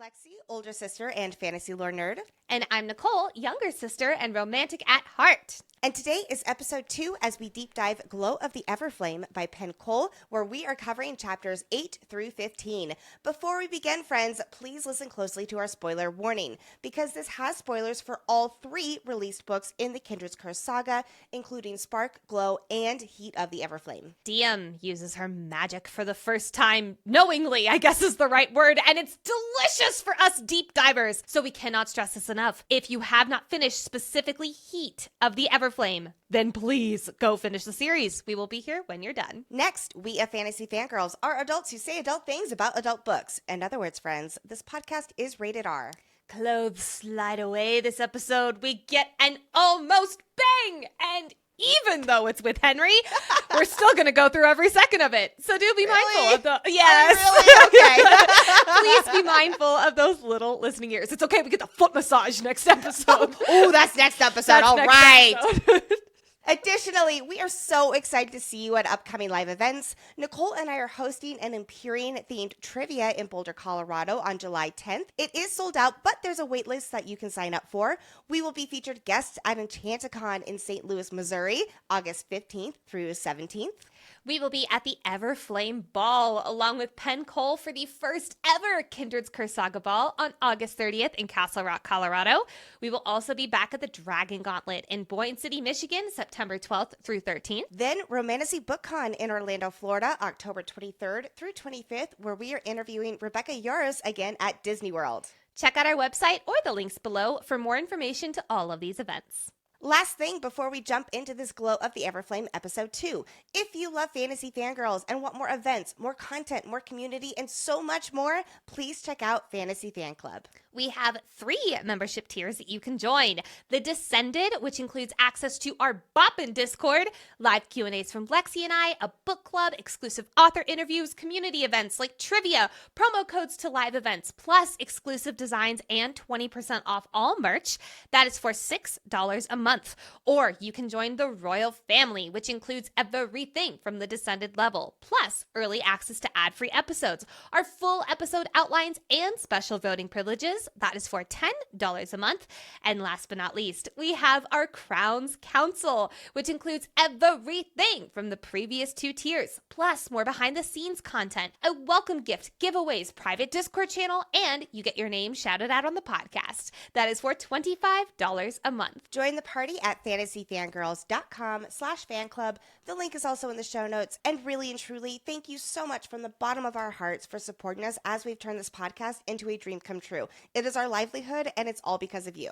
Lexi, older sister and fantasy lore nerd. And I'm Nicole, younger sister and romantic at heart. And today is episode 2 as we deep dive Glow of the Everflame by Penn Cole, where we are covering chapters 8 through 15. Before we begin, friends, please listen closely to our spoiler warning, because this has spoilers for all 3 released books in the Kindred's Curse saga, including Spark, Glow, and Heat of the Everflame. Diem uses her magic for the first time, knowingly, I guess is the right word, and it's delicious for us deep divers, so we cannot stress this enough. If you have not finished specifically Heat of the Everflame, then please go finish the series. We will be here when you're done. Next, we at Fantasy Fangirls are adults who say adult things about adult books. In other words, friends, this podcast is rated R. Clothes slide away this episode. We get an almost bang, and even though it's with Henri, we're still going to go through every second of it. So do be mindful of the... Yes. Really? Okay. Please be mindful of those little listening ears. It's okay. We get the foot massage next episode. Oh, that's next episode. That's All next right. episode. Additionally, we are so excited to see you at upcoming live events. Nicole and I are hosting an Empyrean-themed trivia in Boulder, Colorado on July 10th. It is sold out, but there's a wait list that you can sign up for. We will be featured guests at Enchanticon in St. Louis, Missouri, August 15th through 17th. We will be at the Everflame Ball along with Penn Cole for the first ever Kindred's Curse Saga Ball on August 30th in Castle Rock, Colorado. We will also be back at the Dragon Gauntlet in Boyne City, Michigan, September 12th through 13th. Then Romantasy BookCon in Orlando, Florida, October 23rd through 25th, where we are interviewing Rebecca Yaros again at Disney World. Check out our website or the links below for more information to all of these events. Last thing before we jump into this Glow of the Everflame episode 2. If you love Fantasy Fangirls and want more events, more content, more community, and so much more, please check out Fantasy Fan Club. We have 3 membership tiers that you can join. The Descended, which includes access to our Boppin' Discord, live Q&As from Lexi and I, a book club, exclusive author interviews, community events like trivia, promo codes to live events, plus exclusive designs and 20% off all merch. That is for $6 a month. Or you can join the Royal Family, which includes everything from the Descended level, plus early access to ad-free episodes, our full episode outlines, and special voting privileges. That is for $10 a month. And last but not least, we have our Crowns Council, which includes everything from the previous 2 tiers, plus more behind-the-scenes content, a welcome gift, giveaways, private Discord channel, and you get your name shouted out on the podcast. That is for $25 a month. Join the party at fantasyfangirls.com/fanclub. The link is also in the show notes. And really and truly, thank you so much from the bottom of our hearts for supporting us as we've turned this podcast into a dream come true. It is our livelihood, and it's all because of you.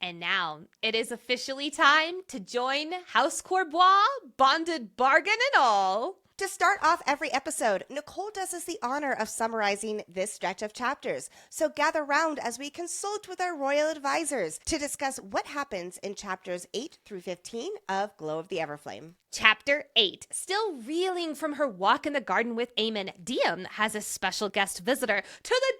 And now, it is officially time to join House Courbois, bonded bargain and all. To start off every episode, Nicole does us the honor of summarizing this stretch of chapters. So gather round as we consult with our royal advisors to discuss what happens in chapters 8 through 15 of Glow of the Everflame. Chapter 8. Still reeling from her walk in the garden with Eamon, Diem has a special guest visitor to the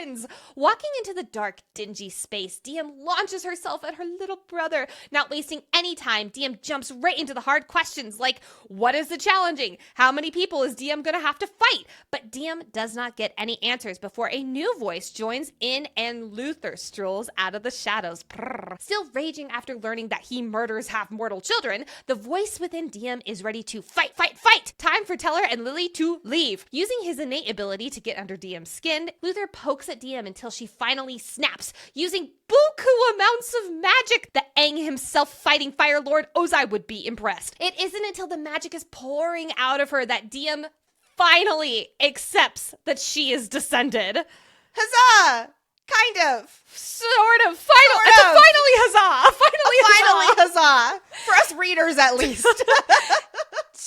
dungeons. Walking into the dark, dingy space, Diem launches herself at her little brother. Not wasting any time, Diem jumps right into the hard questions like, what is the challenging? How many people is Diem gonna have to fight? But Diem does not get any answers before a new voice joins in and Luther strolls out of the shadows. Brrr. Still raging after learning that he murders half-mortal children, the voice within Diem is ready to fight, fight, fight! Time for Teller and Lily to leave. Using his innate ability to get under Diem's skin, Luther pokes at Diem until she finally snaps, using buku amounts of magic. The Aang himself fighting Fire Lord Ozai would be impressed. It isn't until the magic is pouring out of her that Diem finally accepts that she is descended. Huzzah! Kind of. Sort of. Finally huzzah! Finally huzzah! For us readers, at least.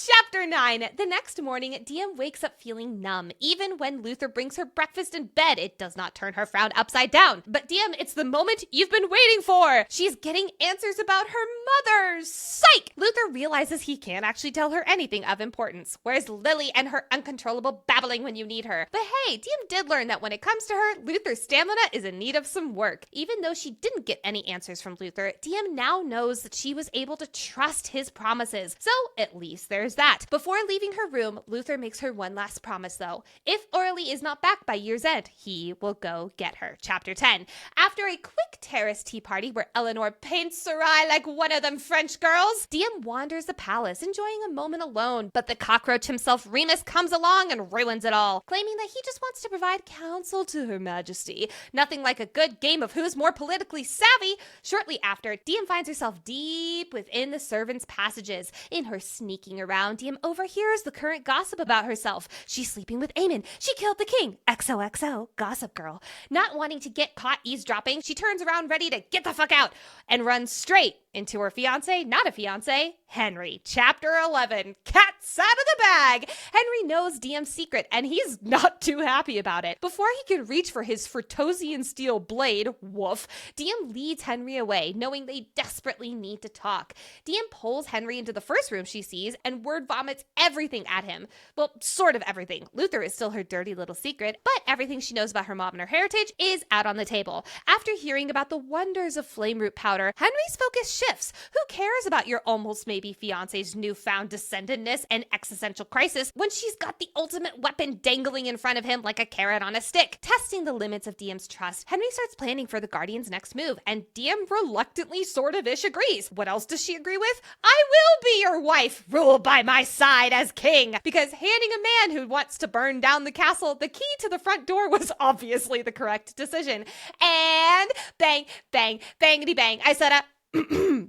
Chapter 9. The next morning, Diem wakes up feeling numb. Even when Luther brings her breakfast in bed, it does not turn her frown upside down. But Diem, it's the moment you've been waiting for. She's getting answers about her mother. Psych! Luther realizes he can't actually tell her anything of importance. Where's Lily and her uncontrollable babbling when you need her? But hey, Diem did learn that when it comes to her, Luther's stamina is in need of some work. Even though she didn't get any answers from Luther, Diem now knows that she was able to trust his promises. So at least there's that. Before leaving her room, Luther makes her one last promise, though. If Orly is not back by year's end, he will go get her. Chapter 10. After a quick terrace tea party where Eleanor paints her eye like one of them French girls, Diem wanders the palace, enjoying a moment alone. But the cockroach himself, Remus, comes along and ruins it all, claiming that he just wants to provide counsel to Her Majesty. Nothing like a good game of who's more politically savvy. Shortly after, Diem finds herself deep within the servants' passages. In her sneaking around, Diem overhears the current gossip about herself. She's sleeping with Aemon. She killed the king. XOXO, gossip girl. Not wanting to get caught eavesdropping, she turns around ready to get the fuck out and runs straight into her fiance, not a fiance, Henri. Chapter 11, Cat's out of the bag. Henri knows Diem's secret, and he's not too happy about it. Before he can reach for his Fertosian steel blade, woof, Diem leads Henri away, knowing they desperately need to talk. Diem pulls Henri into the first room she sees and word vomits everything at him. Well, sort of everything. Luther is still her dirty little secret, but everything she knows about her mom and her heritage is out on the table. After hearing about the wonders of flame root powder, Henri's focus shifts. Who cares about your almost maybe fiance's newfound descendantness and existential crisis when she's got the ultimate weapon dangling in front of him like a carrot on a stick? Testing the limits of Diem's trust, Henri starts planning for the Guardian's next move, and Diem reluctantly sort of ish agrees. What else does she agree with? I will be your wife, rule by my side as king, because handing a man who wants to burn down the castle the key to the front door was obviously the correct decision. And bang, bang, bangity bang, I set up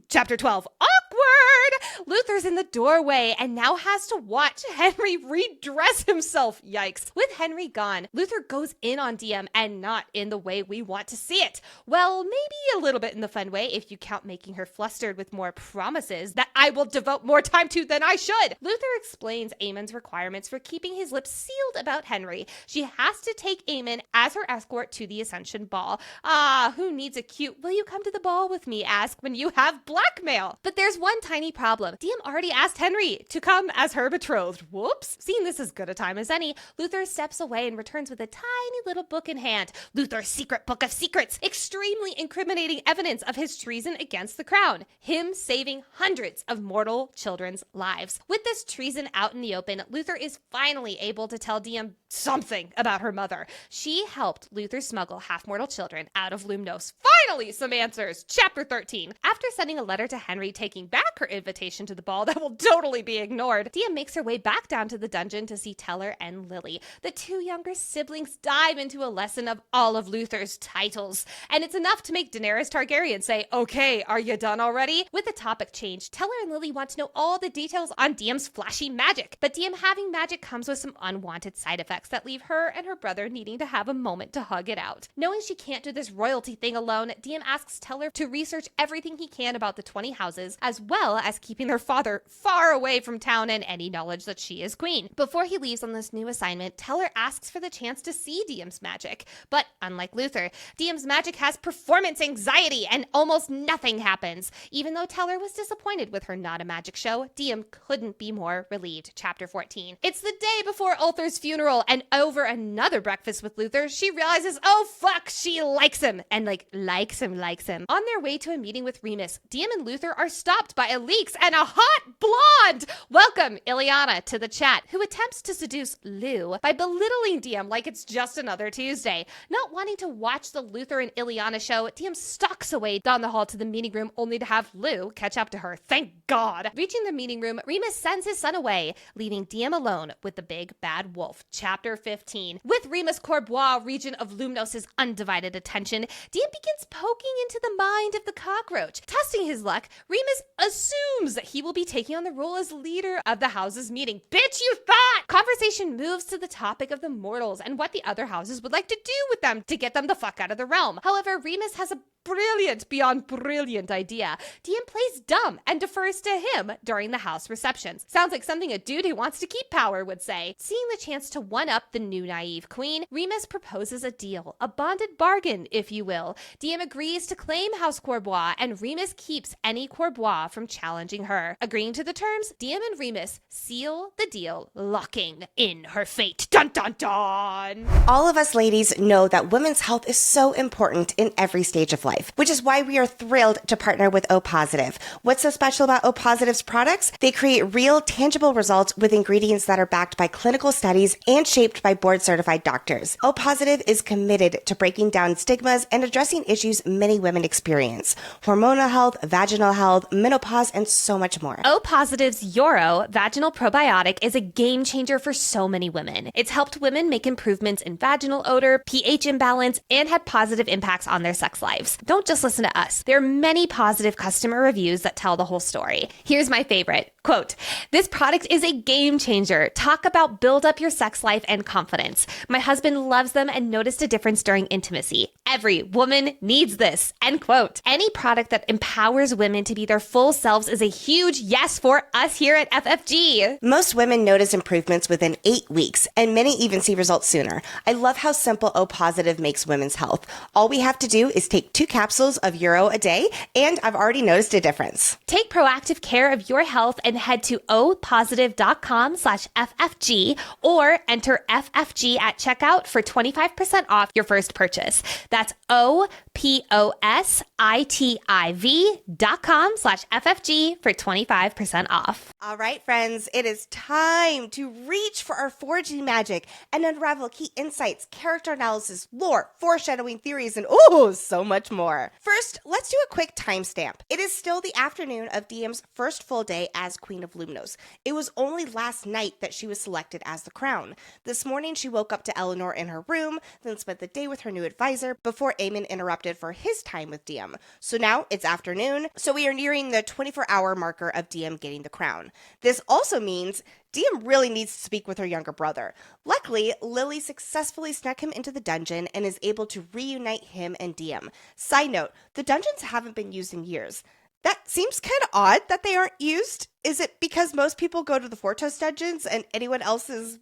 Chapter 12, awkward! Luther's in the doorway and now has to watch Henri redress himself. Yikes. With Henri gone, Luther goes in on Diem, and not in the way we want to see it. Well, maybe a little bit in the fun way if you count making her flustered with more promises that I will devote more time to than I should. Luther explains Aemon's requirements for keeping his lips sealed about Henri. She has to take Aemon as her escort to the Ascension Ball. Ah, who needs a cute, will you come to the ball with me ask when you have blackmail? But there's one tiny problem. Diem already asked Henri to come as her betrothed. Whoops. Seeing this as good a time as any, Luther steps away and returns with a tiny little book in hand. Luther's secret book of secrets, extremely incriminating evidence of his treason against the crown. Him saving hundreds of mortal children's lives. With this treason out in the open, Luther is finally able to tell Diem something about her mother. She helped Luther smuggle half-mortal children out of Lumnos. Finally, some answers. Chapter 13. After sending a letter to Henri taking back her invitation to the ball that will totally be ignored, Diem makes her way back down to the dungeon to see Teller and Lily. The two younger siblings dive into a lesson of all of Luther's titles, and it's enough to make Daenerys Targaryen say, okay, are you done already? With the topic change, Teller and Lily want to know all the details on Diem's flashy magic, but Diem having magic comes with some unwanted side effects that leave her and her brother needing to have a moment to hug it out. Knowing she can't do this royalty thing alone, Diem asks Teller to research everything he can about the 20 houses, as well as keeping their father far away from town and any knowledge that she is queen. Before he leaves on this new assignment, Teller asks for the chance to see Diem's magic. But unlike Luther, Diem's magic has performance anxiety and almost nothing happens. Even though Teller was disappointed with her not a magic show, Diem couldn't be more relieved. Chapter 14. It's the day before Ulther's funeral, and over another breakfast with Luther, she realizes, oh fuck, she likes him. And likes him. On their way to a meeting with Remus, Diem and Luther are stopped by Alix and a hot blonde. Welcome, Ileana, to the chat, who attempts to seduce Lou by belittling Diem like it's just another Tuesday. Not wanting to watch the Luther and Ileana show, Diem stalks away down the hall to the meeting room only to have Lou catch up to her. Thank God. Reaching the meeting room, Remus sends his son away, leaving Diem alone with the big bad wolf. Chapter 15. With Remus Corbois, regent of Lumnos' undivided attention, Diem begins poking into the mind of the cockroach. Testing his luck, Remus assumes that he will be taking on the role as leader of the house's meeting. Bitch, you thought! Conversation moves to the topic of the mortals and what the other houses would like to do with them to get them the fuck out of the realm. However, Remus has a brilliant, beyond brilliant idea. Diem plays dumb and defers to him during the house receptions. Sounds like something a dude who wants to keep power would say. Seeing the chance to one-up the new naive queen, Remus proposes a deal, a bonded bargain, if you will. Diem agrees to claim House Corbois, and Remus keeps any Corbois from challenging her. Agreeing to the terms, Diem and Remus seal the deal, locking in her fate. Dun dun dun! All of us ladies know that women's health is so important in every stage of life. life, which is why we are thrilled to partner with O Positive. What's so special about O Positive's products? They create real, tangible results with ingredients that are backed by clinical studies and shaped by board-certified doctors. O Positive is committed to breaking down stigmas and addressing issues many women experience: hormonal health, vaginal health, menopause, and so much more. O Positive's Uro vaginal probiotic is a game changer for so many women. It's helped women make improvements in vaginal odor, pH imbalance, and had positive impacts on their sex lives. Don't just listen to us. There are many positive customer reviews that tell the whole story. Here's my favorite. Quote, "This product is a game changer. Talk about build up your sex life and confidence. My husband loves them and noticed a difference during intimacy. Every woman needs this." End quote. Any product that empowers women to be their full selves is a huge yes for us here at FFG. Most women notice improvements within 8 weeks, and many even see results sooner. I love how simple O Positive makes women's health. All we have to do is take 2 capsules of Uro a day, and I've already noticed a difference. Take proactive care of your health and head to opositive.com/FFG or enter FFG at checkout for 25% off your first purchase. That's opositiv.com/FFG for 25% off. All right, friends, it is time to reach for our 4G magic and unravel key insights, character analysis, lore, foreshadowing theories, and so much more. First, let's do a quick timestamp. It is still the afternoon of Diem's first full day as Queen of Lumnos. It was only last night that she was selected as the crown. This morning, she woke up to Eleanor in her room, then spent the day with her new advisor before Eamon interrupted for his time with Diem. So now it's afternoon, so we are nearing the 24-hour marker of Diem getting the crown. This also means Diem really needs to speak with her younger brother. Luckily, Lily successfully snuck him into the dungeon and is able to reunite him and Diem. Side note, the dungeons haven't been used in years. That seems kind of odd that they aren't used. Is it because most people go to the Fortos dungeons and anyone else is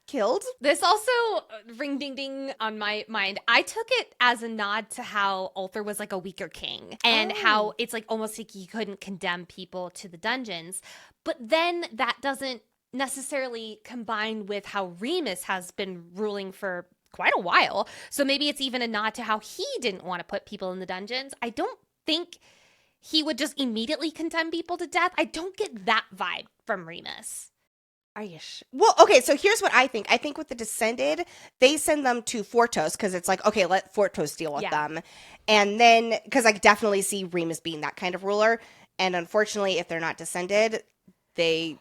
killed? This also ring ding ding on my mind. I took it as a nod to how Ulthar was like a weaker king and how it's like almost like he couldn't condemn people to the dungeons. But then that doesn't necessarily combine with how Remus has been ruling for quite a while. So maybe it's even a nod to how he didn't want to put people in the dungeons. I don't think he would just immediately condemn people to death. I don't get that vibe from Remus. Are you Well, okay, so here's what I think. I think with the Descended, they send them to Fortos because it's like, okay, let Fortos deal with them. And then, because I definitely see Remus being that kind of ruler. And unfortunately, if they're not Descended, they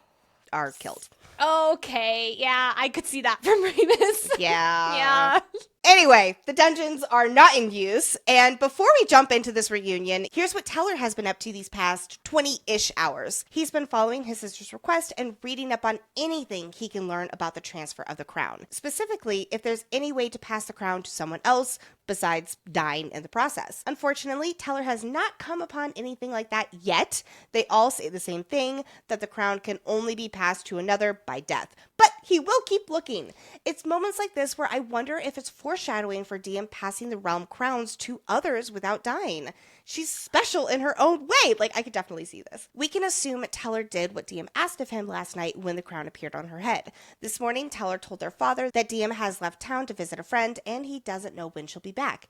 are killed. Okay, yeah, I could see that from Remus. Yeah. Anyway, the dungeons are not in use, and before we jump into this reunion, here's what Teller has been up to these past 20-ish hours. He's been following his sister's request and reading up on anything he can learn about the transfer of the crown. Specifically, if there's any way to pass the crown to someone else besides dying in the process. Unfortunately, Teller has not come upon anything like that yet. They all say the same thing, that the crown can only be passed to another by death. But he will keep looking. It's moments like this where I wonder if it's foreshadowing for Diem passing the realm crowns to others without dying. She's special in her own way. Like, I could definitely see this. We can assume Teller did what Diem asked of him last night when the crown appeared on her head. This morning, Teller told their father that Diem has left town to visit a friend and he doesn't know when she'll be back.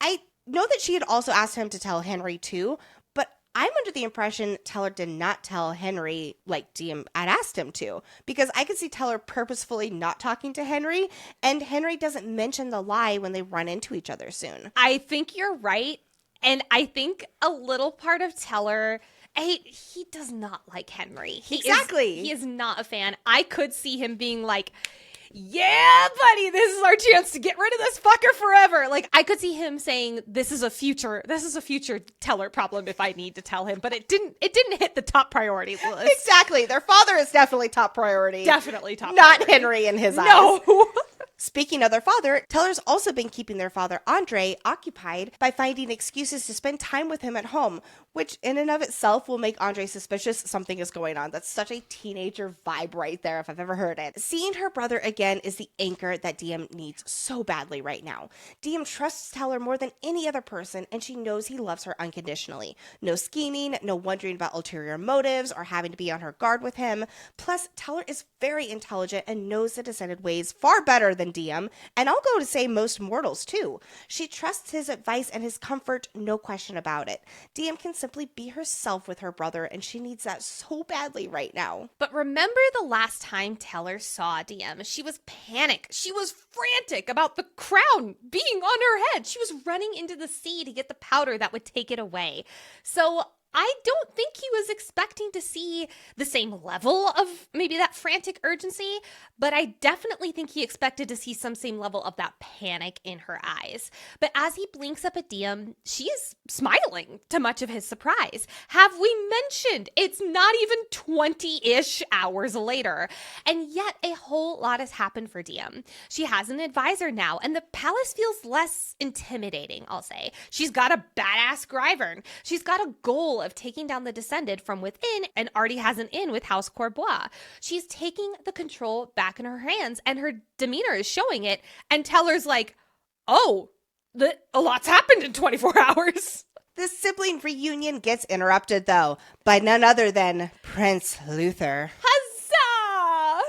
I know that she had also asked him to tell Henri too, but I'm under the impression Teller did not tell Henri like Diem had asked him to, because I could see Teller purposefully not talking to Henri, and Henri doesn't mention the lie when they run into each other soon. I think you're right, and I think a little part of Teller, he does not like Henri. He is not a fan. I could see him being like, yeah, buddy, this is our chance to get rid of this fucker forever. Like, I could see him saying, this is a future Teller problem if I need to tell him, but it didn't hit the top priority list. Exactly. Their father is definitely top priority. Definitely top Not priority. Henri in his eyes. No. Speaking of their father, Teller's also been keeping their father, Andre, occupied by finding excuses to spend time with him at home, which in and of itself will make Andre suspicious something is going on. That's such a teenager vibe right there, if I've ever heard it. Seeing her brother again is the anchor that Diem needs so badly right now. Diem trusts Teller more than any other person, and she knows he loves her unconditionally. No scheming, no wondering about ulterior motives, or having to be on her guard with him. Plus, Teller is very intelligent and knows the Descended ways far better than than Diem, and I'll go to say most mortals too. She trusts his advice and his comfort, no question about it. Diem can simply be herself with her brother, and she needs that so badly right now. But remember the last time Teller saw Diem? She was panicked. She was frantic about the crown being on her head. She was running into the sea to get the powder that would take it away. So I don't think he was expecting to see the same level of maybe that frantic urgency, but I definitely think he expected to see some same level of that panic in her eyes. But as he blinks up at Diem, she is smiling to much of his surprise. Have we mentioned it's not even 20-ish hours later? And yet a whole lot has happened for Diem. She has an advisor now, and the palace feels less intimidating, I'll say. She's got a badass Gryvern. She's got a goal of taking down the Descended from within and already has an in with House Courbois. She's taking the control back in her hands and her demeanor is showing it. And Teller's like, oh, a lot's happened in 24 hours. The sibling reunion gets interrupted, though, by none other than Prince Luther. Huzzah!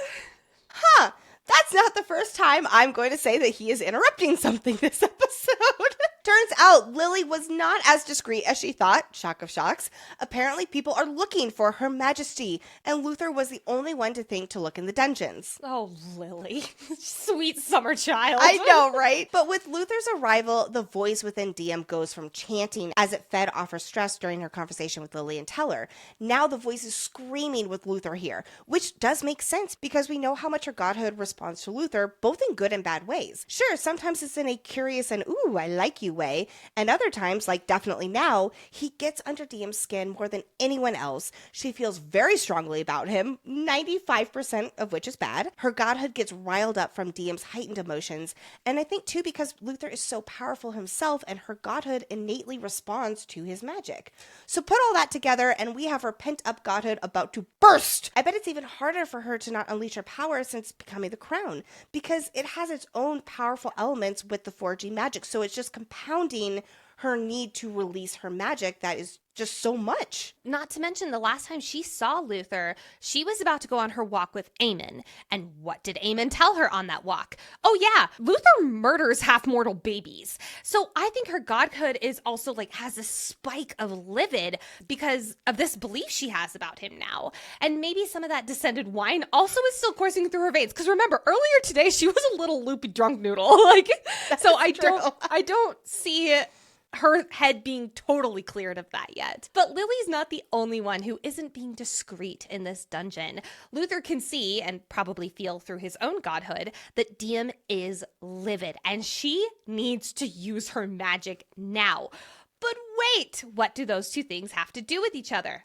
Huh. That's not the first time I'm going to say that he is interrupting something this episode. Turns out Lily was not as discreet as she thought. Shock of shocks. Apparently people are looking for Her Majesty, and Luther was the only one to think to look in the dungeons. Oh, Lily. Sweet summer child. I know, right? But with Luther's arrival, the voice within Diem goes from chanting as it fed off her stress during her conversation with Lily and Teller. Now the voice is screaming with Luther here, which does make sense because we know how much her godhood responds to Luther, both in good and bad ways. Sure, sometimes it's in a curious and ooh, I like you way, and other times, like definitely now, he gets under Diem's skin more than anyone else. She feels very strongly about him, 95% of which is bad. Her godhood gets riled up from Diem's heightened emotions, and I think too because Luther is so powerful himself and her godhood innately responds to his magic. So put all that together and we have her pent-up godhood about to burst. I bet it's even harder for her to not unleash her power since becoming the crown, because it has its own powerful elements with the 4G magic, so it's just compounding her need to release her magic that is just so much. Not to mention the last time she saw Luther, she was about to go on her walk with Aemon. And what did Aemon tell her on that walk? Oh yeah, Luther murders half-mortal babies. So I think her godhood is also has a spike of livid because of this belief she has about him now. And maybe some of that Descended wine also is still coursing through her veins. Because remember, earlier today, she was a little loopy drunk noodle. So I don't see her head being totally cleared of that yet. But Lily's not the only one who isn't being discreet in this dungeon. Luther can see, and probably feel through his own godhood, that Diem is livid, and she needs to use her magic now. But wait, what do those two things have to do with each other?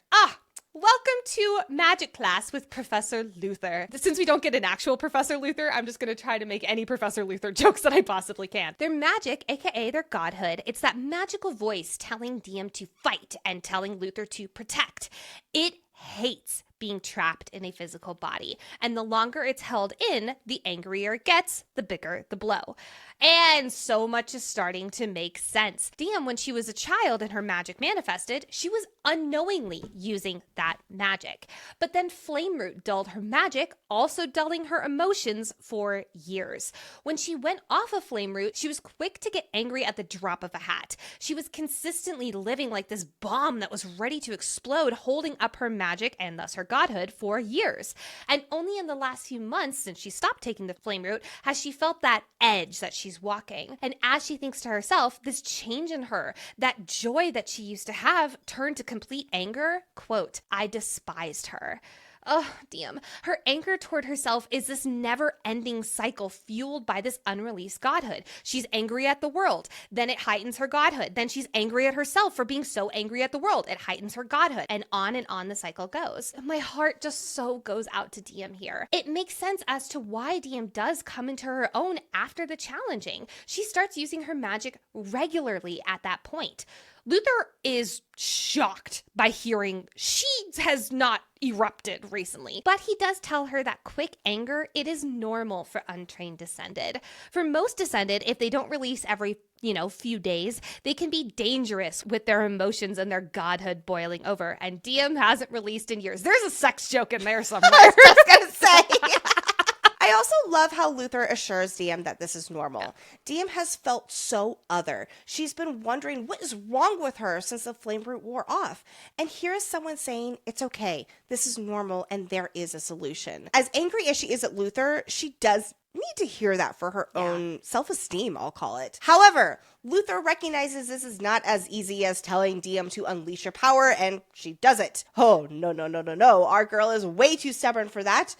Welcome to Magic Class with Professor Luther. Since we don't get an actual Professor Luther, I'm just going to try to make any Professor Luther jokes that I possibly can. Their magic, aka their godhood, it's that magical voice telling Diem to fight and telling Luther to protect. It hates being trapped in a physical body. And the longer it's held in, the angrier it gets, the bigger the blow. And so much is starting to make sense. Diem, when she was a child and her magic manifested, she was unknowingly using that magic. But then Flameroot dulled her magic, also dulling her emotions for years. When she went off of Flameroot, she was quick to get angry at the drop of a hat. She was consistently living like this bomb that was ready to explode, holding up her magic and thus her godhood for years. And only in the last few months since she stopped taking the Flameroot has she felt that edge that she's walking. And as she thinks to herself, this change in her, that joy that she used to have, turned to complete anger. Quote, I despised her. Oh, Diem. Her anger toward herself is this never-ending cycle fueled by this unreleased godhood. She's angry at the world, then it heightens her godhood. Then she's angry at herself for being so angry at the world. It heightens her godhood, and on the cycle goes. My heart just so goes out to Diem here. It makes sense as to why Diem does come into her own after the challenging. She starts using her magic regularly at that point. Luther is shocked by hearing she has not erupted recently, but he does tell her that quick anger, it is normal for untrained Descended. For most Descended, if they don't release every few days, they can be dangerous with their emotions and their godhood boiling over, and Diem hasn't released in years. There's a sex joke in there somewhere. I was just gonna say. I also love how Luther assures Diem that this is normal. Diem has felt so other. She's been wondering what is wrong with her since the flame root wore off. And here is someone saying, it's okay, this is normal, and there is a solution. As angry as she is at Luther, she does need to hear that for her own self-esteem, I'll call it. However, Luther recognizes this is not as easy as telling Diem to unleash her power, and she does it. Oh, no. Our girl is way too stubborn for that.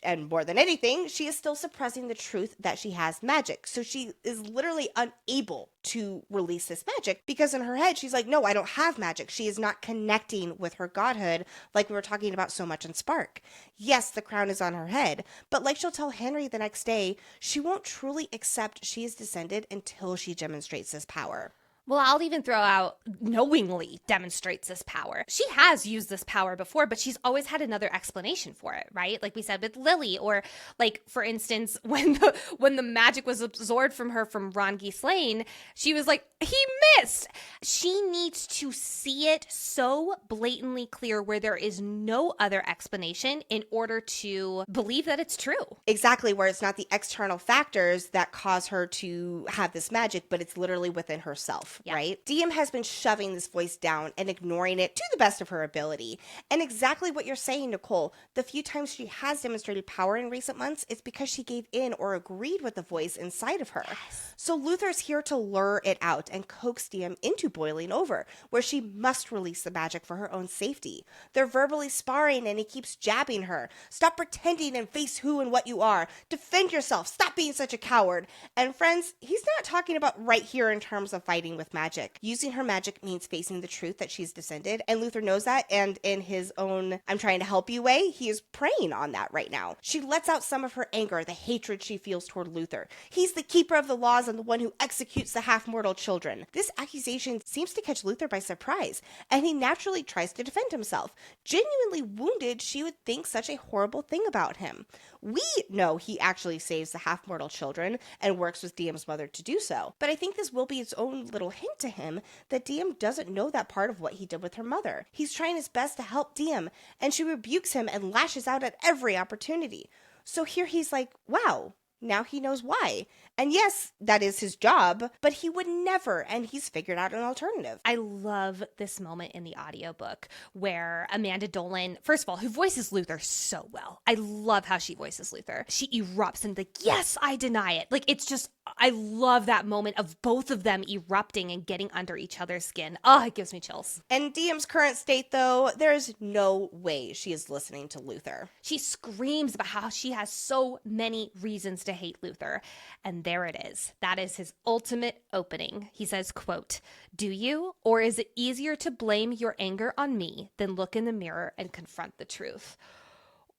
And more than anything, she is still suppressing the truth that she has magic. So she is literally unable to release this magic because in her head, she's like, no, I don't have magic. She is not connecting with her godhood like we were talking about so much in Spark. Yes, the crown is on her head, but like she'll tell Henri the next day, she won't truly accept she is descended until she demonstrates this power. Well, I'll even throw out knowingly demonstrates this power. She has used this power before, but she's always had another explanation for it, right? Like we said with Lily, or like, for instance, when the magic was absorbed from her from Ron Ghislaine, she was like, he missed. She needs to see it so blatantly clear where there is no other explanation in order to believe that it's true. Exactly, where it's not the external factors that cause her to have this magic, but it's literally within herself. Right? Diem has been shoving this voice down and ignoring it to the best of her ability. And exactly what you're saying, Nicole, the few times she has demonstrated power in recent months, it's because she gave in or agreed with the voice inside of her. Yes. So Luther's here to lure it out and coax Diem into boiling over, where she must release the magic for her own safety. They're verbally sparring and he keeps jabbing her. Stop pretending and face who and what you are. Defend yourself. Stop being such a coward. And friends, he's not talking about right here in terms of fighting with magic. Using her magic means facing the truth that she's descended, and Luther knows that, and in his own I'm trying to help you way, he is preying on that right now. She lets out some of her anger, the hatred she feels toward Luther. He's the keeper of the laws and the one who executes the half-mortal children. This accusation seems to catch Luther by surprise, and he naturally tries to defend himself. Genuinely wounded, she would think such a horrible thing about him. We know he actually saves the half-mortal children and works with Diem's mother to do so, but I think this will be its own little hint to him that Diem doesn't know that part of what he did with her mother. He's trying his best to help Diem, and she rebukes him and lashes out at every opportunity. So here he's like, wow, now he knows why. And yes, that is his job, but he would never, and he's figured out an alternative. I love this moment in the audiobook where Amanda Dolan, first of all, who voices Luther so well. I love how she voices Luther. She erupts and like, yes, I deny it. Like, it's just, I love that moment of both of them erupting and getting under each other's skin. Oh, it gives me chills. In Diem's current state, though, there is no way she is listening to Luther. She screams about how she has so many reasons to hate Luther. And there it is. That is his ultimate opening. He says, quote, "Do you, or is it easier to blame your anger on me than look in the mirror and confront the truth?"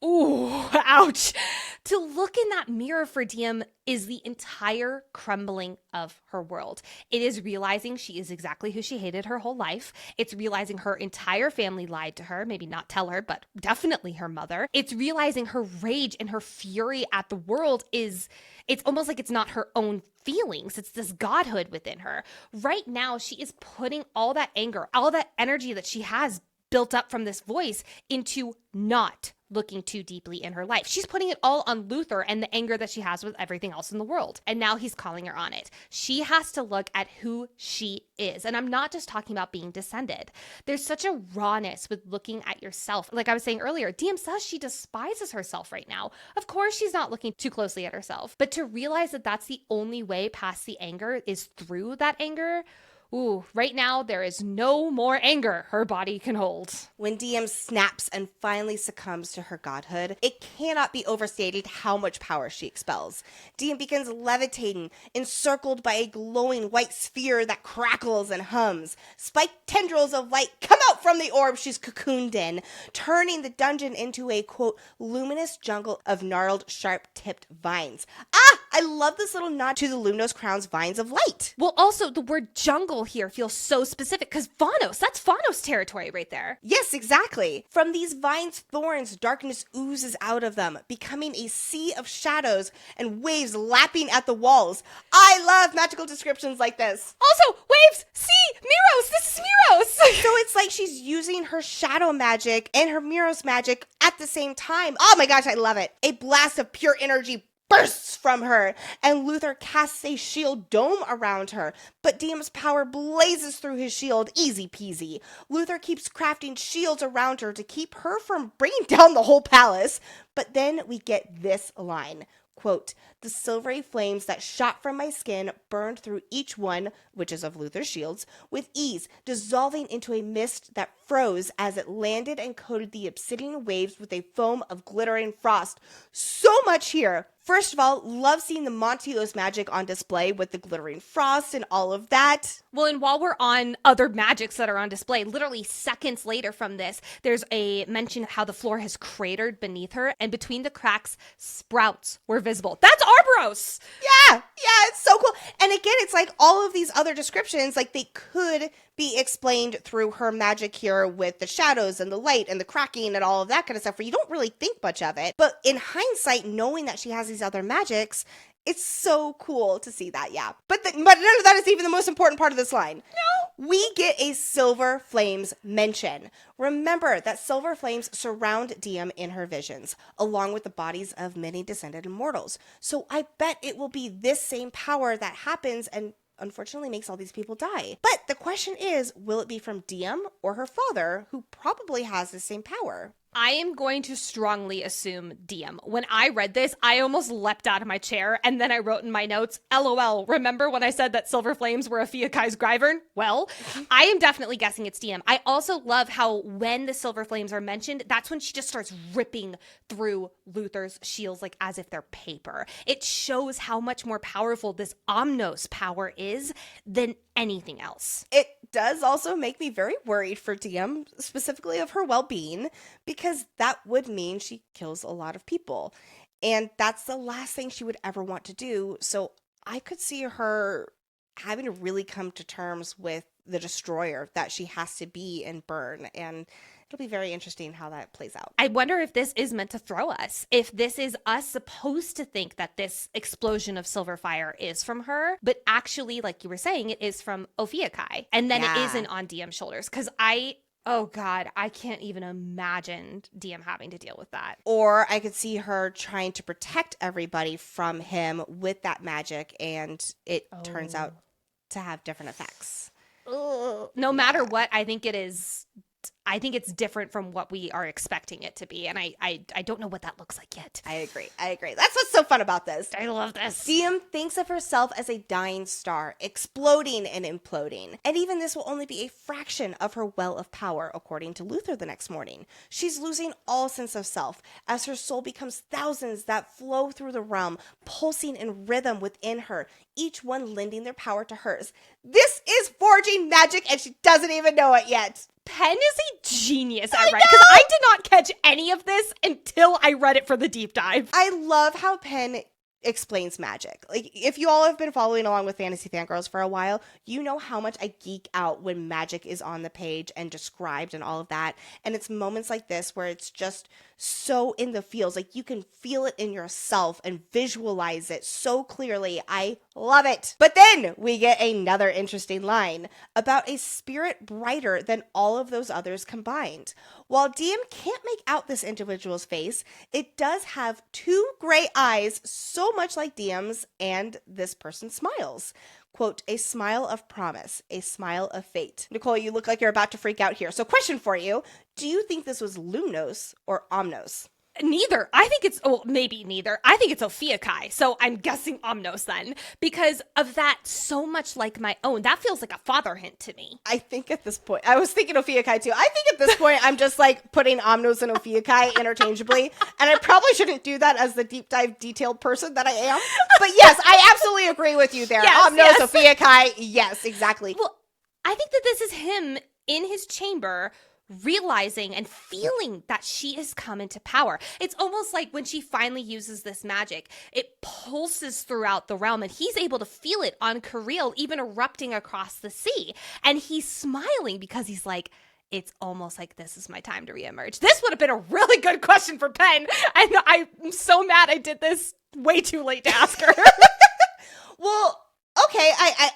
Ooh, ouch. To look in that mirror for Diem is the entire crumbling of her world. It is realizing she is exactly who she hated her whole life. It's realizing her entire family lied to her, maybe not tell her, but definitely her mother. It's realizing her rage and her fury at the world it's almost like it's not her own feelings. It's this godhood within her. Right now, she is putting all that anger, all that energy that she has built up from this voice into not looking too deeply in her life. She's putting it all on Luther and the anger that she has with everything else in the world. And now he's calling her on it. She has to look at who she is. And I'm not just talking about being descended. There's such a rawness with looking at yourself. Like I was saying earlier, Diem says she despises herself right now. Of course, she's not looking too closely at herself. But to realize that that's the only way past the anger is through that anger. Ooh, right now, there is no more anger her body can hold. When Diem snaps and finally succumbs to her godhood, it cannot be overstated how much power she expels. Diem begins levitating, encircled by a glowing white sphere that crackles and hums. Spiked tendrils of light come out from the orb she's cocooned in, turning the dungeon into a, quote, luminous jungle of gnarled, sharp-tipped vines. Ah! I love this little nod to the Lumnos Crown's vines of light. Well, also, the word jungle here feels so specific because that's Fanos territory right there. Yes, exactly. From these vines' thorns, darkness oozes out of them, becoming a sea of shadows and waves lapping at the walls. I love magical descriptions like this. Also, waves, sea, Miros, this is Miros. So it's like she's using her shadow magic and her Miros magic at the same time. Oh my gosh, I love it. A blast of pure energy bursts from her, and Luther casts a shield dome around her, but Diem's power blazes through his shield, easy peasy. Luther keeps crafting shields around her to keep her from bringing down the whole palace, but then we get this line. Quote, the silvery flames that shot from my skin burned through each one, which is of Luther's shields, with ease, dissolving into a mist that froze as it landed and coated the obsidian waves with a foam of glittering frost. So much here. First of all, love seeing the Montios magic on display with the glittering frost and all of that. Well, and while we're on other magics that are on display, literally seconds later from this, there's a mention of how the floor has cratered beneath her, and between the cracks, sprouts were visible. That's Arbros! Yeah, it's so cool. And again, it's like all of these other descriptions, like they could be explained through her magic here with the shadows and the light and the cracking and all of that kind of stuff where you don't really think much of it. But in hindsight, knowing that she has these other magics, it's so cool to see that, yeah. But none of that is even the most important part of this line. No. We get a silver flames mention. Remember that silver flames surround Diem in her visions, along with the bodies of many descended immortals. So I bet it will be this same power that happens and unfortunately makes all these people die. But the question is, will it be from Diem or her father, who probably has the same power? I am going to strongly assume Diem. When I read this, I almost leapt out of my chair, and then I wrote in my notes, LOL, remember when I said that silver flames were a Fiakai's Gryvern? Well, I am definitely guessing it's Diem. I also love how when the silver flames are mentioned, that's when she just starts ripping through Luther's shields like as if they're paper. It shows how much more powerful this Omnos power is than anything else. It does also make me very worried for Diem, specifically of her well-being, because that would mean she kills a lot of people. And that's the last thing she would ever want to do. So I could see her having to really come to terms with the destroyer that she has to be and burn. And it'll be very interesting how that plays out. I wonder if this is meant to throw us. If this is us supposed to think that this explosion of silver fire is from her, but actually, like you were saying, it is from Ophiuchi. And then it isn't on Diem's shoulders. Because oh God, I can't even imagine Diem having to deal with that. Or I could see her trying to protect everybody from him with that magic, and it turns out to have different effects. No matter what, I think it's different from what we are expecting it to be. And I don't know what that looks like yet. I agree. That's what's so fun about this. I love this. Diem thinks of herself as a dying star, exploding and imploding. And even this will only be a fraction of her well of power, according to Luther the next morning. She's losing all sense of self as her soul becomes thousands that flow through the realm, pulsing in rhythm within her, each one lending their power to hers. This is forging magic, and she doesn't even know it yet. Penn is a genius at writing, because I did not catch any of this until I read it for the deep dive. I love how Penn explains magic. Like, if you all have been following along with Fantasy Fangirls for a while, you know how much I geek out when magic is on the page and described and all of that. And it's moments like this where it's just so in the feels. Like, you can feel it in yourself and visualize it so clearly. I love it. But then we get another interesting line about a spirit brighter than all of those others combined. While Diem can't make out this individual's face, it does have two gray eyes so much like Diem's, and this person smiles. Quote, a smile of promise, a smile of fate. Nicole, you look like you're about to freak out here. So question for you, do you think this was Lumnos or Omnos? Neither. I think it's, maybe neither. I think it's Ophiuchi. So I'm guessing Omnos then, because of that so much like my own. That feels like a father hint to me. I think at this point, I was thinking Ophiuchi too. I think at this point, I'm just like putting Omnos and Ophiuchi interchangeably. And I probably shouldn't do that as the deep dive detailed person that I am. But yes, I absolutely agree with you there. Yes, Omnos, yes. Ophiuchi. Yes, exactly. Well, I think that this is him in his chamber realizing and feeling that she has come into power. It's almost like when she finally uses this magic, it pulses throughout the realm and he's able to feel it on Kirill, even erupting across the sea. And he's smiling because he's like, it's almost like this is my time to reemerge. This would have been a really good question for Pen. And I'm so mad I did this way too late to ask her. Well, okay,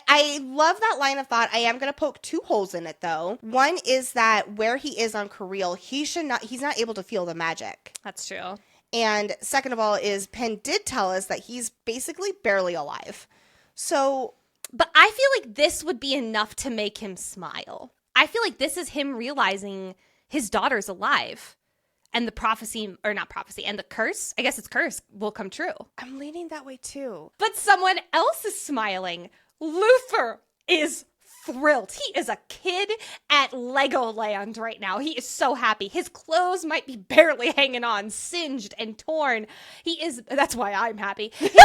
I love that line of thought. I am going to poke two holes in it, though. One is that where he is on Kirill, he's not able to feel the magic. That's true. And second of all is Penn did tell us that he's basically barely alive. So... But I feel like this would be enough to make him smile. I feel like this is him realizing his daughter's alive. And the prophecy, or not prophecy, and the curse, I guess it's curse, will come true. I'm leaning that way too. But someone else is smiling. Luther is thrilled. He is a kid at Legoland right now. He is so happy. His clothes might be barely hanging on, singed and torn. That's why I'm happy. He's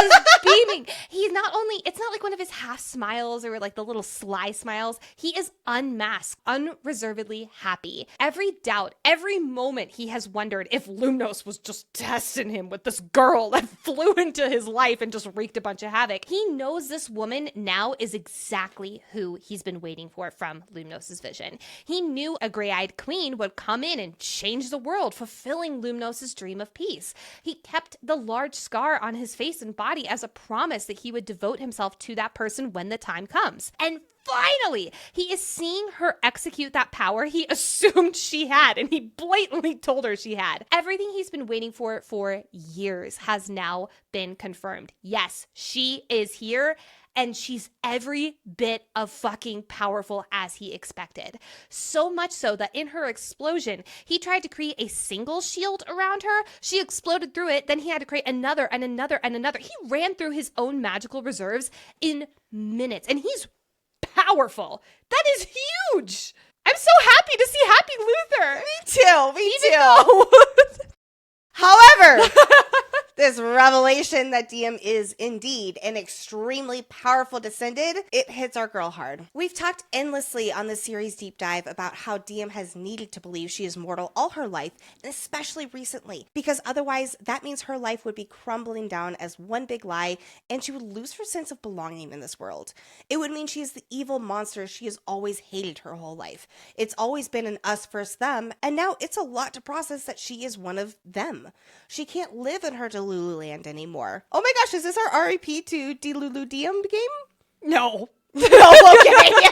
beaming. He's not only, it's not like one of his half smiles or like the little sly smiles. He is unmasked, unreservedly happy. Every doubt, every moment he has wondered if Lumnos was just testing him with this girl that flew into his life and just wreaked a bunch of havoc. He knows this woman now is exactly who he's been waiting for from Lumnos' vision. He knew a gray-eyed queen would come in and change the world, fulfilling Lumnos' dream of peace. He kept the large scar on his face and body as a promise that he would devote himself to that person when the time comes. And finally, he is seeing her execute that power he assumed she had, and he blatantly told her she had. Everything he's been waiting for years has now been confirmed. Yes, she is here, and she's every bit of fucking powerful as he expected. So much so that in her explosion, he tried to create a single shield around her. She exploded through it. Then he had to create another and another and another. He ran through his own magical reserves in minutes, and he's powerful. That is huge. I'm so happy to see Happy Luther. Me too. However, this revelation that Diem is indeed an extremely powerful descendant, it hits our girl hard. We've talked endlessly on this series deep dive about how Diem has needed to believe she is mortal all her life, and especially recently, because otherwise that means her life would be crumbling down as one big lie, and she would lose her sense of belonging in this world. It would mean she is the evil monster she has always hated her whole life. It's always been an us versus them, and now it's a lot to process that she is one of them. She can't live in her Delulu land anymore. Oh my gosh, is this our REP to Delulu Diem game? No. Oh, okay.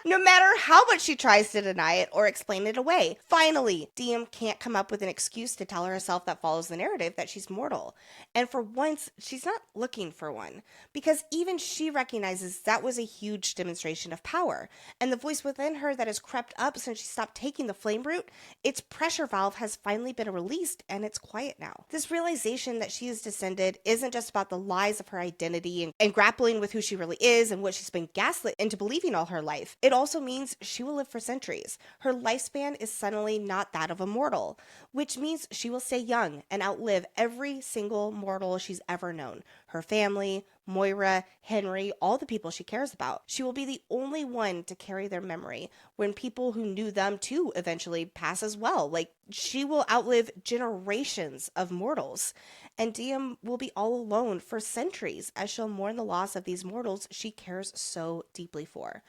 No matter how much she tries to deny it or explain it away, finally, Diem can't come up with an excuse to tell herself that follows the narrative that she's mortal. And for once, she's not looking for one, because even she recognizes that was a huge demonstration of power. And the voice within her that has crept up since she stopped taking the flame root, its pressure valve has finally been released and it's quiet now. This realization that she is descended isn't just about the lies of her identity and grappling with who she really is and what she's been gaslit into believing all her life. It also means she will live for centuries. Her lifespan is suddenly not that of a mortal, which means she will stay young and outlive every single mortal she's ever known. Her family, Moira, Henri, all the people she cares about. She will be the only one to carry their memory when people who knew them too eventually pass as well. Like, she will outlive generations of mortals. And Diem will be all alone for centuries as she'll mourn the loss of these mortals she cares so deeply for.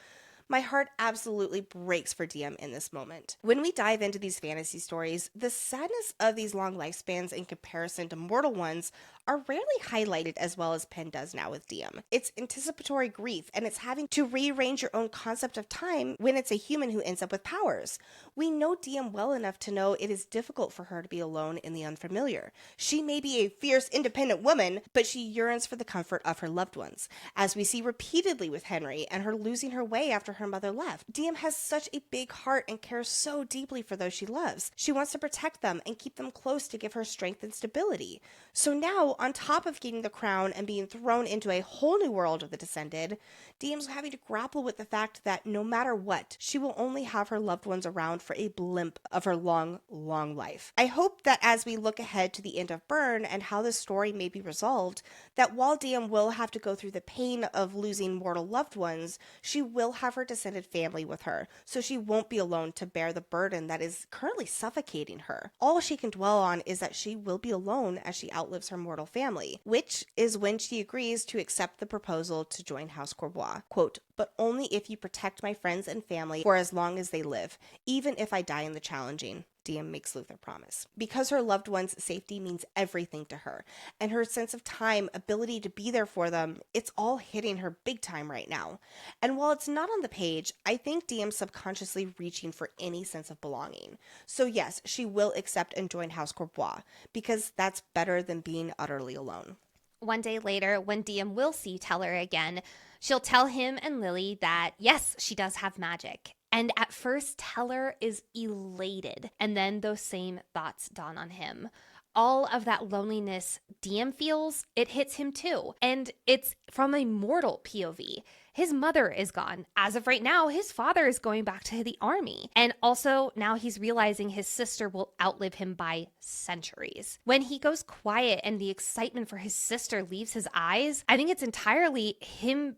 My heart absolutely breaks for Diem in this moment. When we dive into these fantasy stories, the sadness of these long lifespans in comparison to mortal ones are rarely highlighted as well as Penn does now with Diem. It's anticipatory grief, and it's having to rearrange your own concept of time when it's a human who ends up with powers. We know Diem well enough to know it is difficult for her to be alone in the unfamiliar. She may be a fierce, independent woman, but she yearns for the comfort of her loved ones, as we see repeatedly with Henri and her losing her way after her mother left. Diem has such a big heart and cares so deeply for those she loves. She wants to protect them and keep them close to give her strength and stability. So now, So, on top of getting the crown and being thrown into a whole new world of the Descended, Diem's having to grapple with the fact that no matter what, she will only have her loved ones around for a blimp of her long, long life. I hope that as we look ahead to the end of Burn and how this story may be resolved, that while Diem will have to go through the pain of losing mortal loved ones, she will have her Descended family with her, so she won't be alone to bear the burden that is currently suffocating her. All she can dwell on is that she will be alone as she outlives her mortal family, which is when she agrees to accept the proposal to join House Courbois. Quote, "But only if you protect my friends and family for as long as they live, even if I die in the challenging," Diem makes Luther promise. Because her loved ones' safety means everything to her, and her sense of time, ability to be there for them, it's all hitting her big time right now. And while it's not on the page, I think Diem's subconsciously reaching for any sense of belonging. So yes, she will accept and join House Courbois, because that's better than being utterly alone. One day later, when Diem will see Teller again, she'll tell him and Lily that, yes, she does have magic. And at first, Teller is elated. And then those same thoughts dawn on him. All of that loneliness Diem feels, it hits him too. And it's from a mortal POV. His mother is gone. As of right now, his father is going back to the army. And also now he's realizing his sister will outlive him by centuries. When he goes quiet and the excitement for his sister leaves his eyes, I think it's entirely him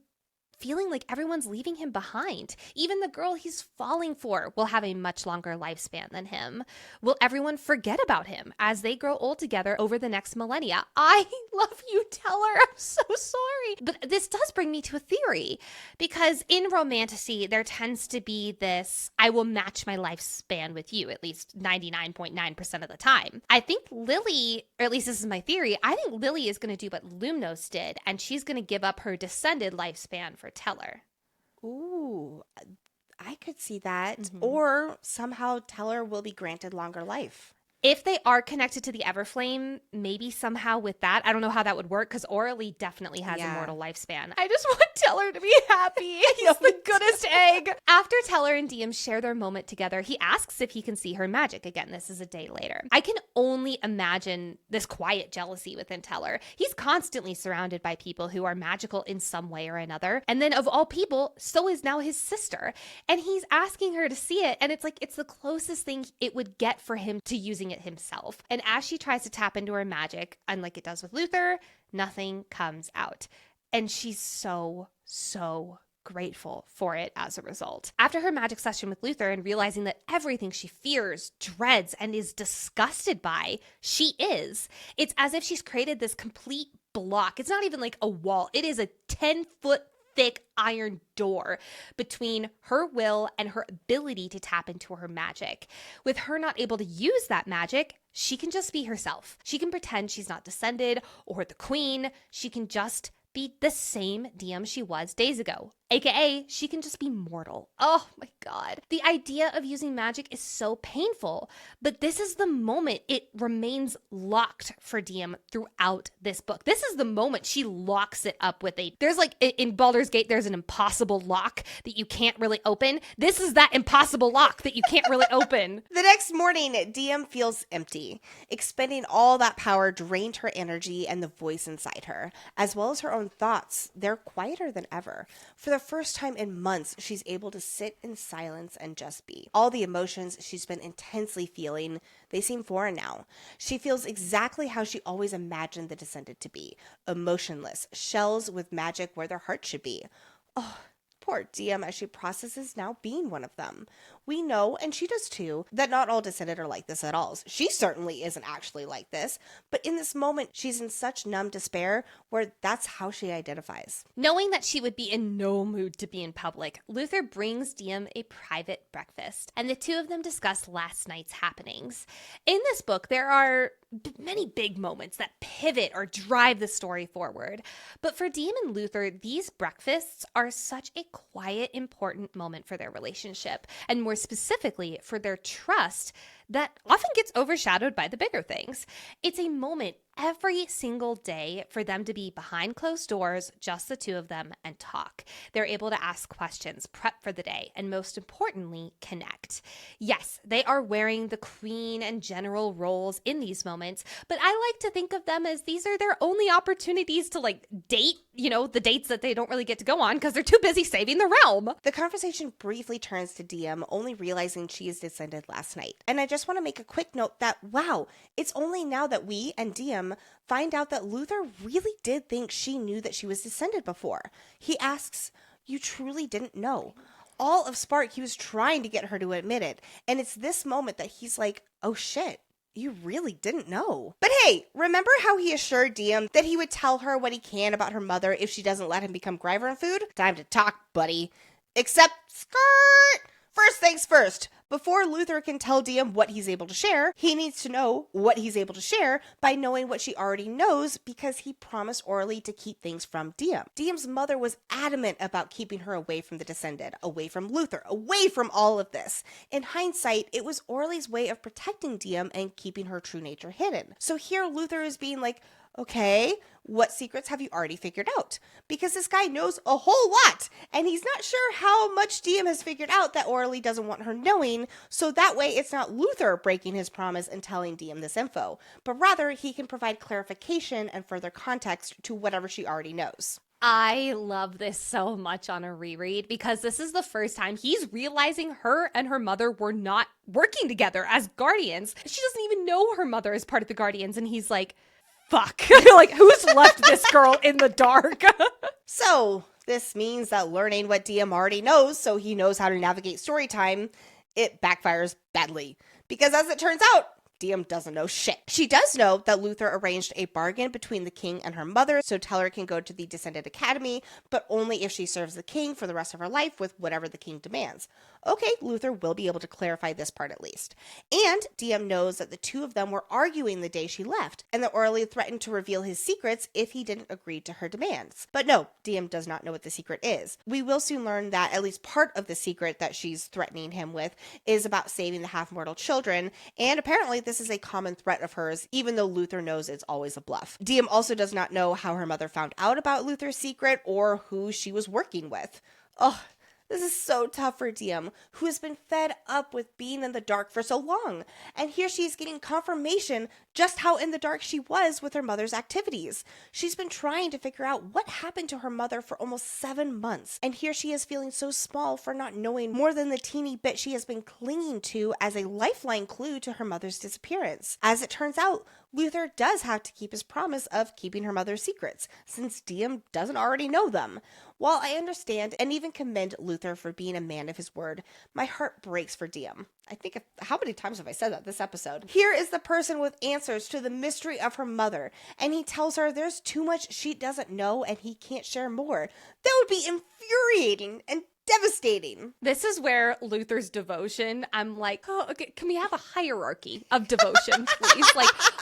feeling like everyone's leaving him behind. Even the girl he's falling for will have a much longer lifespan than him. Will everyone forget about him as they grow old together over the next millennia? I love you, Teller. I'm so sorry. But this does bring me to a theory, because in romantasy, there tends to be this, I will match my lifespan with you, at least 99.9% of the time. I think Lily, or at least this is my theory, I think Lily is going to do what Lumnos did, and she's going to give up her Descended lifespan for Teller. Ooh, I could see that. Mhm. Or somehow Teller will be granted longer life. If they are connected to the Everflame, maybe somehow with that. I don't know how that would work, because Orally definitely has immortal lifespan. I just want Teller to be happy. He's the goodest egg. After Teller and Diem share their moment together, he asks if he can see her magic. Again, this is a day later. I can only imagine this quiet jealousy within Teller. He's constantly surrounded by people who are magical in some way or another. And then of all people, so is now his sister. And he's asking her to see it. And it's like, it's the closest thing it would get for him to using it himself. And as she tries to tap into her magic, unlike it does with Luther, nothing comes out. And she's so grateful for it as a result. After her magic session with Luther and realizing that everything she fears, dreads, and is disgusted by, she is. It's as if she's created this complete block. It's not even like a wall. It is a 10-foot thick iron door between her will and her ability to tap into her magic. With her not able to use that magic, she can just be herself. She can pretend she's not Descended or the Queen. She can just be the same Diem she was days ago. AKA, she can just be mortal. Oh my God. The idea of using magic is so painful, but this is the moment it remains locked for Diem throughout this book. This is the moment she locks it up with there's like, in Baldur's Gate, there's an impossible lock that you can't really open. This is that impossible lock that you can't really open. The next morning, Diem feels empty. Expending all that power drained her energy and the voice inside her, as well as her own thoughts. They're quieter than ever. For the first time in months, she's able to sit in silence and just be. All the emotions she's been intensely feeling, they seem foreign now. She feels exactly how she always imagined the Descended to be. Emotionless, shells with magic where their heart should be. Oh, poor Diem as she processes now being one of them. We know, and she does too, that not all Descended are like this at all. She certainly isn't actually like this, but in this moment, she's in such numb despair where that's how she identifies. Knowing that she would be in no mood to be in public, Luther brings Diem a private breakfast, and the two of them discuss last night's happenings. In this book, there are many big moments that pivot or drive the story forward. But for Diem and Luther, these breakfasts are such a quiet, important moment for their relationship, and more specifically, for their trust, that often gets overshadowed by the bigger things. It's a moment every single day for them to be behind closed doors, just the two of them, and talk. They're able to ask questions, prep for the day, and most importantly, connect. Yes, they are wearing the queen and general roles in these moments, but I like to think of them as these are their only opportunities to date, the dates that they don't really get to go on because they're too busy saving the realm. The conversation briefly turns to Diem, only realizing she is descended last night. And I just want to make a quick note that, wow, it's only now that we and Diem find out that Luther really did think she knew that she was descended before. He asks, "You truly didn't know?" All of Spark, he was trying to get her to admit it. And it's this moment that he's like, oh shit, you really didn't know. But hey, remember how he assured Diem that he would tell her what he can about her mother if she doesn't let him become Gryver food? Time to talk, buddy. Except, skirt! First things first. Before Luther can tell Diem what he's able to share, he needs to know what he's able to share by knowing what she already knows because he promised orally to keep things from Diem. Diem's mother was adamant about keeping her away from the Descended, away from Luther, away from all of this. In hindsight, it was Orly's way of protecting Diem and keeping her true nature hidden. So here Luther is being like, okay, what secrets have you already figured out? Because this guy knows a whole lot, and he's not sure how much Diem has figured out that Orly doesn't want her knowing, so that way it's not Luther breaking his promise and telling Diem this info, but rather he can provide clarification and further context to whatever she already knows. I love this so much on a reread because this is the first time he's realizing her and her mother were not working together as guardians. She doesn't even know her mother is part of the Guardians, and he's like, fuck. Who's left this girl in the dark? So, this means that learning what Diem already knows so he knows how to navigate story time, it backfires badly. Because as it turns out, Diem doesn't know shit. She does know that Luther arranged a bargain between the king and her mother so Teller can go to the Descended Academy, but only if she serves the king for the rest of her life with whatever the king demands. Okay, Luther will be able to clarify this part at least. And Diem knows that the two of them were arguing the day she left, and that Orly threatened to reveal his secrets if he didn't agree to her demands. But no, Diem does not know what the secret is. We will soon learn that at least part of the secret that she's threatening him with is about saving the half-mortal children, and apparently this is a common threat of hers, even though Luther knows it's always a bluff. Diem also does not know how her mother found out about Luther's secret or who she was working with. Ugh. This is so tough for Diem, who has been fed up with being in the dark for so long. And here she is getting confirmation just how in the dark she was with her mother's activities. She's been trying to figure out what happened to her mother for almost 7 months. And here she is feeling so small for not knowing more than the teeny bit she has been clinging to as a lifeline clue to her mother's disappearance. As it turns out, Luther does have to keep his promise of keeping her mother's secrets, since Diem doesn't already know them. While I understand and even commend Luther for being a man of his word, my heart breaks for Diem. How many times have I said that this episode? Here is the person with answers to the mystery of her mother, and he tells her there's too much she doesn't know and he can't share more. That would be infuriating and devastating. This is where Luther's devotion, I'm like, oh, okay, can we have a hierarchy of devotion, please?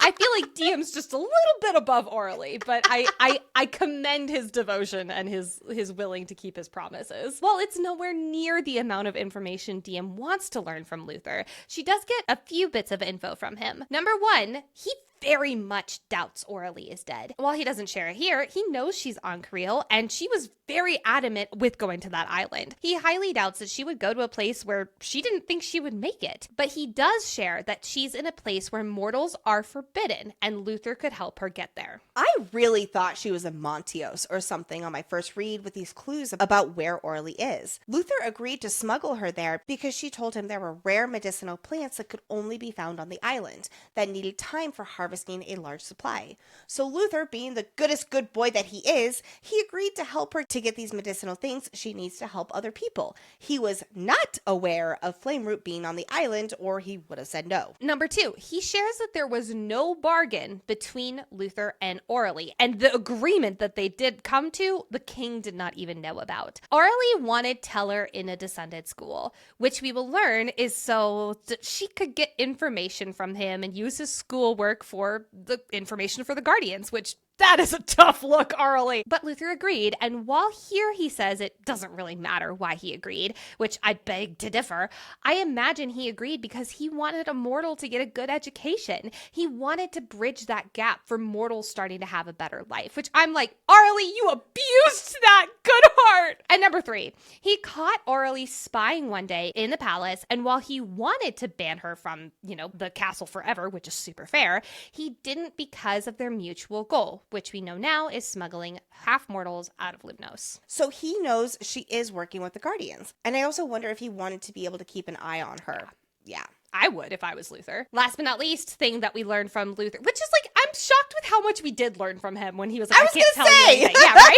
I feel like Diem's just a little bit above Orly, but I commend his devotion and his willing to keep his promises. While it's nowhere near the amount of information Diem wants to learn from Luther, she does get a few bits of info from him. Number one, he very much doubts Orly is dead. While he doesn't share it here, he knows she's on Creel, and she was very adamant with going to that island. He highly doubts that she would go to a place where she didn't think she would make it. But he does share that she's in a place where mortals are forbidden, and Luther could help her get there. I really thought she was in Montios or something on my first read with these clues about where Orly is. Luther agreed to smuggle her there because she told him there were rare medicinal plants that could only be found on the island that needed time for harvesting a large supply. So Luther, being the goodest good boy that he is, he agreed to help her to get these medicinal things she needs to help other people. He was not aware of Flame Root being on the island, or he would have said no. Number two, he shares that there was no bargain between Luther and Orly, and the agreement that they did come to, the king did not even know about. Orly wanted Teller in a Descended school, which we will learn is so that she could get information from him and use his schoolwork for the information for the Guardians, which That is a tough look, Arlie. But Luther agreed, and while here he says it doesn't really matter why he agreed, which I beg to differ, I imagine he agreed because he wanted Immortal to get a good education. He wanted to bridge that gap for mortals starting to have a better life, which I'm like, Arlie, you abused that good heart. And number 3, he caught Arlie spying one day in the palace, and while he wanted to ban her from, the castle forever, which is super fair, he didn't because of their mutual goal, which we know now is smuggling half-mortals out of Lumnos. So he knows she is working with the Guardians. And I also wonder if he wanted to be able to keep an eye on her. Yeah. I would if I was Luther. Last but not least, thing that we learned from Luther, which is like, I'm shocked with how much we did learn from him when he was like, I can't tell you anything. Yeah, right?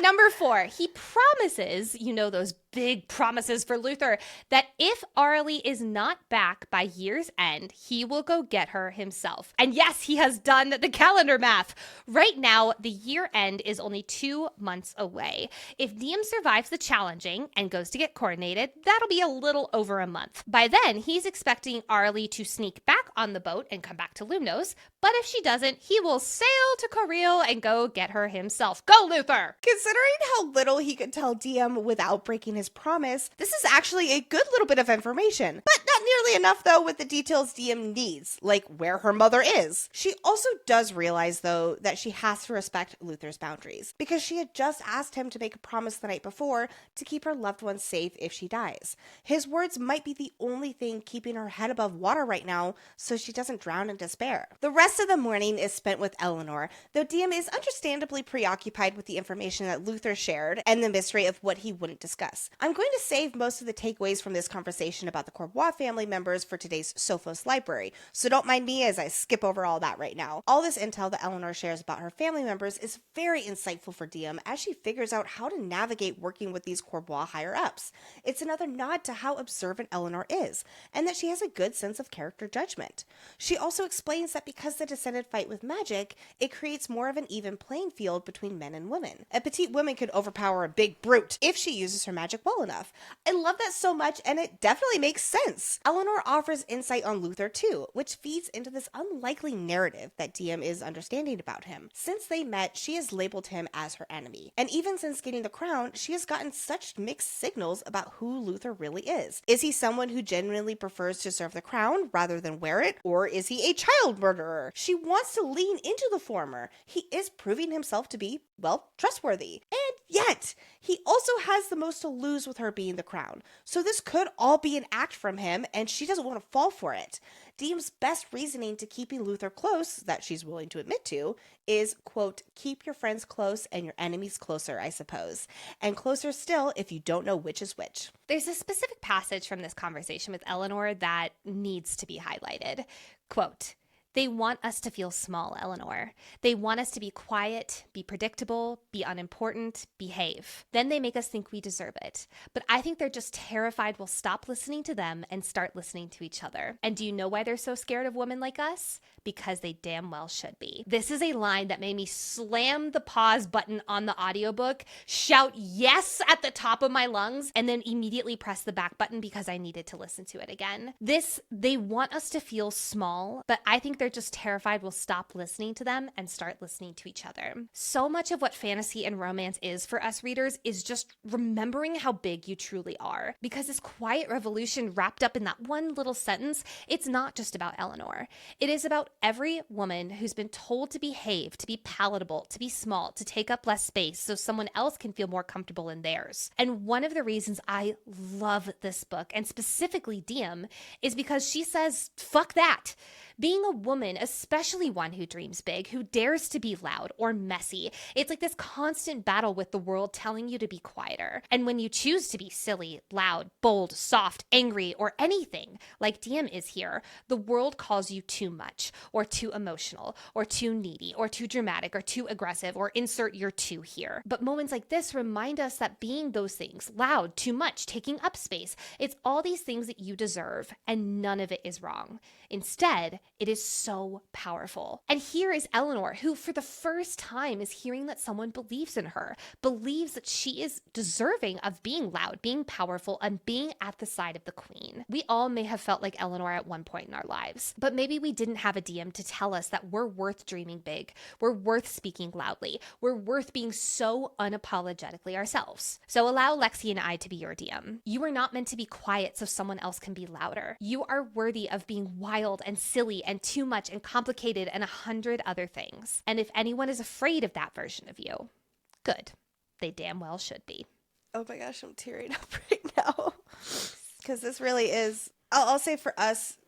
Number 4, he promises, those big promises for Luther, that if Arlie is not back by year's end, he will go get her himself. And yes, he has done the calendar math. Right now, the year end is only 2 months away. If Diem survives the challenging and goes to get coordinated, that'll be a little over a month. By then, he's expecting Arlie to sneak back on the boat and come back to Lumnos, but if she doesn't, he will sail to Koreeeellll and go get her himself. Go, Luther! Considering how little he could tell Diem without breaking his promise, this is actually a good little bit of information, but not nearly enough though with the details Diem needs, like where her mother is. She also does realize though that she has to respect Luther's boundaries, because she had just asked him to make a promise the night before to keep her loved ones safe if she dies. His words might be the only thing keeping her head above water right now so she doesn't drown in despair. The rest of the morning is spent with Eleanor, though Diem is understandably preoccupied with the information that Luther shared and the mystery of what he wouldn't discuss. I'm going to save most of the takeaways from this conversation about the Courbois family members for today's Sophos library, so don't mind me as I skip over all that right now. All this intel that Eleanor shares about her family members is very insightful for Diem as she figures out how to navigate working with these Courbois higher-ups. It's another nod to how observant Eleanor is, and that she has a good sense of character judgment. She also explains that because the Descended fight with magic, it creates more of an even playing field between men and women. A petite woman could overpower a big brute if she uses her magic well enough. I love that so much, and it definitely makes sense. Eleanor offers insight on Luther too, which feeds into this unlikely narrative that Diem is understanding about him. Since they met, she has labeled him as her enemy, and even since getting the crown, she has gotten such mixed signals about who Luther really is. Is he someone who genuinely prefers to serve the crown rather than wear it, or is he a child murderer? She wants to lean into the former. He is proving himself to be, trustworthy. And yet, he also has the most to lose with her being the crown. So this could all be an act from him, and she doesn't want to fall for it. Diem's best reasoning to keeping Luther close, that she's willing to admit to, is, quote, keep your friends close and your enemies closer, I suppose. And closer still if you don't know which is which. There's a specific passage from this conversation with Eleanor that needs to be highlighted. Quote, they want us to feel small, Eleanor. They want us to be quiet, be predictable, be unimportant, behave. Then they make us think we deserve it. But I think they're just terrified we'll stop listening to them and start listening to each other. And do you know why they're so scared of women like us? Because they damn well should be. This is a line that made me slam the pause button on the audiobook, shout yes at the top of my lungs, and then immediately press the back button because I needed to listen to it again. They want us to feel small, but I think they're just terrified we'll stop listening to them and start listening to each other. So much of what fantasy and romance is for us readers is just remembering how big you truly are. Because this quiet revolution wrapped up in that one little sentence, it's not just about Eleanor. It is about every woman who's been told to behave, to be palatable, to be small, to take up less space so someone else can feel more comfortable in theirs. And one of the reasons I love this book, and specifically Diem, is because she says, fuck that. Being a woman, especially one who dreams big, who dares to be loud or messy, it's like this constant battle with the world telling you to be quieter. And when you choose to be silly, loud, bold, soft, angry, or anything, like Diem is here, the world calls you too much, or too emotional, or too needy, or too dramatic, or too aggressive, or insert your too here. But moments like this remind us that being those things, loud, too much, taking up space, it's all these things that you deserve, and none of it is wrong. Instead, It is so powerful. And here is Eleanor, who for the first time is hearing that someone believes in her, believes that she is deserving of being loud, being powerful, and being at the side of the queen. We all may have felt like Eleanor at one point in our lives, but maybe we didn't have a Diem to tell us that we're worth dreaming big, we're worth speaking loudly, we're worth being so unapologetically ourselves. So allow Lexi and I to be your Diem. You are not meant to be quiet so someone else can be louder. You are worthy of being wild and silly and too much and complicated and 100 other things. And if anyone is afraid of that version of you, good. They damn well should be. Oh my gosh, I'm tearing up right now. Because this really is, I'll say for us,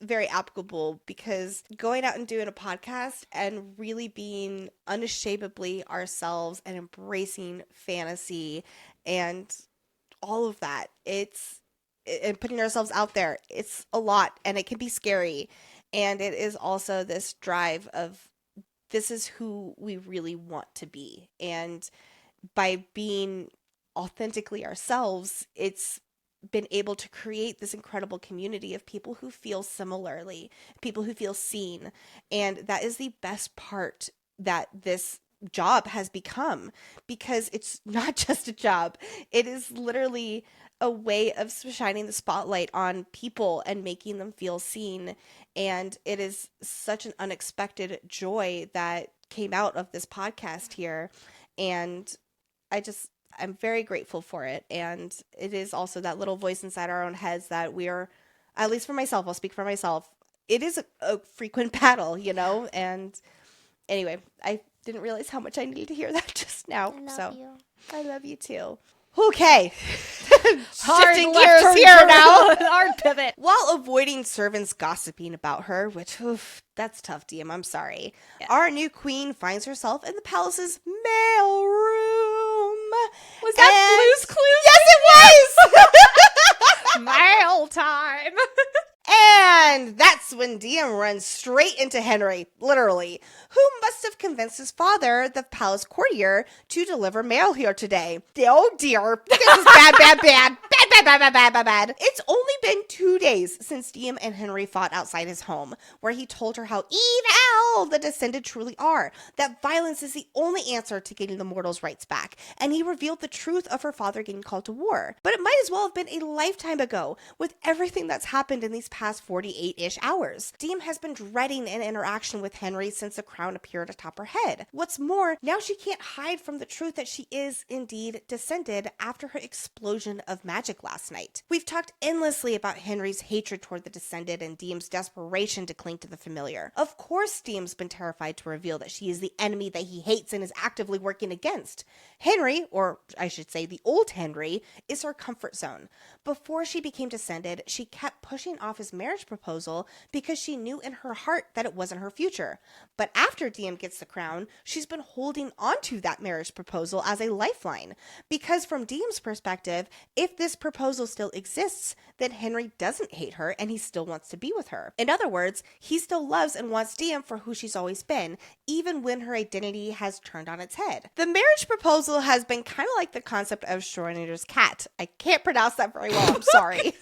very applicable, because going out and doing a podcast and really being unashamedly ourselves and embracing fantasy and all of that, and putting ourselves out there, it's a lot and it can be scary. And it is also this drive of, this is who we really want to be. And by being authentically ourselves, it's been able to create this incredible community of people who feel similarly, people who feel seen. And that is the best part that this job has become, because it's not just a job. It is literally a way of shining the spotlight on people and making them feel seen. And it is such an unexpected joy that came out of this podcast here. And I'm very grateful for it. And it is also that little voice inside our own heads that we are, at least for myself, I'll speak for myself, it is a frequent battle, And anyway, I didn't realize how much I needed to hear that just now. I love you too. Okay. Shifting gears here now. Hard pivot. While avoiding servants gossiping about her, which, that's tough, Diem, I'm sorry. Yeah. Our new queen finds herself in the palace's mail room. Was that Blue's Clues? Yes, it was! Mail time. And that's when Diem runs straight into Henri, literally, who must have convinced his father, the palace courtier, to deliver mail here today. Oh dear, this is bad. It's only been 2 days since Diem and Henri fought outside his home, where he told her how evil the Descended truly are, that violence is the only answer to getting the mortals' rights back, and he revealed the truth of her father getting called to war. But it might as well have been a lifetime ago, with everything that's happened in these past 48-ish hours. Diem has been dreading an interaction with Henri since the crown appeared atop her head. What's more, now she can't hide from the truth that she is indeed Descended after her explosion of magic last night. We've talked endlessly about Henri's hatred toward the Descended and Diem's desperation to cling to the familiar. Of course, Diem's been terrified to reveal that she is the enemy that he hates and is actively working against. Henri, or I should say the old Henri, is her comfort zone. Before she became Descended, she kept pushing off his marriage proposal because she knew in her heart that it wasn't her future. But after Diem gets the crown, she's been holding onto that marriage proposal as a lifeline. Because from Diem's perspective, if this proposal still exists, then Henri doesn't hate her and he still wants to be with her. In other words, he still loves and wants Diem for who she's always been, even when her identity has turned on its head. The marriage proposal has been kind of like the concept of Schrodinger's cat. I can't pronounce that very well, I'm sorry.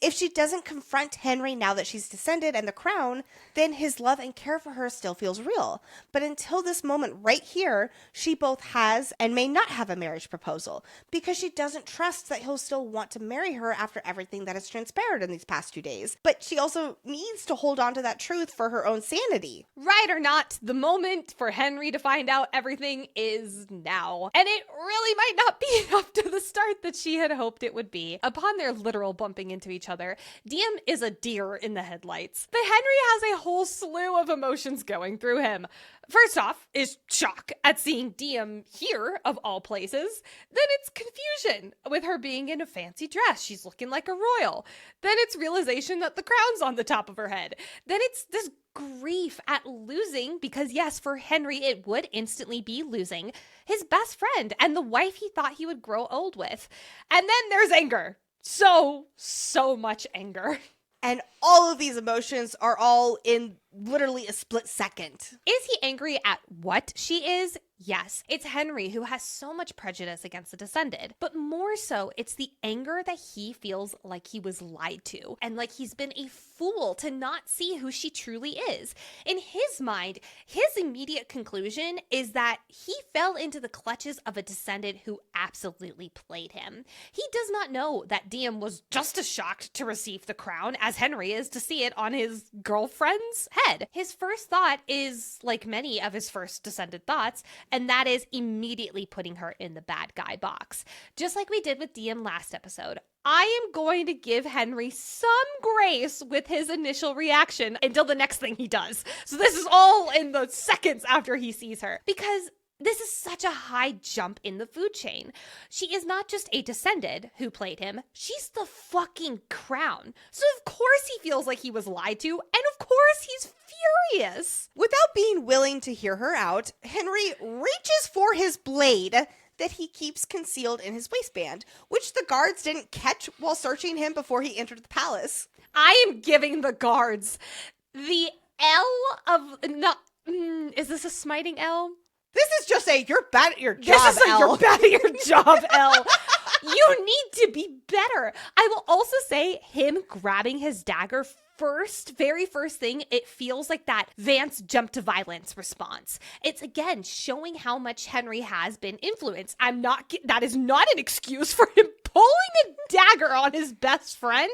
If she doesn't confront Henri now that she's Descended and the crown, then his love and care for her still feels real. But until this moment right here, she both has and may not have a marriage proposal, because she doesn't trust that he'll still want to marry her after everything that has transpired in these past 2 days. But she also needs to hold on to that truth for her own sanity. Right or not, the moment for Henri to find out everything is now. And it really might not be up to the start that she had hoped it would be. Upon their literal bumping into each other, Diem is a deer in the headlights. But Henri has a whole slew of emotions going through him. First off is shock at seeing Diem here, of all places. Then it's confusion with her being in a fancy dress. She's looking like a royal. Then it's realization that the crown's on the top of her head. Then it's this grief at losing, because yes, for Henri, it would instantly be losing his best friend and the wife he thought he would grow old with. And then there's anger. So much anger. And all of these emotions are all in literally a split second. Is he angry at what she is? Yes, it's Henri who has so much prejudice against the Descended, but more so, it's the anger that he feels like he was lied to and like he's been a fool to not see who she truly is. In his mind, his immediate conclusion is that he fell into the clutches of a Descended who absolutely played him. He does not know that Diem was just as shocked to receive the crown as Henri is to see it on his girlfriend's head. His first thought is, like many of his first Descended thoughts, and that is immediately putting her in the bad guy box. Just like we did with Diem last episode, I am going to give Henri some grace with his initial reaction until the next thing he does. So this is all in the seconds after he sees her, because this is such a high jump in the food chain. She is not just a Descended who played him, she's the fucking crown. So of course he feels like he was lied to, and of course he's furious. Without being willing to hear her out, Henri reaches for his blade that he keeps concealed in his waistband, which the guards didn't catch while searching him before he entered the palace. I am giving the guards the L of... not. Is this a smiting L? This is just a you're bad at your job, This is L. you're bad at your job, L. You need to be better. I will also say him grabbing his dagger very first thing, it feels like that Vance jump to violence response. It's again showing how much Henri has been influenced. That is not an excuse for him pulling a dagger on his best friend,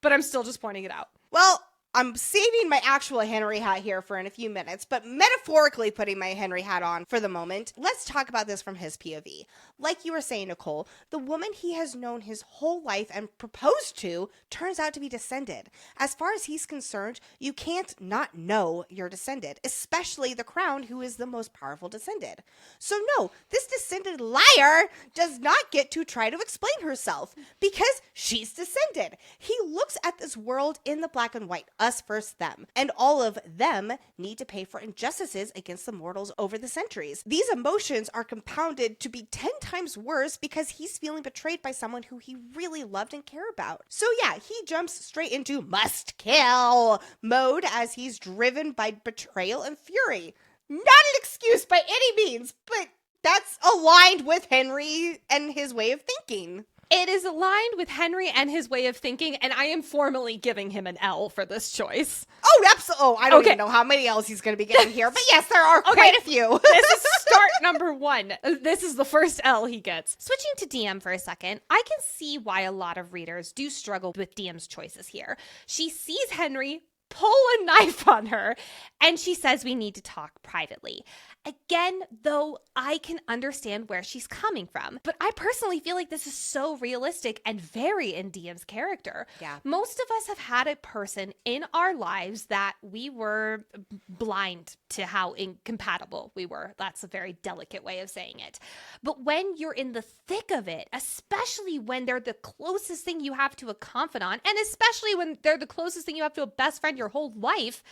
but I'm still just pointing it out. Well, I'm saving my actual Henri hat here for in a few minutes, but metaphorically putting my Henri hat on for the moment, let's talk about this from his POV. Like you were saying, Nicole, the woman he has known his whole life and proposed to turns out to be Descended. As far as he's concerned, you can't not know you're Descended, especially the crown, who is the most powerful Descended. So no, this Descended liar does not get to try to explain herself because she's Descended. He looks at this world in the black and white. Us versus them. And all of them need to pay for injustices against the mortals over the centuries. These emotions are compounded to be 10 times worse because he's feeling betrayed by someone who he really loved and cared about. So yeah, he jumps straight into must kill mode as he's driven by betrayal and fury. Not an excuse by any means, but that's aligned with Henri and his way of thinking. It is aligned with Henri and his way of thinking, and I am formally giving him an L for this choice. Oh, absolutely. Oh, I don't even know how many L's he's going to be getting here, but yes, there are quite a few. This is start number 1. This is the first L he gets. Switching to Diem for a second, I can see why a lot of readers do struggle with Diem's choices here. She sees Henri pull a knife on her, and she says we need to talk privately. Again, though, I can understand where she's coming from, but I personally feel like this is so realistic and very in Diem's character. Yeah. Most of us have had a person in our lives that we were blind to how incompatible we were. That's a very delicate way of saying it. But when you're in the thick of it, especially when they're the closest thing you have to a confidant, and especially when they're the closest thing you have to a best friend your whole life,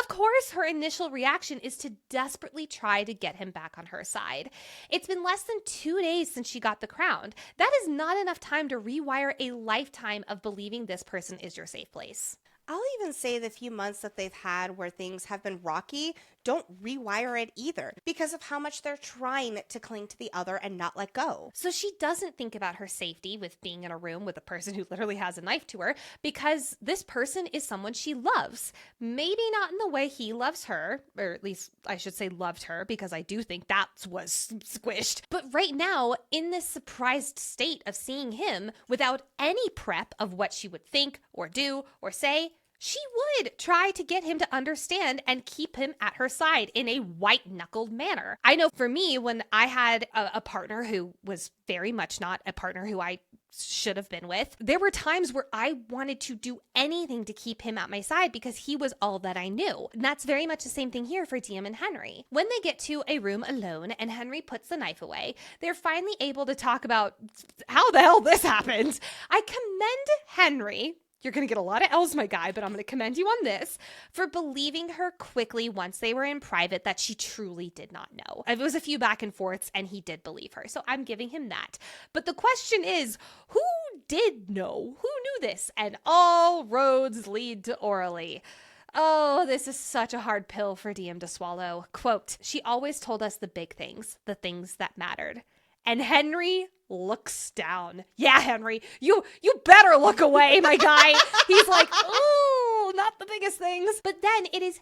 of course, her initial reaction is to desperately try to get him back on her side. It's been less than 2 days since she got the crown. That is not enough time to rewire a lifetime of believing this person is your safe place. I'll even say the few months that they've had where things have been rocky don't rewire it either because of how much they're trying to cling to the other and not let go. So she doesn't think about her safety with being in a room with a person who literally has a knife to her because this person is someone she loves. Maybe not in the way he loves her, or at least I should say loved her, because I do think that was squished. But right now, in this surprised state of seeing him without any prep of what she would think or do or say, she would try to get him to understand and keep him at her side in a white-knuckled manner. I know for me, when I had a partner who was very much not a partner who I should have been with, there were times where I wanted to do anything to keep him at my side because he was all that I knew. And that's very much the same thing here for Diem and Henri. When they get to a room alone and Henri puts the knife away, they're finally able to talk about how the hell this happened. I commend Henri. You're going to get a lot of L's, my guy, but I'm going to commend you on this for believing her quickly once they were in private that she truly did not know. It was a few back and forths, and he did believe her, so I'm giving him that. But the question is, who did know? Who knew this? And all roads lead to Orally. Oh, this is such a hard pill for Diem to swallow. Quote, she always told us the big things, the things that mattered. And Henri looks down. Yeah, Henri, you better look away, my guy. He's like, ooh, not the biggest things. But then it is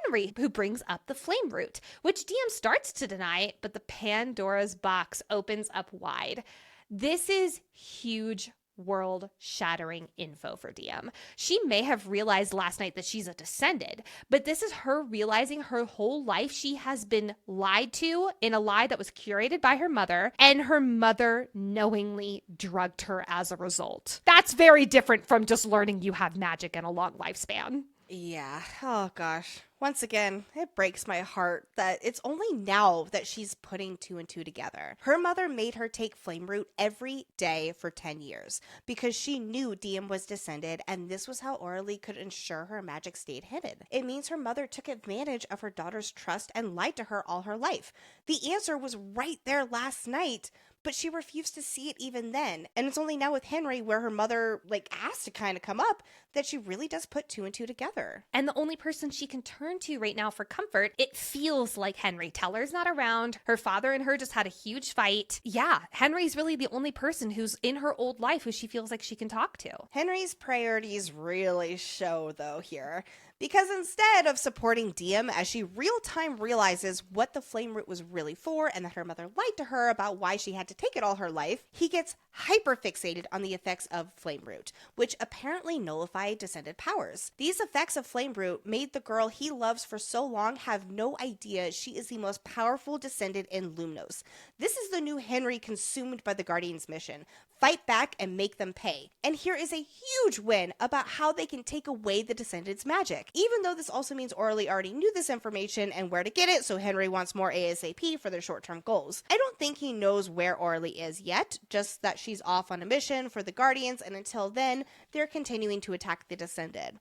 Henri who brings up the flame root, which Diem starts to deny, but the Pandora's box opens up wide. This is huge, world-shattering info for Diem. She may have realized last night that she's a descended, but this is her realizing her whole life she has been lied to in a lie that was curated by her mother, and her mother knowingly drugged her as a result. That's very different from just learning you have magic and a long lifespan. Yeah. Oh, gosh. Once again, it breaks my heart that it's only now that she's putting two and two together. Her mother made her take flame root every day for 10 years because she knew Diem was descended, and this was how Aurelie could ensure her magic stayed hidden. It means her mother took advantage of her daughter's trust and lied to her all her life. The answer was right there last night, but she refused to see it even then. And it's only now with Henri, where her mother asked to kind of come up, that she really does put two and two together. And the only person she can turn to right now for comfort, it feels like Henri. Teller's not around. Her father and her just had a huge fight. Yeah, Henri's really the only person who's in her old life who she feels like she can talk to. Henri's priorities really show, though, here. Because instead of supporting Diem as she real-time realizes what the flame root was really for and that her mother lied to her about why she had to take it all her life, he gets hyper-fixated on the effects of flame root, which apparently nullify descended powers. These effects of flame root made the girl he loves for so long have no idea she is the most powerful descendant in Lumnos. This is the new Henri consumed by the Guardian's mission. Fight back and make them pay. And here is a huge win about how they can take away the descendants' magic. Even though this also means Aurelie already knew this information and where to get it, so Henri wants more ASAP for their short-term goals. I don't think he knows where Aurelie is yet, just that she's off on a mission for the Guardians, and until then, they're continuing to attack the descended.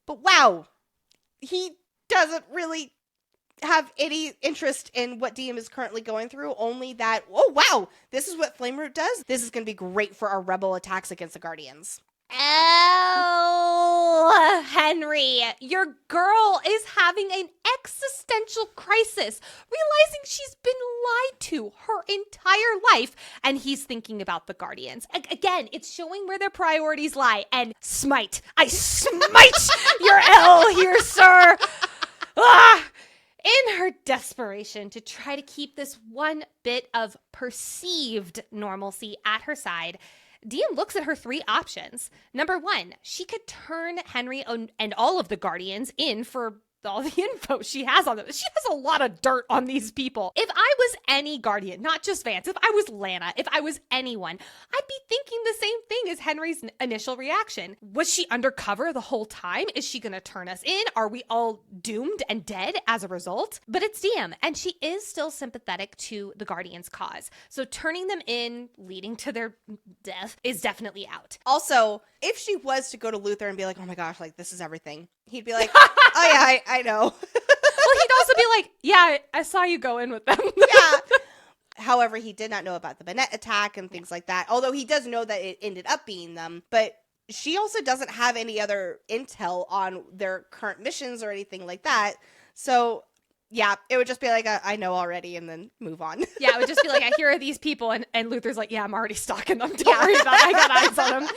But wow, he doesn't really have any interest in what Diem is currently going through, only that, oh wow, this is what Flame Root does? This is going to be great for our rebel attacks against the Guardians. Oh, Henri, your girl is having an existential crisis, realizing she's been lied to her entire life, and he's thinking about the Guardians. Again, it's showing where their priorities lie, and smite. I smite your L here, sir. Ah! In her desperation to try to keep this one bit of perceived normalcy at her side, Diem looks at her three options. Number one, she could turn Henri and all of the Guardians in for all the info she has on them. She has a lot of dirt on these people. If I was any Guardian, not just Vance, if I was Lana, if I was anyone, I'd be thinking the same thing as Henri's initial reaction. Was she undercover the whole time? Is she gonna turn us in? Are we all doomed and dead as a result? But it's Diem, and she is still sympathetic to the Guardians' cause. So turning them in, leading to their death, is definitely out. Also, if she was to go to Luther and be like, oh my gosh, this is everything, he'd be like, oh yeah, I know. Well, he'd also be like, yeah, I saw you go in with them. Yeah. However, he did not know about the Bennett attack and things like that, although he does know that it ended up being them. But she also doesn't have any other intel on their current missions or anything like that. So yeah, it would just be like, I know already, and then move on. Yeah, it would just be like, here are these people, and Luther's like, yeah, I'm already stalking them. Don't worry about it. I got eyes on them.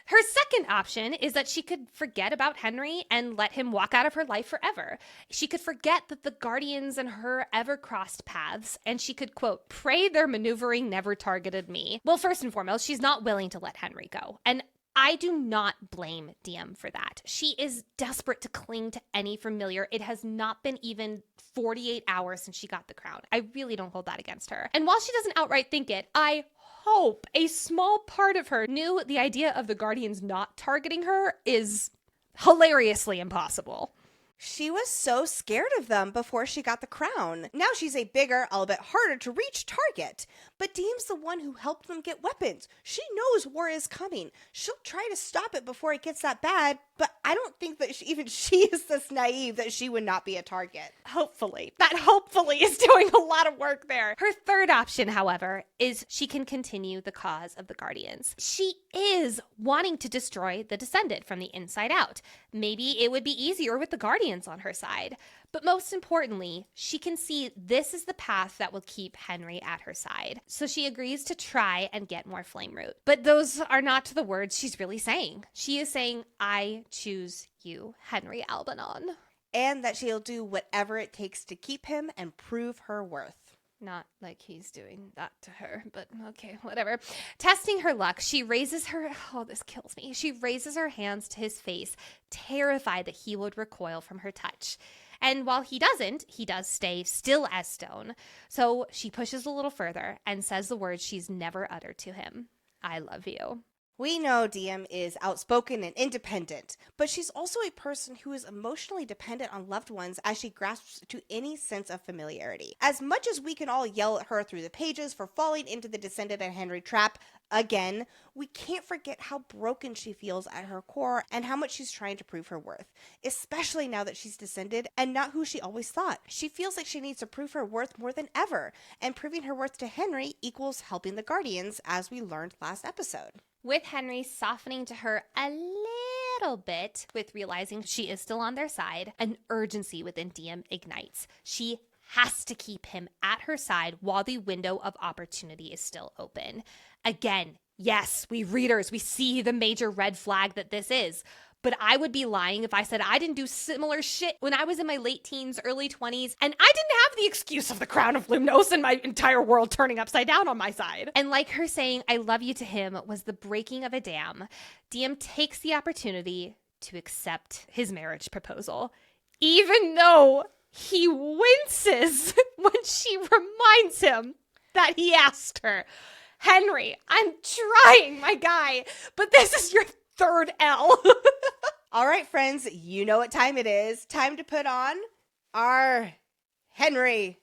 Her second option is that she could forget about Henri and let him walk out of her life forever. She could forget that the Guardians and her ever crossed paths, and she could, quote, pray their maneuvering never targeted me. Well, first and foremost, she's not willing to let Henri go. And I do not blame Diem for that. She is desperate to cling to any familiar. It has not been even 48 hours since she got the crown. I really don't hold that against her. And while she doesn't outright think it, I hope a small part of her knew the idea of the Guardians not targeting her is hilariously impossible. She was so scared of them before she got the crown. Now she's a bigger, albeit harder to reach target. But Diem's the one who helped them get weapons. She knows war is coming. She'll try to stop it before it gets that bad, but I don't think that even she is this naive that she would not be a target. Hopefully. That hopefully is doing a lot of work there. Her third option, however, is she can continue the cause of the Guardians. She is wanting to destroy the Descendant from the inside out. Maybe it would be easier with the Guardians on her side. But most importantly, she can see this is the path that will keep Henri at her side. So she agrees to try and get more flame root. But those are not the words she's really saying. She is saying, I choose you, Henri Albanon. And that she'll do whatever it takes to keep him and prove her worth. Not like he's doing that to her, but okay, whatever. Testing her luck, she raises her, oh, this kills me. She raises her hands to his face, terrified that he would recoil from her touch. And while he doesn't, he does stay still as stone. So she pushes a little further and says the words she's never uttered to him. I love you. We know Diem is outspoken and independent, but she's also a person who is emotionally dependent on loved ones as she grasps to any sense of familiarity. As much as we can all yell at her through the pages for falling into the Descendant and Henri trap, again, we can't forget how broken she feels at her core and how much she's trying to prove her worth, especially now that she's descended and not who she always thought. She feels like she needs to prove her worth more than ever, and proving her worth to Henri equals helping the Guardians, as we learned last episode. With Henri softening to her a little bit with realizing she is still on their side, an urgency within Diem ignites. She has to keep him at her side while the window of opportunity is still open. Again, yes, we readers, we see the major red flag that this is. But I would be lying if I said I didn't do similar shit when I was in my late teens, early 20s, and I didn't have the excuse of the Crown of Lumnos and my entire world turning upside down on my side. And like her saying, I love you to him was the breaking of a dam, Diem takes the opportunity to accept his marriage proposal, even though he winces when she reminds him that he asked her. Henri, I'm trying, my guy, but this is your third L. All right, friends, you know what time it is. Time to put on our Henri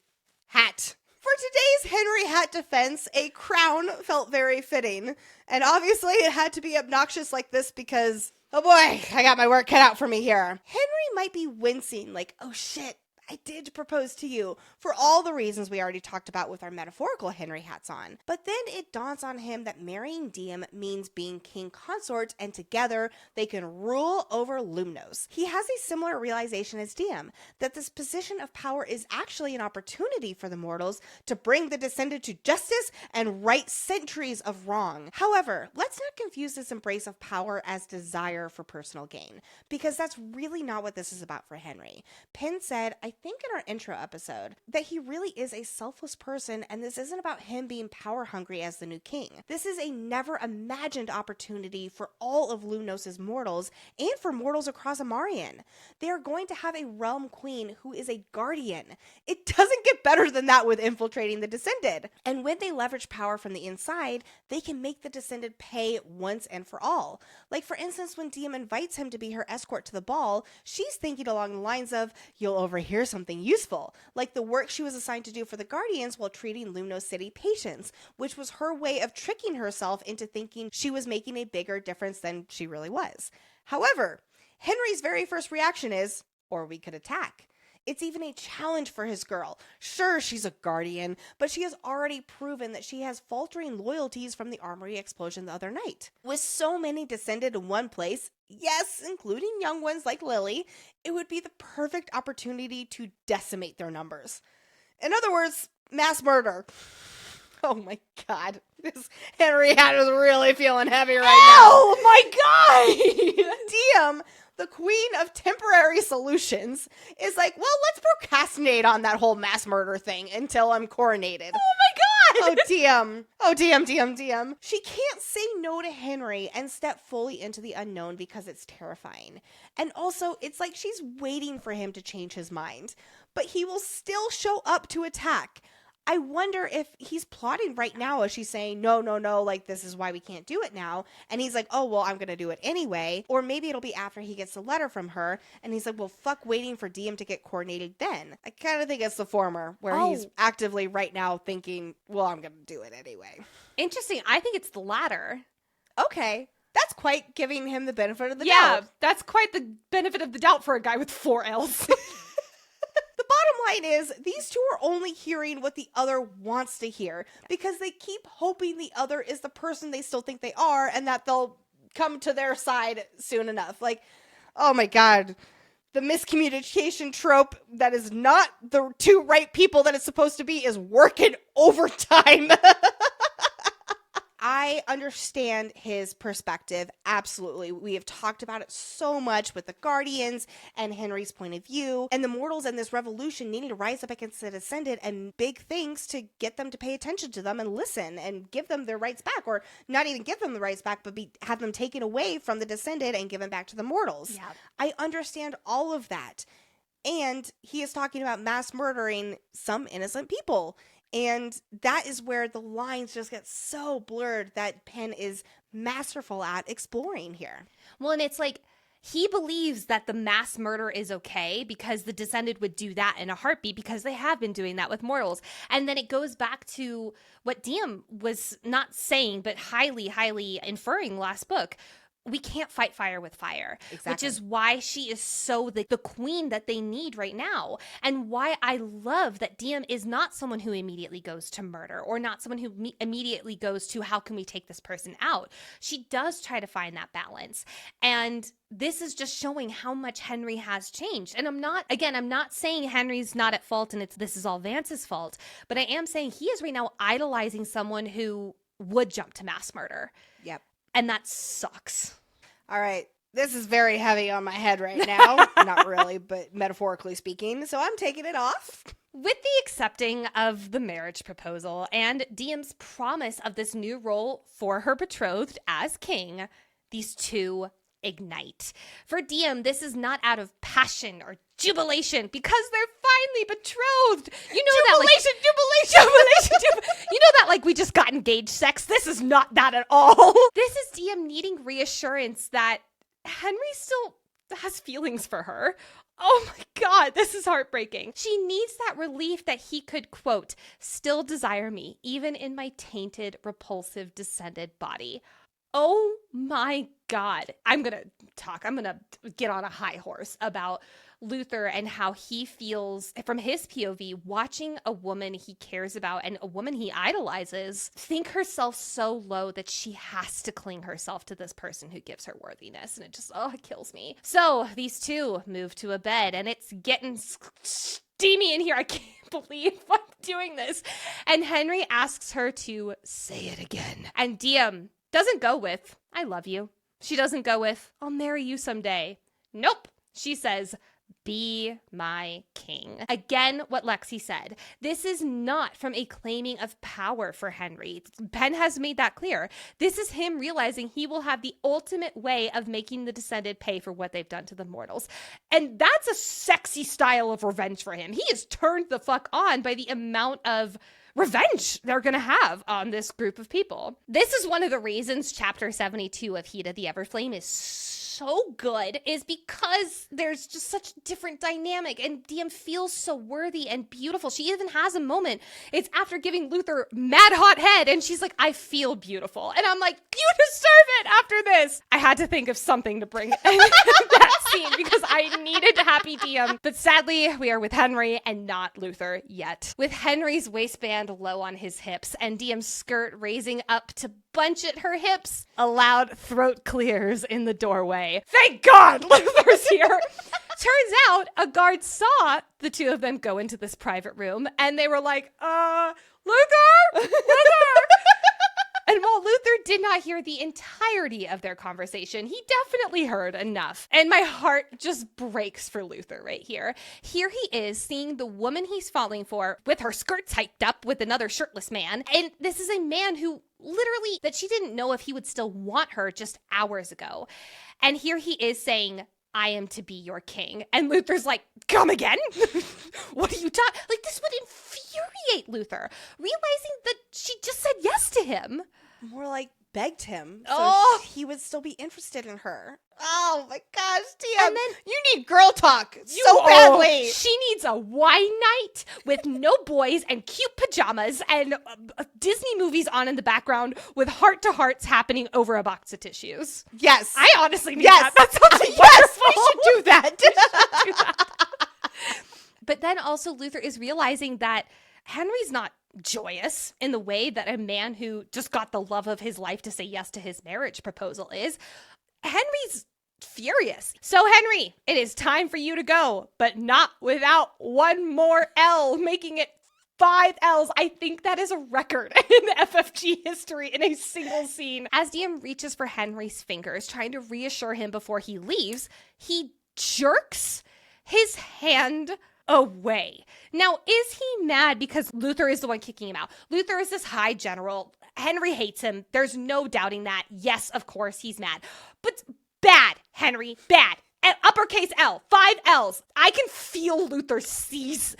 hat. For today's Henri hat defense, a crown felt very fitting. And obviously it had to be obnoxious like this because, oh boy, I got my work cut out for me here. Henri might be wincing like, oh shit, I did propose to you, for all the reasons we already talked about with our metaphorical Henri hats on. But then it dawns on him that marrying Diem means being king consort, and together they can rule over Lumnos. He has a similar realization as Diem, that this position of power is actually an opportunity for the mortals to bring the Descendant to justice and right centuries of wrong. However, let's not confuse this embrace of power as desire for personal gain, because that's really not what this is about for Henri. Penn said, I think in our intro episode, that he really is a selfless person, and this isn't about him being power hungry as the new king. This is a never imagined opportunity for all of Lumnos' mortals and for mortals across Amarian. They are going to have a realm queen who is a guardian. It doesn't get better than that with infiltrating the Descended. And when they leverage power from the inside, they can make the Descended pay once and for all. Like for instance, when Diem invites him to be her escort to the ball, she's thinking along the lines of, you'll overhear something useful, like the work she was assigned to do for the Guardians while treating Lumnos City patients, which was her way of tricking herself into thinking she was making a bigger difference than she really was. However, Henri's very first reaction is, or we could attack. It's even a challenge for his girl. Sure, she's a guardian, but she has already proven that she has faltering loyalties from the armory explosion the other night. With so many descended in one place, yes, including young ones like Lily, it would be the perfect opportunity to decimate their numbers. In other words, mass murder. Oh my god, this Henri hat is really feeling heavy right now. Oh my god! Diem, the queen of temporary solutions, is like, well, let's procrastinate on that whole mass murder thing until I'm coronated. Oh my god! Oh, Diem. Oh, Diem. She can't say no to Henri and step fully into the unknown because it's terrifying. And also, it's like she's waiting for him to change his mind. But he will still show up to attack. I wonder if he's plotting right now as she's saying, no, like, this is why we can't do it now. And he's like, oh, well, I'm going to do it anyway. Or maybe it'll be after he gets the letter from her. And he's like, well, fuck waiting for Diem to get coordinated then. I kind of think it's the former, where he's actively right now thinking, well, I'm going to do it anyway. Interesting. I think it's the latter. Okay. That's quite giving him the benefit of the doubt. Yeah, that's quite the benefit of the doubt for a guy with 4 L's. The bottom line is these two are only hearing what the other wants to hear because they keep hoping the other is the person they still think they are and that they'll come to their side soon enough. Like, oh my God, the miscommunication trope that is not the two right people that it's supposed to be is working overtime. I understand his perspective, absolutely. We have talked about it so much with the Guardians and Henri's point of view, and the mortals and this revolution needing to rise up against the Descended and big things to get them to pay attention to them and listen and give them their rights back, or not even give them the rights back, but have them taken away from the Descended and given back to the mortals. Yeah. I understand all of that. And he is talking about mass murdering some innocent people. And that is where the lines just get so blurred that Penn is masterful at exploring here. Well, and it's like he believes that the mass murder is okay because the Descended would do that in a heartbeat because they have been doing that with mortals. And then it goes back to what Diem was not saying, but highly inferring last book. We can't fight fire with fire, exactly. Which is why she is so the queen that they need right now. And why I love that Diem is not someone who immediately goes to murder or not someone who immediately goes to how can we take this person out. She does try to find that balance. And this is just showing how much Henri has changed. And I'm not saying Henri's not at fault and this is all Vance's fault, but I am saying he is right now idolizing someone who would jump to mass murder. Yep. And that sucks. All right. This is very heavy on my head right now. Not really, but metaphorically speaking. So I'm taking it off. With the accepting of the marriage proposal and Diem's promise of this new role for her betrothed as king, these two ignite. For Diem, this is not out of passion or jubilation because they're finally betrothed. You know jubilation. You know that like we just got engaged sex. This is not that at all. This is Diem needing reassurance that Henri still has feelings for her. Oh my God, this is heartbreaking. She needs that relief that he could, quote, still desire me, even in my tainted, repulsive, descended body. Oh my God. I'm going to get on a high horse about Luther and how he feels from his POV watching a woman he cares about and a woman he idolizes think herself so low that she has to cling herself to this person who gives her worthiness. And it just, it kills me. So these two move to a bed and it's getting steamy in here. I can't believe I'm doing this. And Henri asks her to say it again. And Diem doesn't go with, I love you. She doesn't go with, I'll marry you someday. Nope. She says, be my king. Again, what Lexi said. This is not from a claiming of power for Henri. Penn has made that clear. This is him realizing he will have the ultimate way of making the Descended pay for what they've done to the mortals. And that's a sexy style of revenge for him. He is turned the fuck on by the amount of revenge they're going to have on this group of people. This is one of the reasons chapter 72 of Heat of the Everflame is so good, is because there's just such a different dynamic and Diem feels so worthy and beautiful. She even has a moment. It's after giving Luther mad hot head and she's like, I feel beautiful. And I'm like, you deserve it after this. I had to think of something to bring that scene because I needed happy Diem. But sadly, we are with Henri and not Luther yet. With Henri's waistband low on his hips and Diem's skirt raising up to bunch at her hips, a loud throat clears in the doorway. Thank God Luther's here. Turns out a guard saw the two of them go into this private room and they were like, Luther! And while Luther did not hear the entirety of their conversation, he definitely heard enough. And my heart just breaks for Luther right here. Here he is seeing the woman he's falling for with her skirts hiked up with another shirtless man. And this is a man who literally, that she didn't know if he would still want her just hours ago. And here he is saying, I am to be your king. And Luther's like, come again? What are you talking? Like, this would infuriate Luther, realizing that she just said yes to him. More like begged him so he would still be interested in her. Oh my gosh, Diem. And then you need girl talk so badly. She needs a wine night with no boys and cute pajamas and Disney movies on in the background with heart-to-hearts happening over a box of tissues. Yes. I honestly need that. That sounds wonderful. Yes, we should do that. But then also Luther is realizing that Henri's not joyous in the way that a man who just got the love of his life to say yes to his marriage proposal is. Henri's furious. So Henri, it is time for you to go, but not without one more L, making it 5 L's. I think that is a record in FFG history in a single scene. As Diem reaches for Henri's fingers, trying to reassure him before he leaves, he jerks his hand away. Now, is he mad because Luther is the one kicking him out? Luther is this high general. Henri hates him. There's no doubting that. Yes, of course, he's mad. But bad, Henri, bad. Uppercase L, 5 L's. I can feel Luther seizing.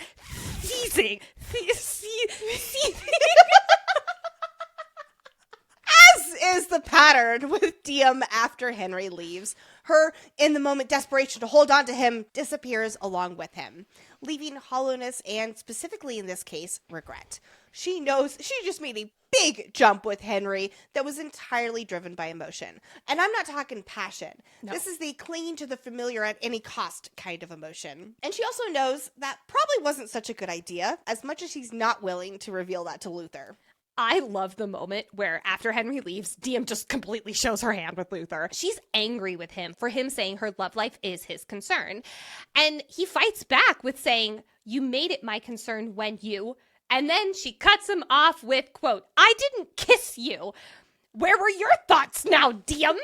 As is the pattern with Diem after Henri leaves. Her, in the moment, desperation to hold on to him disappears along with him, leaving hollowness and, specifically in this case, regret. She knows she just made a big jump with Henri that was entirely driven by emotion. And I'm not talking passion. No. This is the clinging to the familiar at any cost kind of emotion. And she also knows that probably wasn't such a good idea, as much as she's not willing to reveal that to Luther. I love the moment where after Henri leaves, Diem just completely shows her hand with Luther. She's angry with him for him saying her love life is his concern. And he fights back with saying, you made it my concern when you... And then she cuts him off with, quote, I didn't kiss you. Where were your thoughts now, Diem?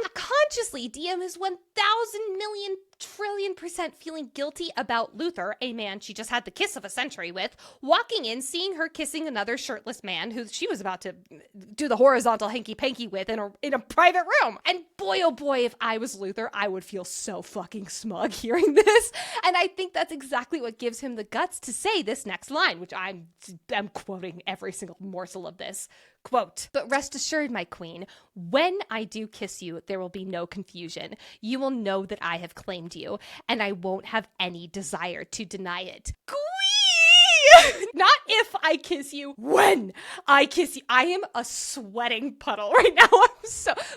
Unconsciously, Diem is 1,000,000,000,000,000,000% feeling guilty about Luther, a man she just had the kiss of a century with, walking in, seeing her kissing another shirtless man who she was about to do the horizontal hanky-panky with in a private room. And boy, oh boy, if I was Luther, I would feel so fucking smug hearing this. And I think that's exactly what gives him the guts to say this next line, which I'm quoting every single morsel of this. Quote, but rest assured, my queen, when I do kiss you, there will be no confusion. You will know that I have claimed you, and I won't have any desire to deny it. Not if I kiss you, when I kiss you. I am a sweating puddle right now.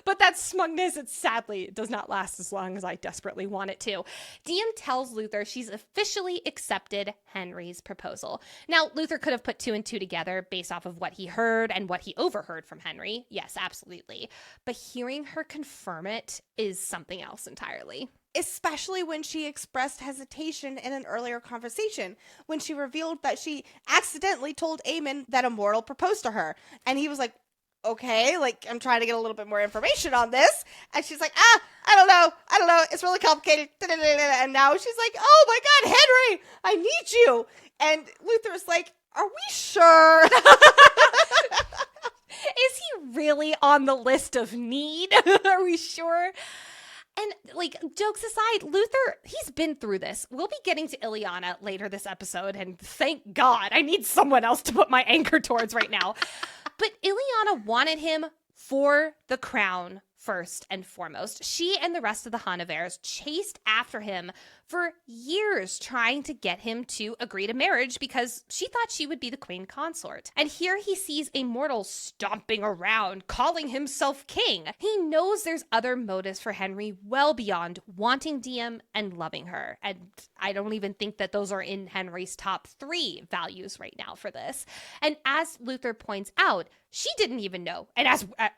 But that smugness, it sadly does not last as long as I desperately want it to. Diem tells Luther she's officially accepted Henri's proposal. Now, Luther could have put 2 and 2 together based off of what he heard and what he overheard from Henri. Yes, absolutely. But hearing her confirm it is something else entirely. Especially when she expressed hesitation in an earlier conversation, when she revealed that she accidentally told Eamon that Immortal proposed to her. And he was like, okay, like, I'm trying to get a little bit more information on this. And she's like, I don't know. It's really complicated. And now she's like, oh my God, Henri, I need you. And Luther's like, are we sure? Is he really on the list of need? Are we sure? And, like, jokes aside, Luther, he's been through this. We'll be getting to Ileana later this episode, and thank God, I need someone else to put my anchor towards right now. But Ileana wanted him for the crown first and foremost. She and the rest of the Hanavers chased after him for years, trying to get him to agree to marriage because she thought she would be the queen consort. And here he sees a mortal stomping around, calling himself king. He knows there's other motives for Henri well beyond wanting Diem and loving her. And I don't even think that those are in Henri's top 3 values right now for this. And as Luther points out, she didn't even know. And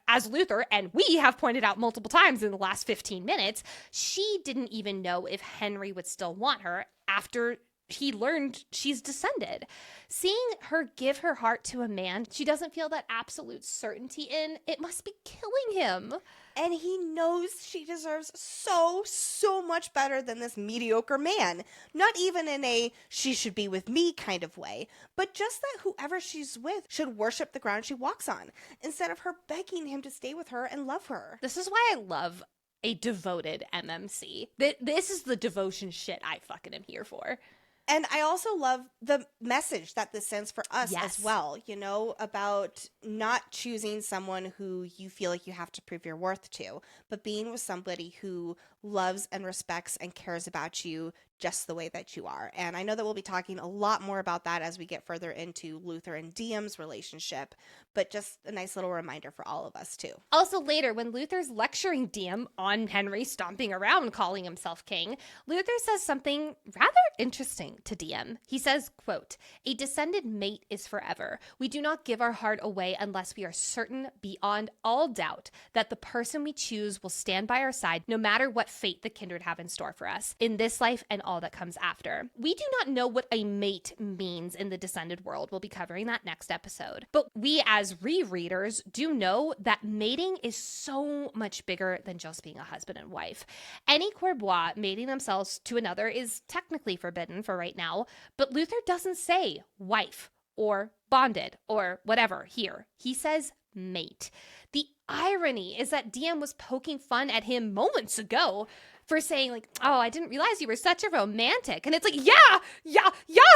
as Luther and we have pointed out multiple times in the last 15 minutes, she didn't even know if Henri would still want her after he learned she's descended. Seeing her give her heart to a man she doesn't feel that absolute certainty in, it must be killing him. And he knows she deserves so much better than this mediocre man. Not even in a she should be with me kind of way, but just that whoever she's with should worship the ground she walks on, instead of her begging him to stay with her and love her. This is why I love a devoted MMC. This is the devotion shit I fucking am here for. And I also love the message that this sends for us as well, you know, about not choosing someone who you feel like you have to prove your worth to, but being with somebody who loves and respects and cares about you just the way that you are. And I know that we'll be talking a lot more about that as we get further into Luther and Diem's relationship, but just a nice little reminder for all of us too. Also later, when Luther's lecturing Diem on Henri stomping around calling himself king, Luther says something rather interesting to Diem. He says, quote, "A descended mate is forever. We do not give our heart away unless we are certain beyond all doubt that the person we choose will stand by our side no matter what fate the kindred have in store for us in this life and all that comes after." We do not know what a mate means in the descended world. We'll be covering that next episode. But we as rereaders do know that mating is so much bigger than just being a husband and wife. Any Courbois mating themselves to another is technically forbidden for right now, but Luther doesn't say wife or bonded or whatever here. He says mate. The irony is that Diem was poking fun at him moments ago for saying like, "Oh, I didn't realize you were such a romantic." And it's like, yeah,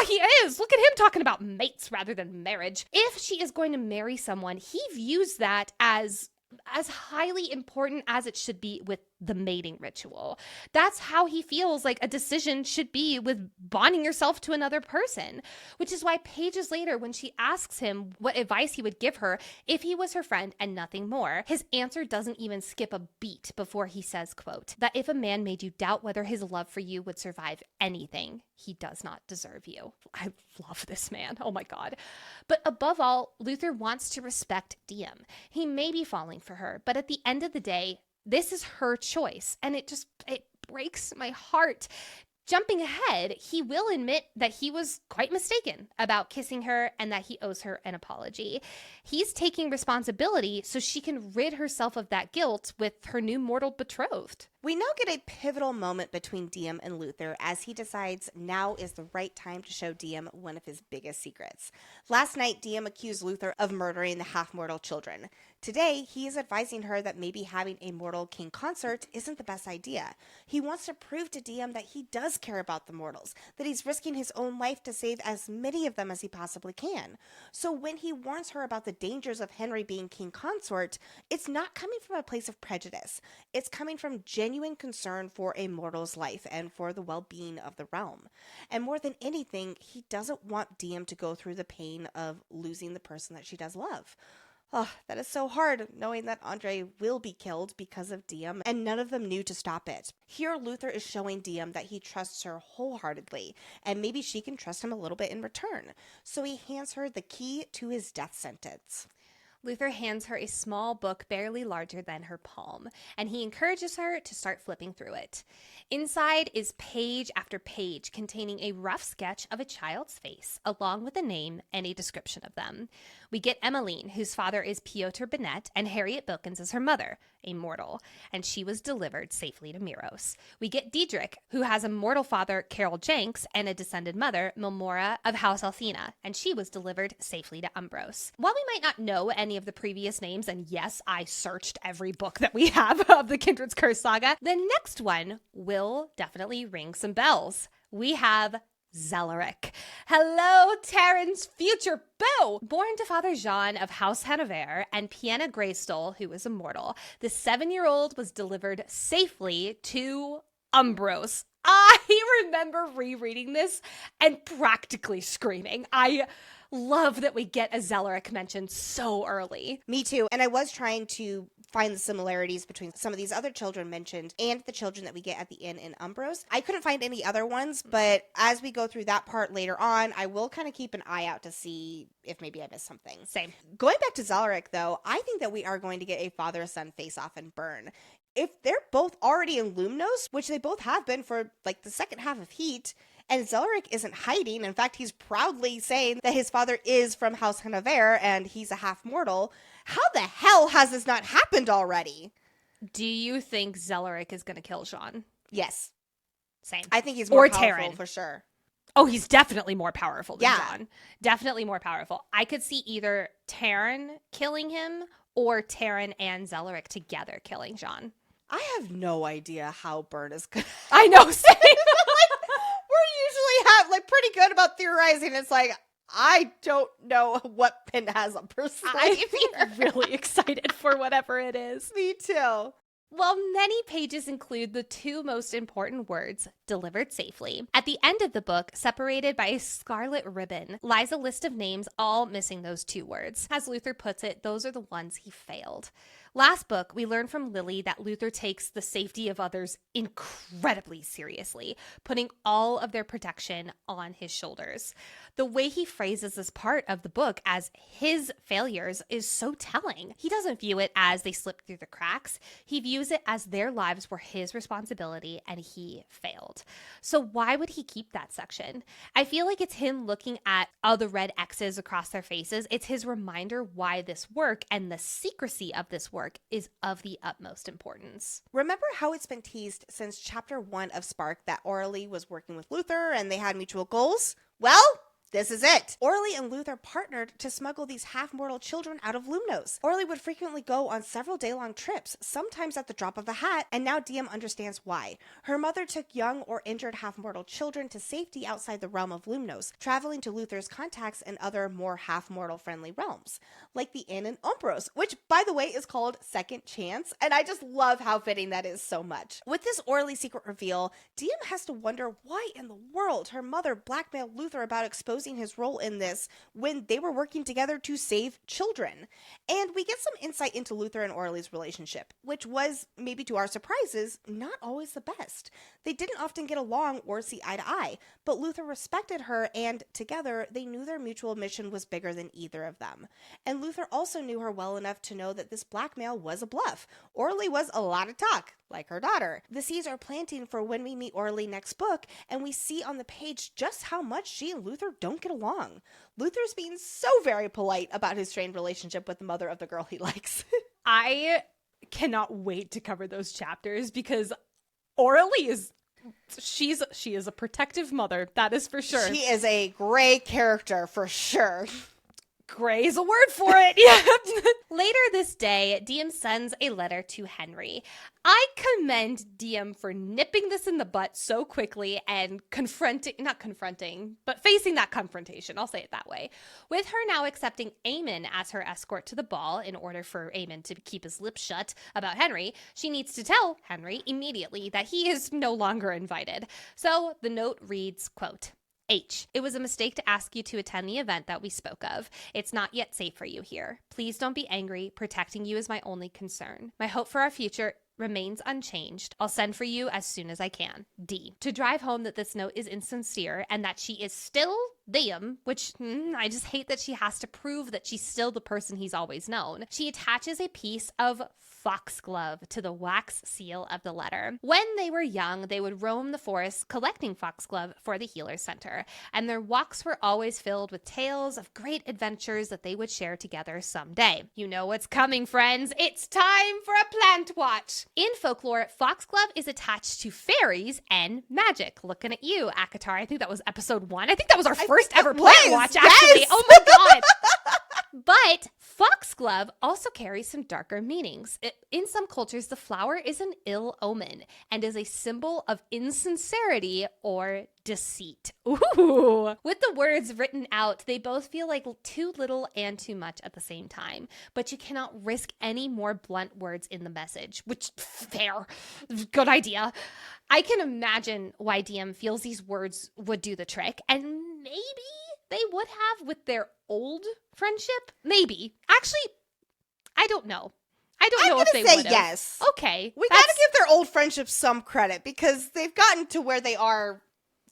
he is. Look at him talking about mates rather than marriage. If she is going to marry someone, he views that as highly important as it should be with the mating ritual. That's how he feels like a decision should be with bonding yourself to another person, which is why pages later, when she asks him what advice he would give her if he was her friend and nothing more, his answer doesn't even skip a beat before he says, quote, "that if a man made you doubt whether his love for you would survive anything, he does not deserve you." I love this man. Oh my God. But above all, Luther wants to respect Diem. He may be falling for her, but at the end of the day, this is her choice, and it breaks my heart. Jumping ahead, he will admit that he was quite mistaken about kissing her and that he owes her an apology. He's taking responsibility so she can rid herself of that guilt with her new mortal betrothed. We now get a pivotal moment between Diem and Luther as he decides now is the right time to show Diem one of his biggest secrets. Last night, Diem accused Luther of murdering the half-mortal children. Today, he is advising her that maybe having a mortal king consort isn't the best idea. He wants to prove to Diem that he does care about the mortals, that he's risking his own life to save as many of them as he possibly can. So when he warns her about the dangers of Henri being king consort, it's not coming from a place of prejudice. It's coming from genuine concern for a mortal's life and for the well-being of the realm. And more than anything, he doesn't want Diem to go through the pain of losing the person that she does love. Oh, that is so hard, knowing that Andre will be killed because of Diem, and none of them knew to stop it. Here, Luther is showing Diem that he trusts her wholeheartedly, and maybe she can trust him a little bit in return. So he hands her the key to his death sentence. Luther hands her a small book barely larger than her palm, and he encourages her to start flipping through it. Inside is page after page containing a rough sketch of a child's face, along with a name and a description of them. We get Emmeline, whose father is Piotr Bennett, and Harriet Bilkins is her mother, a mortal, and she was delivered safely to Miros. We get Diedrich, who has a mortal father, Carol Jenks, and a descended mother, Milmora of House Althena, and she was delivered safely to Umbros. While we might not know any of the previous names, and yes, I searched every book that we have of the Kindred's Curse saga, the next one will definitely ring some bells. We have Zelaric. Hello, Terran's future beau! Born to Father Jean of House Hanover and Piena Greystole, who is immortal, the 7-year-old was delivered safely to Umbros. I remember rereading this and practically screaming. I love that we get a Zelaric mentioned so early. Me too. And I was trying to find the similarities between some of these other children mentioned and the children that we get at the inn in Umbros. I couldn't find any other ones, but as we go through that part later on, I will kind of keep an eye out to see if maybe I missed something. Same. Going back to Zelaric, though, I think that we are going to get a father-son face-off and burn. If they're both already in Lumnos, which they both have been for like the second half of Heat, and Zelaric isn't hiding. In fact, he's proudly saying that his father is from House Hanover and he's a half-mortal. How the hell has this not happened already? Do you think Zelaric is going to kill Jean? Yes. Same. I think he's more or powerful Terran. for sure. Oh, he's definitely more powerful than Yeah. Jean. Definitely more powerful. I could see either Terran killing him or Terran and Zelaric together killing Jean. I have no idea how Burn is gonna. I know, same. We're usually pretty good about theorizing. It's like, I don't know what Pin has up her sleeve here. I'm really excited for whatever it is. Me too. While many pages include the two most important words, delivered safely, at the end of the book, separated by a scarlet ribbon, lies a list of names all missing those two words. As Luther puts it, those are the ones he failed. Last book, we learned from Lily that Luther takes the safety of others incredibly seriously, putting all of their protection on his shoulders. The way he phrases this part of the book as his failures is so telling. He doesn't view it as they slipped through the cracks. He views it as their lives were his responsibility and he failed. So why would he keep that section? I feel like it's him looking at all the red X's across their faces. It's his reminder why this work and the secrecy of this work is of the utmost importance. Remember how it's been teased since chapter 1 of Spark that Orly was working with Luther and they had mutual goals? Well, this is it. Orly and Luther partnered to smuggle these half-mortal children out of Lumnos. Orly would frequently go on several day-long trips, sometimes at the drop of a hat, and now Diem understands why. Her mother took young or injured half-mortal children to safety outside the realm of Lumnos, traveling to Luther's contacts in other, more half-mortal friendly realms, like the inn in Umbros, which, by the way, is called Second Chance, and I just love how fitting that is so much. With this Orly secret reveal, Diem has to wonder why in the world her mother blackmailed Luther about exposing his role in this when they were working together to save children. And we get some insight into Luther and Orly's relationship, which was, maybe to our surprises, not always the best. They didn't often get along or see eye to eye, but Luther respected her, and together they knew their mutual mission was bigger than either of them. And Luther also knew her well enough to know that this blackmail was a bluff. Orly was a lot of talk, like her daughter. The seeds are planting for when we meet Orly next book, and we see on the page just how much she and Luther don't get along. Luther's being so very polite about his strained relationship with the mother of the girl he likes. I cannot wait to cover those chapters because Orly is she is a protective mother, that is for sure. She is a gray character for sure. Gray is a word for it. Yeah. Later this day, Diem sends a letter to Henri. I commend Diem for nipping this in the butt so quickly and facing that confrontation. I'll say it that way. With her now accepting Eamon as her escort to the ball in order for Eamon to keep his lips shut about Henri, she needs to tell Henri immediately that he is no longer invited. So the note reads, quote, H. It was a mistake to ask you to attend the event that we spoke of. It's not yet safe for you here. Please don't be angry. Protecting you is my only concern. My hope for our future remains unchanged. I'll send for you as soon as I can. D. To drive home that this note is insincere and that she is still Diem, which I just hate that she has to prove that she's still the person he's always known. She attaches a piece of foxglove to the wax seal of the letter. When they were young, they would roam the forest collecting foxglove for the Healer Center, and their walks were always filled with tales of great adventures that they would share together someday. You know what's coming, friends. It's time for a plant watch. In folklore, foxglove is attached to fairies and magic. Looking at you, Akatar. I think that was episode 1. I think that was our first ever plant watch, actually. Yes. Oh my god. But foxglove also carries some darker meanings. In some cultures, the flower is an ill omen and is a symbol of insincerity or deceit. Ooh. With the words written out, they both feel like too little and too much at the same time. But you cannot risk any more blunt words in the message, which, fair. Good idea. I can imagine why Diem feels these words would do the trick, and maybe they would have with their old friendship. Maybe. Actually, I don't know. I don't know if they would have. I'm gonna say yes. Okay. We gotta give their old friendship some credit because they've gotten to where they are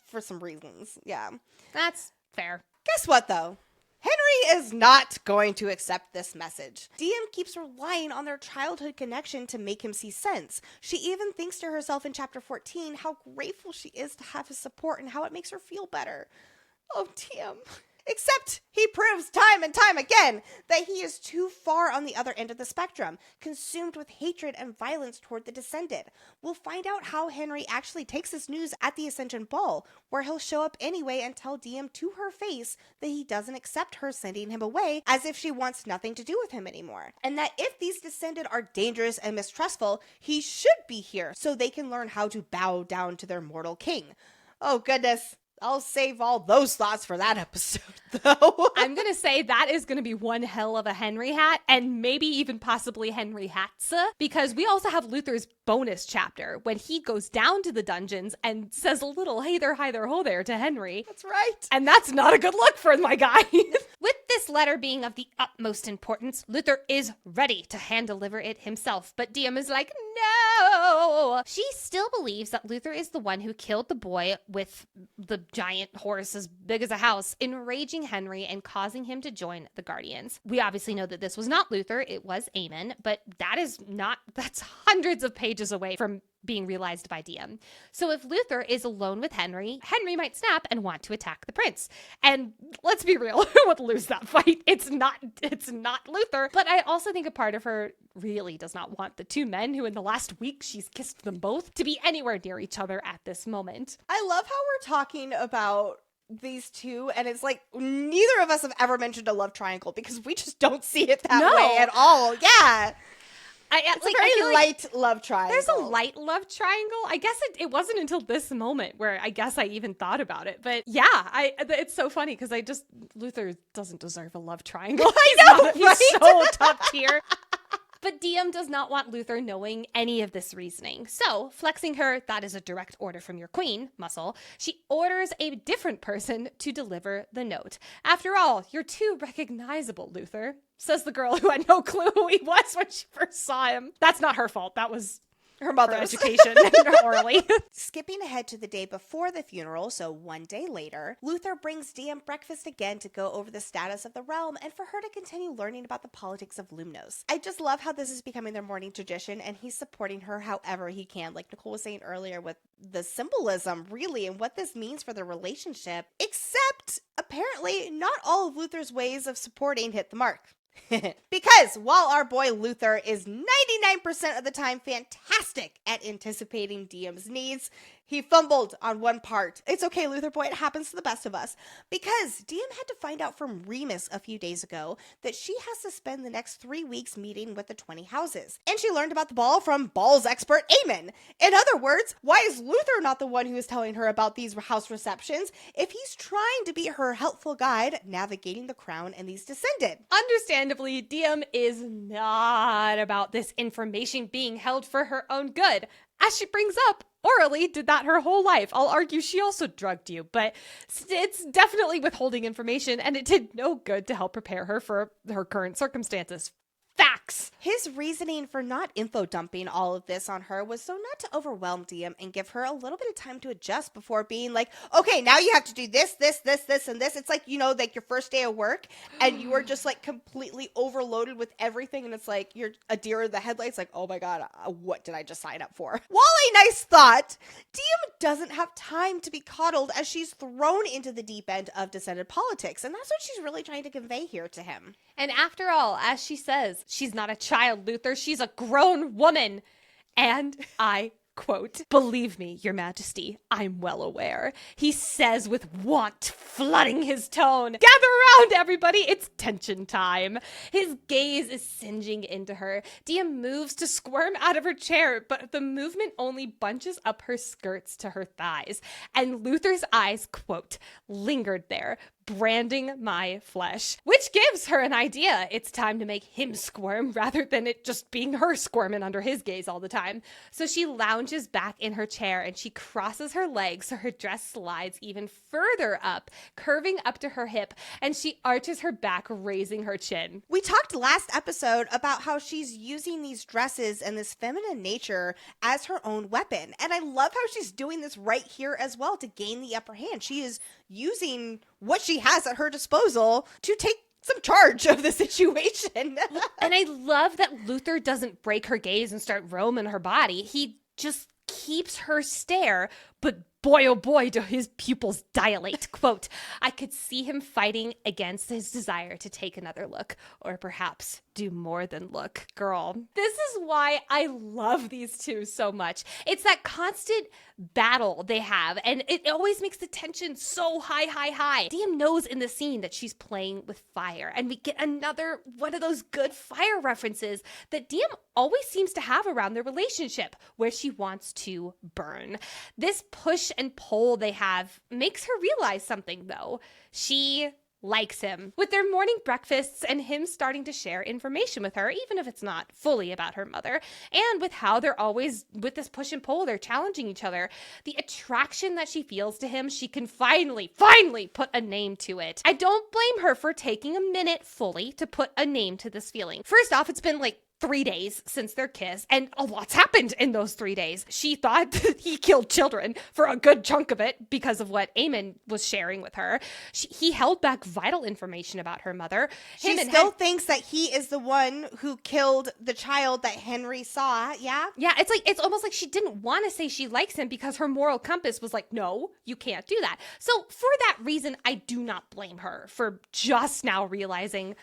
for some reasons. Yeah. That's fair. Guess what, though? Henri is not going to accept this message. Diem keeps relying on their childhood connection to make him see sense. She even thinks to herself in chapter 14 how grateful she is to have his support and how it makes her feel better. Oh, Diem. Except he proves time and time again that he is too far on the other end of the spectrum, consumed with hatred and violence toward the Descended. We'll find out how Henri actually takes this news at the Ascension Ball, where he'll show up anyway and tell Diem to her face that he doesn't accept her sending him away, as if she wants nothing to do with him anymore. And that if these Descended are dangerous and mistrustful, he should be here so they can learn how to bow down to their mortal king. Oh goodness. I'll save all those thoughts for that episode, though. I'm going to say that is going to be one hell of a Henri hat, and maybe even possibly Henri Hatsa, because we also have Luther's bonus chapter when he goes down to the dungeons and says a little hey there, hi there, ho there to Henri. That's right. And that's not a good look for my guy. With this letter being of the utmost importance, Luther is ready to hand deliver it himself, but Diem is like, no! She still believes that Luther is the one who killed the boy with the giant horse as big as a house, enraging Henri and causing him to join the Guardians. We obviously know that this was not Luther, it was Aemon, but that's hundreds of pages away from being realized by Diem. So if Luther is alone with Henri, Henri might snap and want to attack the prince. And let's be real, who would lose that fight? It's not Luther. But I also think a part of her really does not want the two men who in the last week she's kissed them both to be anywhere near each other at this moment. I love how we're talking about these two, and it's like neither of us have ever mentioned a love triangle because we just don't see it that way at all. Yeah. It's a very light love triangle. There's a light love triangle. I guess it wasn't until this moment where I guess I even thought about it. But yeah, it's so funny because Luther doesn't deserve a love triangle. He's so top tier. But Diem does not want Luther knowing any of this reasoning. So, flexing her, that is a direct order from your queen, muscle, she orders a different person to deliver the note. After all, you're too recognizable, Luther, says the girl who had no clue who he was when she first saw him. That's not her fault. That was her mother's education orally. Skipping ahead to the day before the funeral, so one day later, Luther brings Diem breakfast again to go over the status of the realm and for her to continue learning about the politics of Lumnos. I just love how this is becoming their morning tradition and he's supporting her however he can, like Nicole was saying earlier with the symbolism really and what this means for their relationship, except apparently not all of Luther's ways of supporting hit the mark. Because while our boy Luther is 99% of the time fantastic at anticipating Diem's needs, he fumbled on one part. It's okay, Luther boy, it happens to the best of us. Because Diem had to find out from Remus a few days ago that she has to spend the next 3 weeks meeting with the 20 houses. And she learned about the ball from ball's expert Aemon. In other words, why is Luther not the one who is telling her about these house receptions if he's trying to be her helpful guide navigating the crown and these Descended? Understandably, Diem is not about this information being held for her own good. As she brings up, orally did that her whole life. I'll argue she also drugged you, but it's definitely withholding information, and it did no good to help prepare her for her current circumstances. Facts. His reasoning for not info dumping all of this on her was so not to overwhelm Diem and give her a little bit of time to adjust before being like, okay, now you have to do this, and this. It's like, like your first day of work and you are just like completely overloaded with everything. And it's like, you're a deer in the headlights, like, oh my God, what did I just sign up for? While a nice thought, Diem doesn't have time to be coddled as she's thrown into the deep end of Descended politics. And that's what she's really trying to convey here to him. And after all, as she says, she's not a child, Luther. She's a grown woman. And I quote, "Believe me, your majesty, I'm well aware," he says with want flooding his tone. Gather around, everybody. It's tension time. His gaze is singeing into her. Diem moves to squirm out of her chair, but the movement only bunches up her skirts to her thighs. And Luther's eyes, quote, lingered there, branding my flesh, which gives her an idea. It's time to make him squirm rather than it just being her squirming under his gaze all the time. So she lounges back in her chair and she crosses her legs so her dress slides even further up, curving up to her hip, and she arches her back, raising her chin. We talked last episode about how she's using these dresses and this feminine nature as her own weapon, and I love how she's doing this right here as well to gain the upper hand. She is using what she has at her disposal to take some charge of the situation. And I love that Luther doesn't break her gaze and start roaming her body. He just keeps her stare, but boy, oh boy, do his pupils dilate. Quote, I could see him fighting against his desire to take another look, or perhaps do more than look. Girl, this is why I love these two so much. It's that constant battle they have, and it always makes the tension so high. Diem knows in the scene that she's playing with fire, and we get another one of those good fire references that Diem always seems to have around their relationship, where she wants to burn. This push and pull they have makes her realize something, though. She likes him. With their morning breakfasts and him starting to share information with her, even if it's not fully about her mother, and with how they're always, with this push and pull, they're challenging each other, the attraction that she feels to him, she can finally put a name to it. I don't blame her for taking a minute fully to put a name to this feeling. First off, it's been like 3 days since their kiss, and a lot's happened in those 3 days. She thought he killed children for a good chunk of it because of what Eamon was sharing with her. He held back vital information about her mother. She still thinks that he is the one who killed the child that Henri saw, yeah? Yeah, it's almost like she didn't want to say she likes him because her moral compass was like, no, you can't do that. So for that reason, I do not blame her for just now realizing,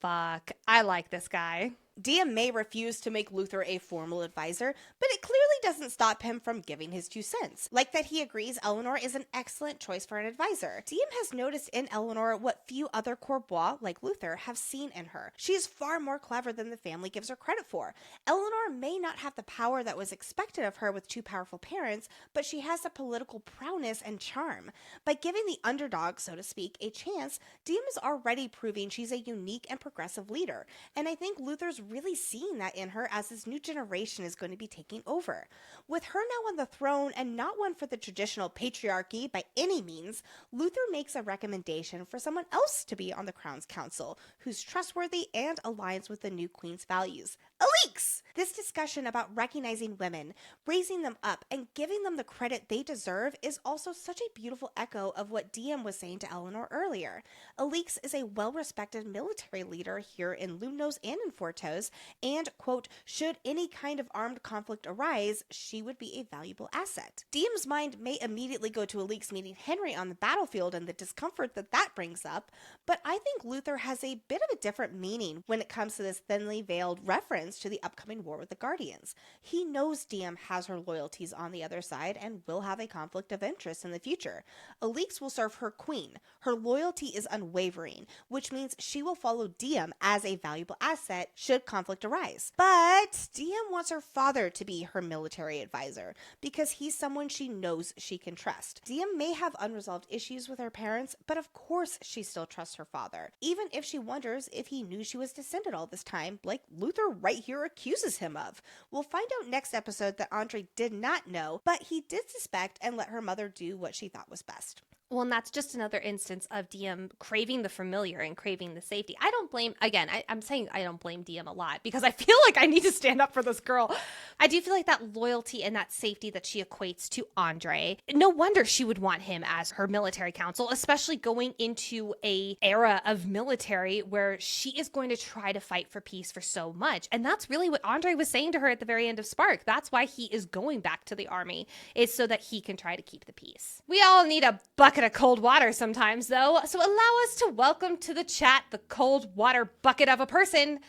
fuck, I like this guy. Diem may refuse to make Luther a formal advisor, but it clearly doesn't stop him from giving his 2 cents. Like that he agrees Eleanor is an excellent choice for an advisor. Diem has noticed in Eleanor what few other Courbois, like Luther, have seen in her. She is far more clever than the family gives her credit for. Eleanor may not have the power that was expected of her with 2 powerful parents, but she has the political prowess and charm. By giving the underdog, so to speak, a chance, Diem is already proving she's a unique and progressive leader, and I think Luther's really seeing that in her as this new generation is going to be taking over. With her now on the throne and not one for the traditional patriarchy by any means, Luther makes a recommendation for someone else to be on the Crown's council who's trustworthy and aligns with the new queen's values. Elix! This discussion about recognizing women, raising them up, and giving them the credit they deserve is also such a beautiful echo of what Diem was saying to Eleanor earlier. Elix is a well-respected military leader here in Lumnos and in Fortos, and, quote, should any kind of armed conflict arise, she would be a valuable asset. Diem's mind may immediately go to Elix meeting Henri on the battlefield and the discomfort that brings up, but I think Luther has a bit of a different meaning when it comes to this thinly veiled reference to the upcoming war with the Guardians. He knows Diem has her loyalties on the other side and will have a conflict of interest in the future. Elix will serve her queen. Her loyalty is unwavering, which means she will follow Diem as a valuable asset should conflict arise. But Diem wants her father to be her military advisor because he's someone she knows she can trust. Diem may have unresolved issues with her parents, but of course she still trusts her father, even if she wonders if he knew she was descended all this time, like Luther right here accuses him of. We'll find out next episode that Andre did not know, but he did suspect and let her mother do what she thought was best. Well, and that's just another instance of Diem craving the familiar and craving the safety. I don't blame, again, I'm saying I don't blame Diem a lot because I feel like I need to stand up for this girl. I do feel like that loyalty and that safety that she equates to Andre, no wonder she would want him as her military counsel, especially going into a era of military where she is going to try to fight for peace for so much. And that's really what Andre was saying to her at the very end of Spark. That's why he is going back to the army, is so that he can try to keep the peace. We all need a bucket of cold water sometimes, though, so allow us to welcome to the chat the cold water bucket of a person,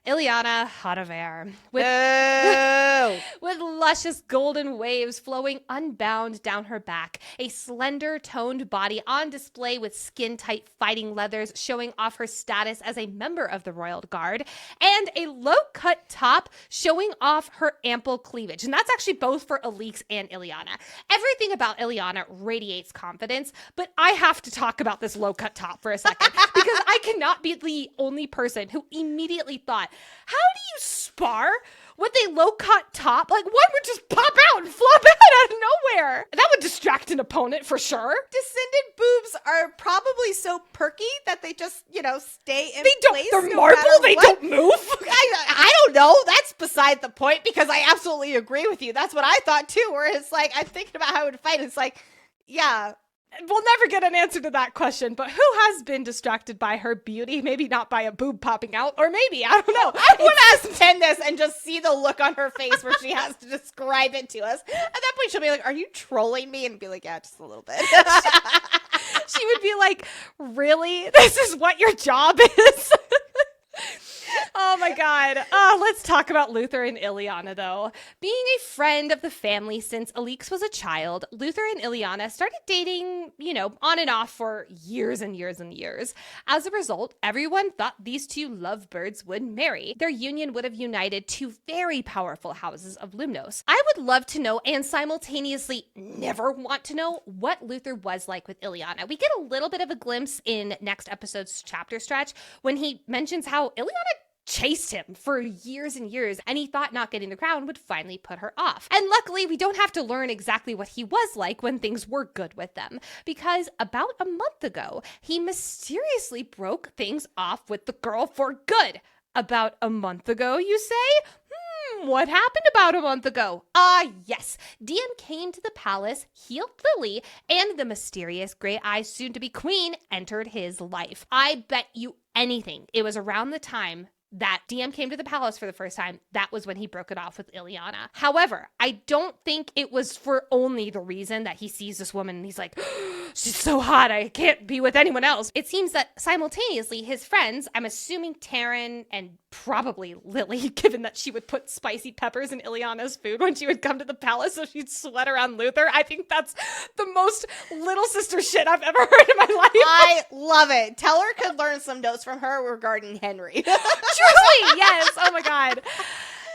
Ileana Hotaver, with luscious golden waves flowing unbound down her back, a slender, toned body on display with skin-tight fighting leathers showing off her status as a member of the Royal Guard, and a low-cut top showing off her ample cleavage. And that's actually both for Elix and Ileana. Everything about Ileana radiates confidence, but I have to talk about this low-cut top for a second, because I cannot be the only person who immediately thought, how do you spar with a low-cut top? Like, one would just pop out and flop out of nowhere. That would distract an opponent for sure. Descendant boobs are probably so perky that they just, stay in place. They're marble, they don't move. I don't know. That's beside the point because I absolutely agree with you. That's what I thought too, where it's like, I'm thinking about how I would fight. It's like, yeah, We'll never get an answer to that question, but who has been distracted by her beauty? Maybe not by a boob popping out, or maybe, I don't know. I would ask Penn this and just see the look on her face where she has to describe it to us. At that point, she'll be like, are you trolling me? And be like, yeah, just a little bit. She would be like, really? This is what your job is? Oh my God. Oh, let's talk about Luther and Ileana, though. Being a friend of the family since Alix was a child, Luther and Ileana started dating, on and off for years and years and years. As a result, everyone thought these two lovebirds would marry. Their union would have united two very powerful houses of Lumnos. I would love to know, and simultaneously never want to know, what Luther was like with Ileana. We get a little bit of a glimpse in next episode's chapter stretch when he mentions how Ileana chased him for years and years, and he thought not getting the crown would finally put her off. And luckily, we don't have to learn exactly what he was like when things were good with them, because about a month ago, he mysteriously broke things off with the girl for good. About a month ago, you say? What happened about a month ago? Yes. Diem came to the palace, healed Lily, and the mysterious gray-eyed soon-to-be queen entered his life. I bet you anything it was around the time that Diem came to the palace for the first time. That was when he broke it off with Ileana. However, I don't think it was for only the reason that he sees this woman and he's like, she's so hot, I can't be with anyone else. It seems that simultaneously his friends, I'm assuming Taryn and probably Lily, given that she would put spicy peppers in Ileana's food when she would come to the palace so she'd sweat around Luther. I think that's the most little sister shit I've ever heard in my life. I love it. Tell her could learn some notes from her regarding Henri. Truly, yes. Oh my God.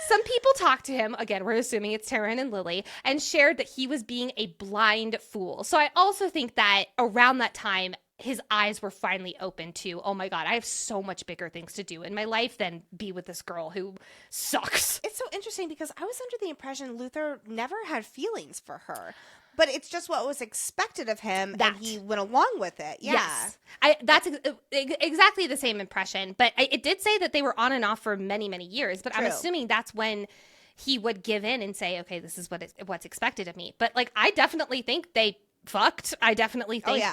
Some people talked to him, again, we're assuming it's Taryn and Lily, and shared that he was being a blind fool. So I also think that around that time, his eyes were finally open to, oh my God, I have so much bigger things to do in my life than be with this girl who sucks. It's so interesting because I was under the impression Luther never had feelings for her. But it's just what was expected of him, and he went along with it. Yeah. Yes. That's exactly the same impression. But it did say that they were on and off for many, many years. But true. I'm assuming that's when he would give in and say, okay, this is what's expected of me. But, I definitely think they fucked. I definitely think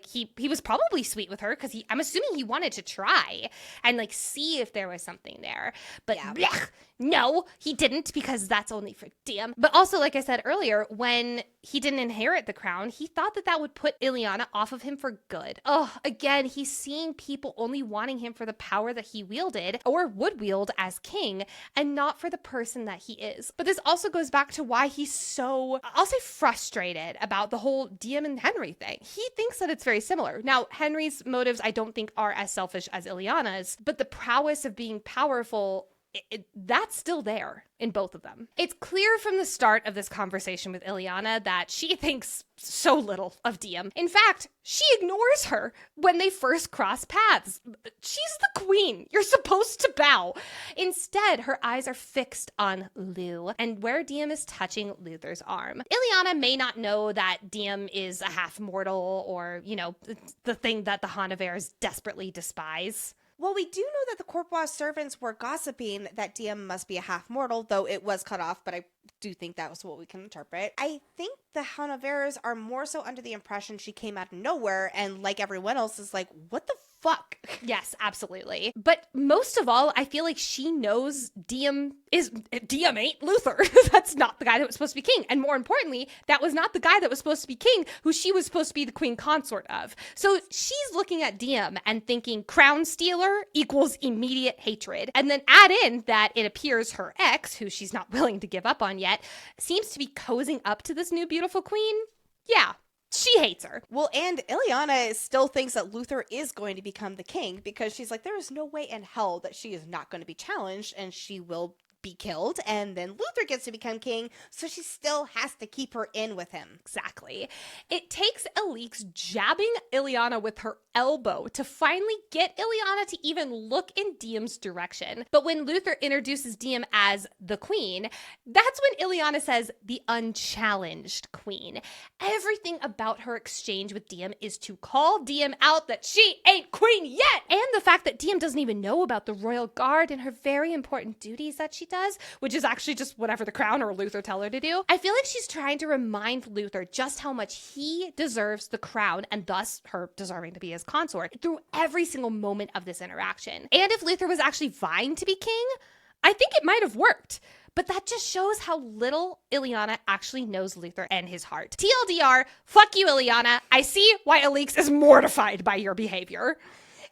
he was probably sweet with her because I'm assuming he wanted to try and see if there was something there. But blech, no, he didn't, because that's only for Diem. But also, like I said earlier, when he didn't inherit the crown, he thought that would put Ileana off of him for good. Oh, again, he's seeing people only wanting him for the power that he wielded or would wield as king, and not for the person that he is. But this also goes back to why he's so, I'll say, frustrated about the whole Diem and Henri thing. He thinks that it's very similar. Now, Henri's motives I don't think are as selfish as Ileana's, but the prowess of being powerful, that's still there in both of them. It's clear from the start of this conversation with Ileana that she thinks so little of Diem. In fact, she ignores her when they first cross paths. She's the queen. You're supposed to bow. Instead, her eyes are fixed on Lou and where Diem is touching Luther's arm. Ileana may not know that Diem is a half-mortal or, the thing that the Hanavers desperately despise. Well, we do know that the Courtois servants were gossiping that Diem must be a half-mortal, though it was cut off, but I do think that was what we can interpret. I think the Hanavers are more so under the impression she came out of nowhere and, like everyone else, is like, what the fuck? Yes, absolutely. But most of all, I feel like she knows Diem ain't Luther. That's not the guy that was supposed to be king. And more importantly, that was not the guy that was supposed to be king, who she was supposed to be the queen consort of. So she's looking at Diem and thinking crown stealer equals immediate hatred. And then add in that it appears her ex, who she's not willing to give up on yet, seems to be cozying up to this new beautiful queen. Yeah. She hates her. Well, and Ileana still thinks that Luther is going to become the king, because she's like, there is no way in hell that she is not going to be challenged and she will be killed, and then Luther gets to become king, so she still has to keep her in with him. Exactly. It takes Alix jabbing Ileana with her elbow to finally get Ileana to even look in Diem's direction. But when Luther introduces Diem as the queen, that's when Ileana says the unchallenged queen. Everything about her exchange with Diem is to call Diem out that she ain't queen yet! And the fact that Diem doesn't even know about the royal guard and her very important duties that she does, which is actually just whatever the crown or Luther tell her to do. I feel like she's trying to remind Luther just how much he deserves the crown and thus her deserving to be his consort through every single moment of this interaction. And if Luther was actually vying to be king, I think it might have worked. But that just shows how little Ileana actually knows Luther and his heart. TLDR, fuck you, Ileana. I see why Alix is mortified by your behavior.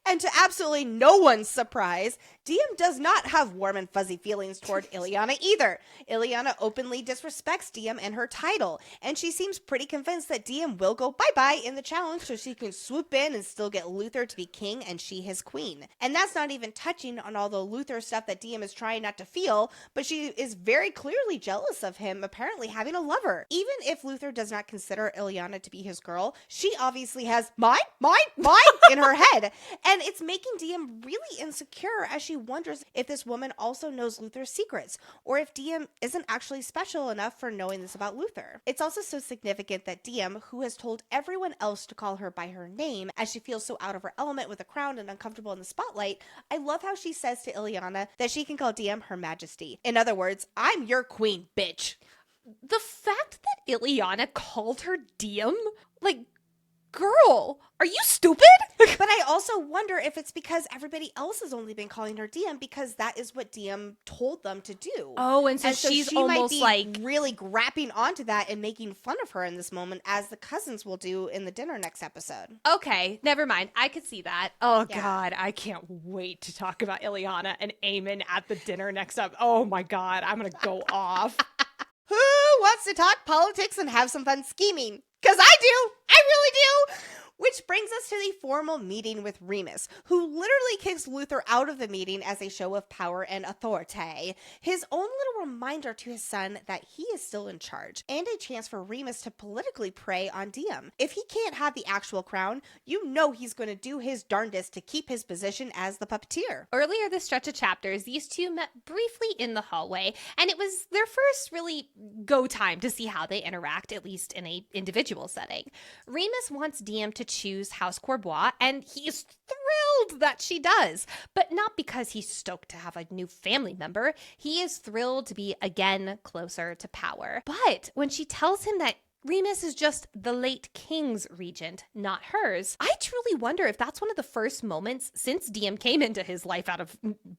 And to absolutely no one's surprise, Diem does not have warm and fuzzy feelings toward Ileana either. Ileana openly disrespects Diem and her title, and she seems pretty convinced that Diem will go bye-bye in the challenge so she can swoop in and still get Luther to be king and she his queen. And that's not even touching on all the Luther stuff that Diem is trying not to feel, but she is very clearly jealous of him apparently having a lover. Even if Luther does not consider Ileana to be his girl, she obviously has mine in her head. And it's making Diem really insecure as she wonders if this woman also knows Luther's secrets, or if Diem isn't actually special enough for knowing this about Luther. It's also so significant that Diem, who has told everyone else to call her by her name as she feels so out of her element with the crown and uncomfortable in the spotlight, I love how she says to Ileana that she can call Diem her majesty. In other words, I'm your queen, bitch. The fact that Ileana called her Diem, like, girl, are you stupid? But I also wonder if it's because everybody else has only been calling her Diem because that is what Diem told them to do. Oh, and so she's she almost might be like really grabbing onto that and making fun of her in this moment, as the cousins will do in the dinner next episode. Okay, never mind. I could see that. Oh, Yeah. God, I can't wait to talk about Ileana and Eamon at the dinner next up. Oh, my God, I'm going to go off. Who wants to talk politics and have some fun scheming? Because I do. I really do. Which brings us to the formal meeting with Remus, who literally kicks Luther out of the meeting as a show of power and authority. His own little reminder to his son that he is still in charge, and a chance for Remus to politically prey on Diem. If he can't have the actual crown, you know he's going to do his darndest to keep his position as the puppeteer. Earlier this stretch of chapters, these two met briefly in the hallway, and it was their first really go time to see how they interact, at least in a individual setting. Remus wants Diem to choose House Courbois, and he's thrilled that she does, but not because he's stoked to have a new family member. He is thrilled to be again closer to power. But when she tells him that Remus is just the late king's regent, not hers, I truly wonder if that's one of the first moments since Diem came into his life out of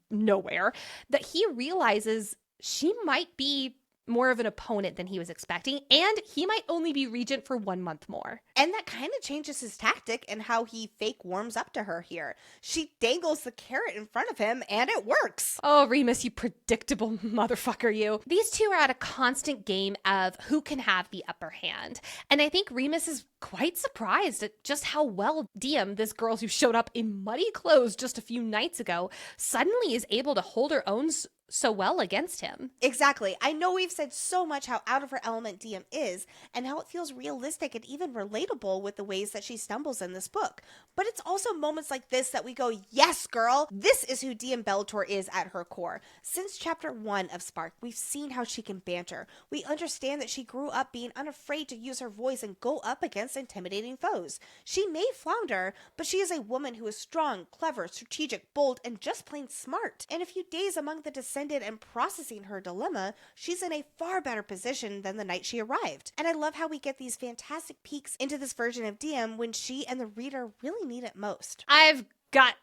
nowhere that he realizes she might be more of an opponent than he was expecting, and he might only be regent for 1 month more. And that kind of changes his tactic and how he fake warms up to her here. She dangles the carrot in front of him, and it works. Oh, Remus, you predictable motherfucker, you. These two are at a constant game of who can have the upper hand. And I think Remus is quite surprised at just how well Diem, this girl who showed up in muddy clothes just a few nights ago, suddenly is able to hold her own so well against him. Exactly. I know we've said so much how out of her element Diem is, and how it feels realistic and even relatable with the ways that she stumbles in this book. But it's also moments like this that we go, yes, girl, this is who Diem Bellator is at her core. Since chapter 1 of Spark, we've seen how she can banter. We understand that she grew up being unafraid to use her voice and go up against intimidating foes. She may flounder, but she is a woman who is strong, clever, strategic, bold, and just plain smart. In a few days among the descendants and processing her dilemma, she's in a far better position than the night she arrived. And I love how we get these fantastic peeks into this version of Diem when she and the reader really need it most. I've got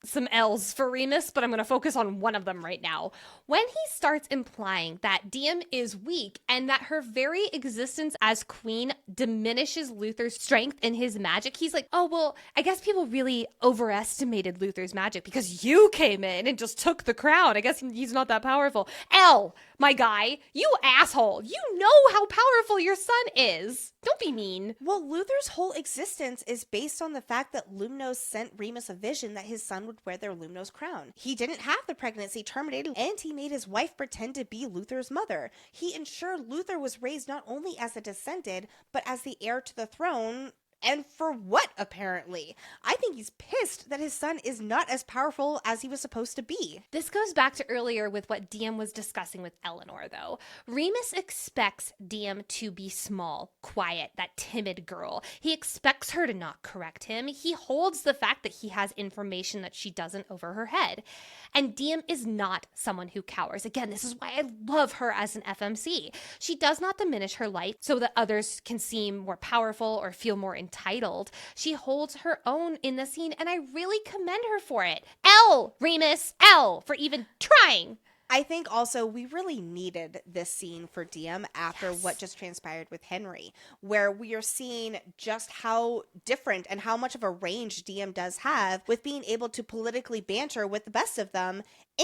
some L's for Remus, but I'm going to focus on one of them right now. When he starts implying that Diem is weak and that her very existence as queen diminishes Luther's strength in his magic, he's like, oh, well, I guess people really overestimated Luther's magic because you came in and just took the crown. I guess he's not that powerful. L, my guy, you asshole. You know how powerful your son is. Don't be mean. Well, Luther's whole existence is based on the fact that Lumnos sent Remus a vision that his son would wear their Lumnos crown. He didn't have the pregnancy terminated, and he made his wife pretend to be Luther's mother. He ensured Luther was raised not only as a descendant, but as the heir to the throne And for what, apparently? I think he's pissed that his son is not as powerful as he was supposed to be. This goes back to earlier with what Diem was discussing with Eleanor, though. Remus expects Diem to be small, quiet, that timid girl. He expects her to not correct him. He holds the fact that he has information that she doesn't over her head. And Diem is not someone who cowers. Again, this is why I love her as an FMC. She does not diminish her light so that others can seem more powerful or feel more entitled. She holds her own in the scene, and I really commend her for it. L, Remus, L, for even trying. I think also we really needed this scene for Diem after what just transpired with Henri, where we are seeing just how different and how much of a range Diem does have with being able to politically banter with the best of them,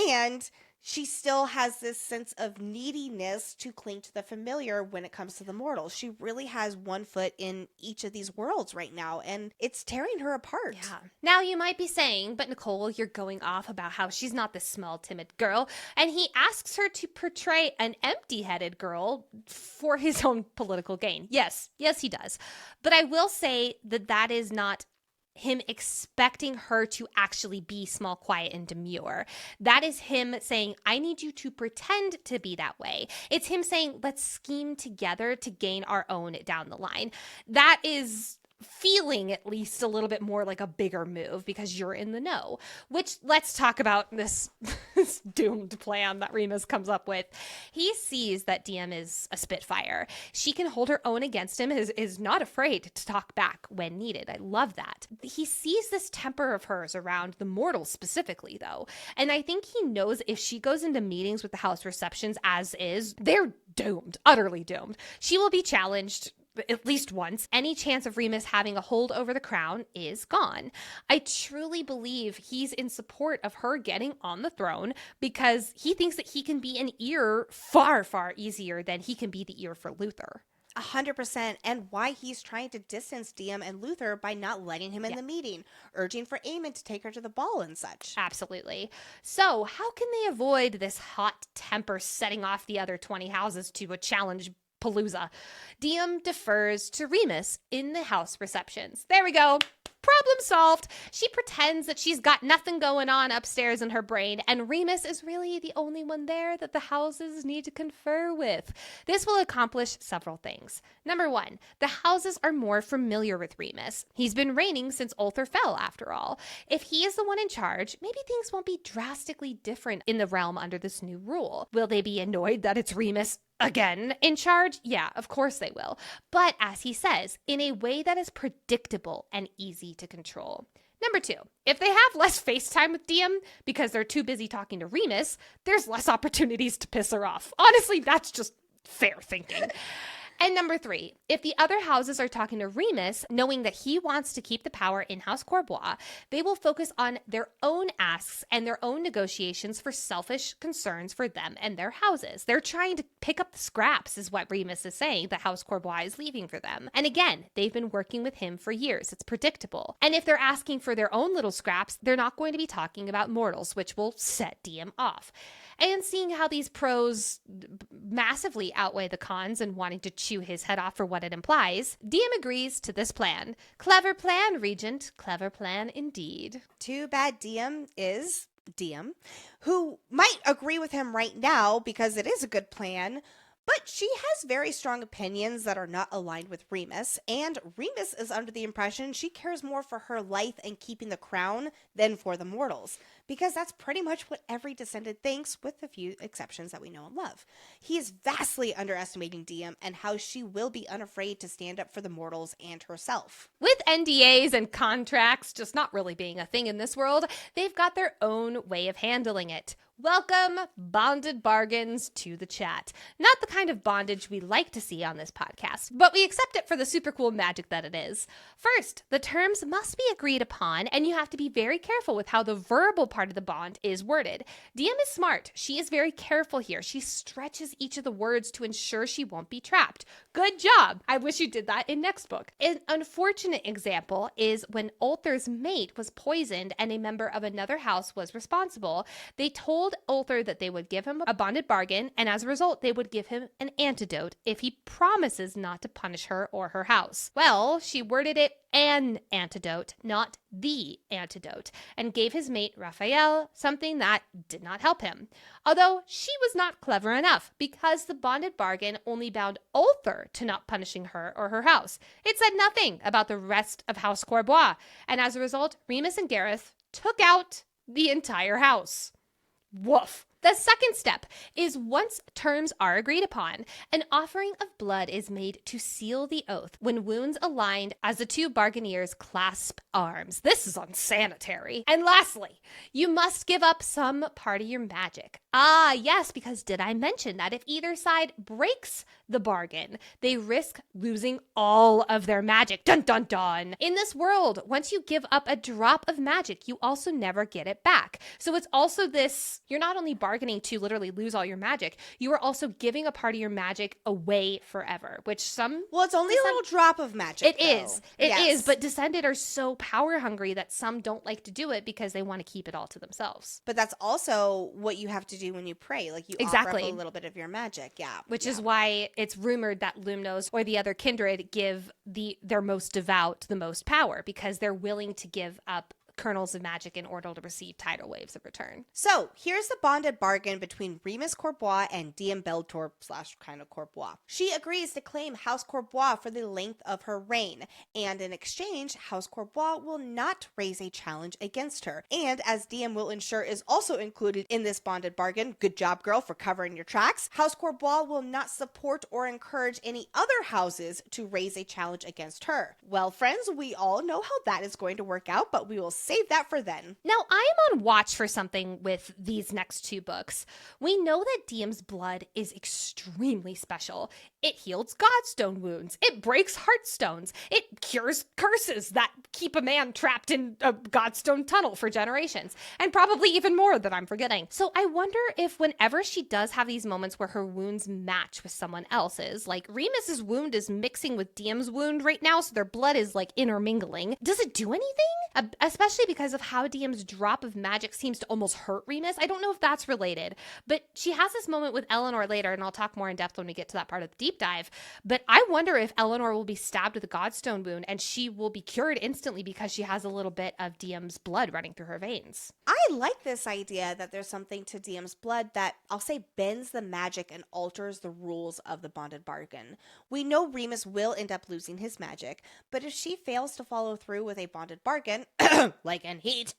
and she still has this sense of neediness to cling to the familiar when it comes to the mortals. She really has one foot in each of these worlds right now, and it's tearing her apart. Yeah. Now you might be saying, but Nicole, you're going off about how she's not this small, timid girl, and he asks her to portray an empty-headed girl for his own political gain. Yes, he does. But I will say that that is not him expecting her to actually be small, quiet, and demure. That is him saying, I need you to pretend to be that way. It's him saying, let's scheme together to gain our own down the line. That is feeling at least a little bit more like a bigger move because you're in the know. Which, let's talk about this doomed plan that Remus comes up with. He sees that Diem is a spitfire. She can hold her own against him, is not afraid to talk back when needed. I love that. He sees this temper of hers around the mortals specifically, though. And I think he knows if she goes into meetings with the house receptions as is, they're doomed, utterly doomed. She will be challenged at least once. Any chance of Remus having a hold over the crown is gone. I truly believe he's in support of her getting on the throne because he thinks that he can be an ear far, far easier than he can be the ear for Luther. 100%, and why he's trying to distance Diem and Luther by not letting him in the meeting, urging for Eamon to take her to the ball and such. Absolutely. So how can they avoid this hot temper setting off the other 20 houses to a challenge palooza? Diem defers to Remus in the house receptions. There we go. Problem solved. She pretends that she's got nothing going on upstairs in her brain, and Remus is really the only one there that the houses need to confer with. This will accomplish several things. Number one, the houses are more familiar with Remus. He's been reigning since Ulthar fell, after all. If he is the one in charge, maybe things won't be drastically different in the realm under this new rule. Will they be annoyed that it's Remus again in charge? Yeah, of course they will. But as he says, in a way that is predictable and easy to control. Number two, if they have less FaceTime with Diem because they're too busy talking to Remus, there's less opportunities to piss her off. Honestly, that's just fair thinking. And number three, if the other houses are talking to Remus, knowing that he wants to keep the power in House Courbois, they will focus on their own asks and their own negotiations for selfish concerns for them and their houses. They're trying to pick up the scraps, is what Remus is saying that House Courbois is leaving for them. And again, they've been working with him for years. It's predictable. And if they're asking for their own little scraps, they're not going to be talking about mortals, which will set Diem off. And seeing how these pros massively outweigh the cons and wanting to chew his head off for what it implies, Diem agrees to this plan. Clever plan, Regent. Clever plan indeed. Too bad Diem is Diem, who might agree with him right now because it is a good plan, but she has very strong opinions that are not aligned with Remus, and Remus is under the impression she cares more for her life and keeping the crown than for the mortals, because that's pretty much what every descendant thinks, with a few exceptions that we know and love. He is vastly underestimating Diem and how she will be unafraid to stand up for the mortals and herself. With NDAs and contracts just not really being a thing in this world, they've got their own way of handling it. Welcome, bonded bargains, to the chat. Not the kind of bondage we like to see on this podcast, but we accept it for the super cool magic that it is. First, the terms must be agreed upon, and you have to be very careful with how the verbal part part of the bond is worded. Diem is smart. She is very careful here. She stretches each of the words to ensure she won't be trapped. Good job. I wish you did that in next book. An unfortunate example is when Ulther's mate was poisoned and a member of another house was responsible. They told Ulther that they would give him a bonded bargain, and as a result, they would give him an antidote if he promises not to punish her or her house. Well, she worded it an antidote, not the antidote, and gave his mate Raphael something that did not help him. Although she was not clever enough, because the bonded bargain only bound Ulther to not punishing her or her house. It said nothing about the rest of House Corbois, and as a result, Remus and Gareth took out the entire house. Woof. The second step is once terms are agreed upon, an offering of blood is made to seal the oath when wounds aligned as the two bargaineers clasp arms. This is unsanitary. And lastly, you must give up some part of your magic. Ah, yes, because did I mention that if either side breaks the bargain, they risk losing all of their magic. Dun dun dun. In this world, once you give up a drop of magic, you also never get it back. So it's also this, you're not only bargaining to literally lose all your magic, you are also giving a part of your magic away forever, which some... Well, it's only a little drop of magic, It is, but Descended are so power hungry that some don't like to do it because they want to keep it all to themselves. But that's also what you have to do when you pray. Like, you offer up a little bit of your magic, Which is why it's rumored that Lumnos or the other kindred give their most devout the most power, because they're willing to give up kernels of magic in order to receive tidal waves of return. So here's the bonded bargain between Remus Corbois and Diem Beltor / kind of Corbois. She agrees to claim House Corbois for the length of her reign, and in exchange, House Corbois will not raise a challenge against her. And as Diem will ensure is also included in this bonded bargain, good job girl for covering your tracks, House Corbois will not support or encourage any other houses to raise a challenge against her. Well, friends, we all know how that is going to work out, but we will save that for then. Now, I am on watch for something with these next two books. We know that Diem's blood is extremely special. It heals godstone wounds. It breaks heartstones. It cures curses that keep a man trapped in a godstone tunnel for generations. And probably even more that I'm forgetting. So I wonder if whenever she does have these moments where her wounds match with someone else's, like Remus's wound is mixing with Diem's wound right now, so their blood is like intermingling. Does it do anything? Especially because of how Diem's drop of magic seems to almost hurt Remus. I don't know if that's related, but she has this moment with Eleanor later, and I'll talk more in depth when we get to that part of the deep dive. But I wonder if Eleanor will be stabbed with a godstone wound and she will be cured instantly because she has a little bit of Diem's blood running through her veins. I like this idea that there's something to Diem's blood that, I'll say, bends the magic and alters the rules of the bonded bargain. We know Remus will end up losing his magic, but if she fails to follow through with a bonded bargain, like in Heat,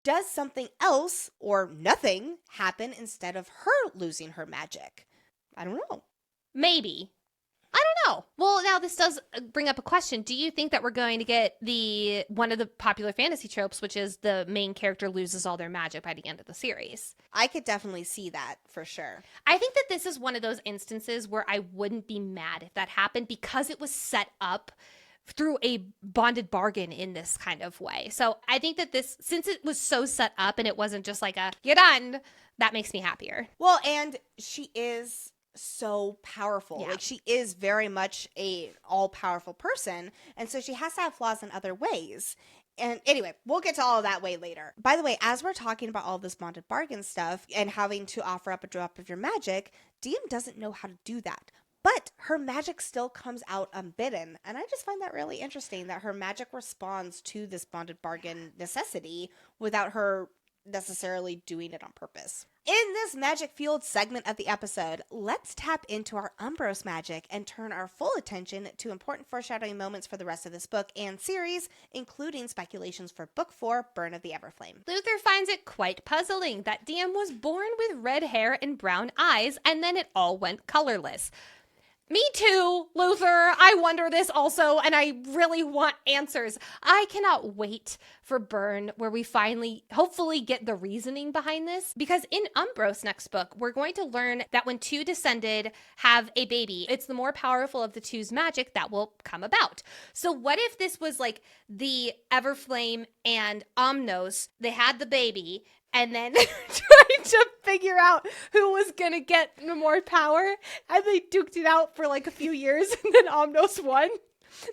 does something else or nothing happen instead of her losing her magic? I don't know. Maybe. I don't know. Well, now this does bring up a question. Do you think that we're going to get one of the popular fantasy tropes, which is the main character loses all their magic by the end of the series? I could definitely see that for sure. I think that this is one of those instances where I wouldn't be mad if that happened because it was set up through a bonded bargain in this kind of way. So I think that this, since it was so set up and it wasn't just like a, you're done, that makes me happier. Well, and she is so powerful. Yeah. Like, she is very much a all-powerful person, and so she has to have flaws in other ways. And anyway, we'll get to all of that way later. By the way, as we're talking about all this bonded bargain stuff and having to offer up a drop of your magic, Diem doesn't know how to do that. But her magic still comes out unbidden. And I just find that really interesting that her magic responds to this bonded bargain necessity without her necessarily doing it on purpose. In this magic-fueled segment of the episode, let's tap into our Umbros magic and turn our full attention to important foreshadowing moments for the rest of this book and series, including speculations for Book 4, Burn of the Everflame. Luther finds it quite puzzling that Diem was born with red hair and brown eyes, and then it all went colorless. Me too, Luther. I wonder this also, and I really want answers. I cannot wait for Burn, where we finally, hopefully, get the reasoning behind this. Because in Umbros' next book, we're going to learn that when two descended have a baby, it's the more powerful of the two's magic that will come about. So what if this was like the Everflame and Omnos, they had the baby, and then trying to figure out who was going to get more power, and they duked it out for like a few years, and then Omnos won?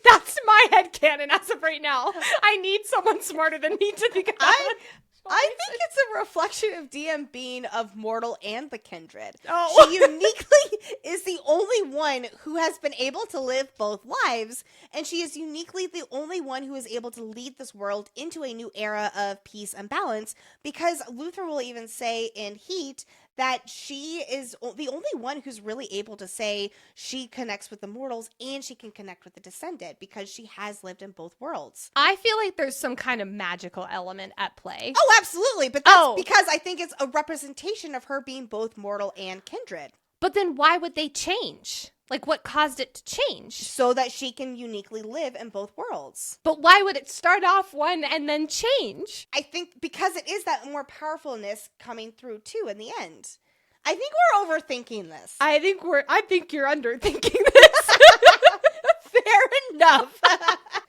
That's my headcanon as of right now. I need someone smarter than me to think about it. I think it's a reflection of Diem being of mortal and the kindred. Oh. She uniquely is the only one who has been able to live both lives, and she is uniquely the only one who is able to lead this world into a new era of peace and balance, because Luther will even say in Heat that she is the only one who's really able to say she connects with the mortals and she can connect with the descended, because she has lived in both worlds. I feel like there's some kind of magical element at play. Oh, absolutely. But that's because I think it's a representation of her being both mortal and kindred. But then why would they change? Like, what caused it to change? So that she can uniquely live in both worlds. But why would it start off one and then change? I think because it is that more powerfulness coming through too in the end. I think we're overthinking this. I think you're underthinking this. Fair enough.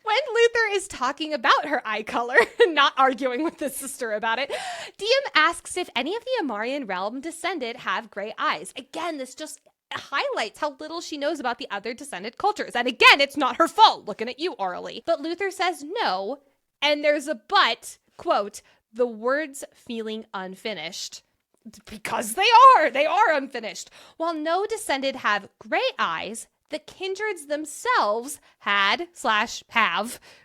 When Luther is talking about her eye color and not arguing with his sister about it, Diem asks if any of the Amarian realm descended have gray eyes. Again, this just highlights how little she knows about the other descended cultures. And again, it's not her fault, looking at you, Orally. But Luther says no, and there's a but, quote, the words feeling unfinished. Because they are unfinished. While no descended have gray eyes, the kindreds themselves have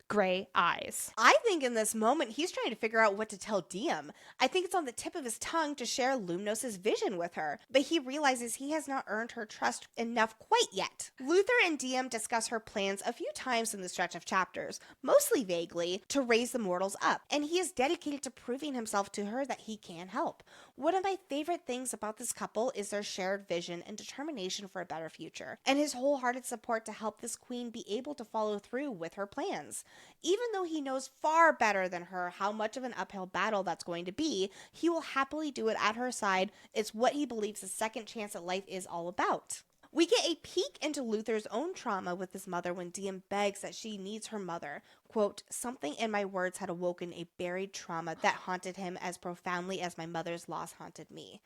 gray eyes. I think in this moment, he's trying to figure out what to tell Diem. I think it's on the tip of his tongue to share Lumnos' vision with her, but he realizes he has not earned her trust enough quite yet. Luther and Diem discuss her plans a few times in the stretch of chapters, mostly vaguely, to raise the mortals up, and he is dedicated to proving himself to her that he can help. One of my favorite things about this couple is their shared vision and determination for a better future, and his wholehearted support to help this queen be able to follow through with her plans. Even though he knows far better than her how much of an uphill battle that's going to be, he will happily do it at her side. It's what he believes a second chance at life is all about. We get a peek into Luther's own trauma with his mother when Diem begs that she needs her mother. Quote, something in my words had awoken a buried trauma that haunted him as profoundly as my mother's loss haunted me.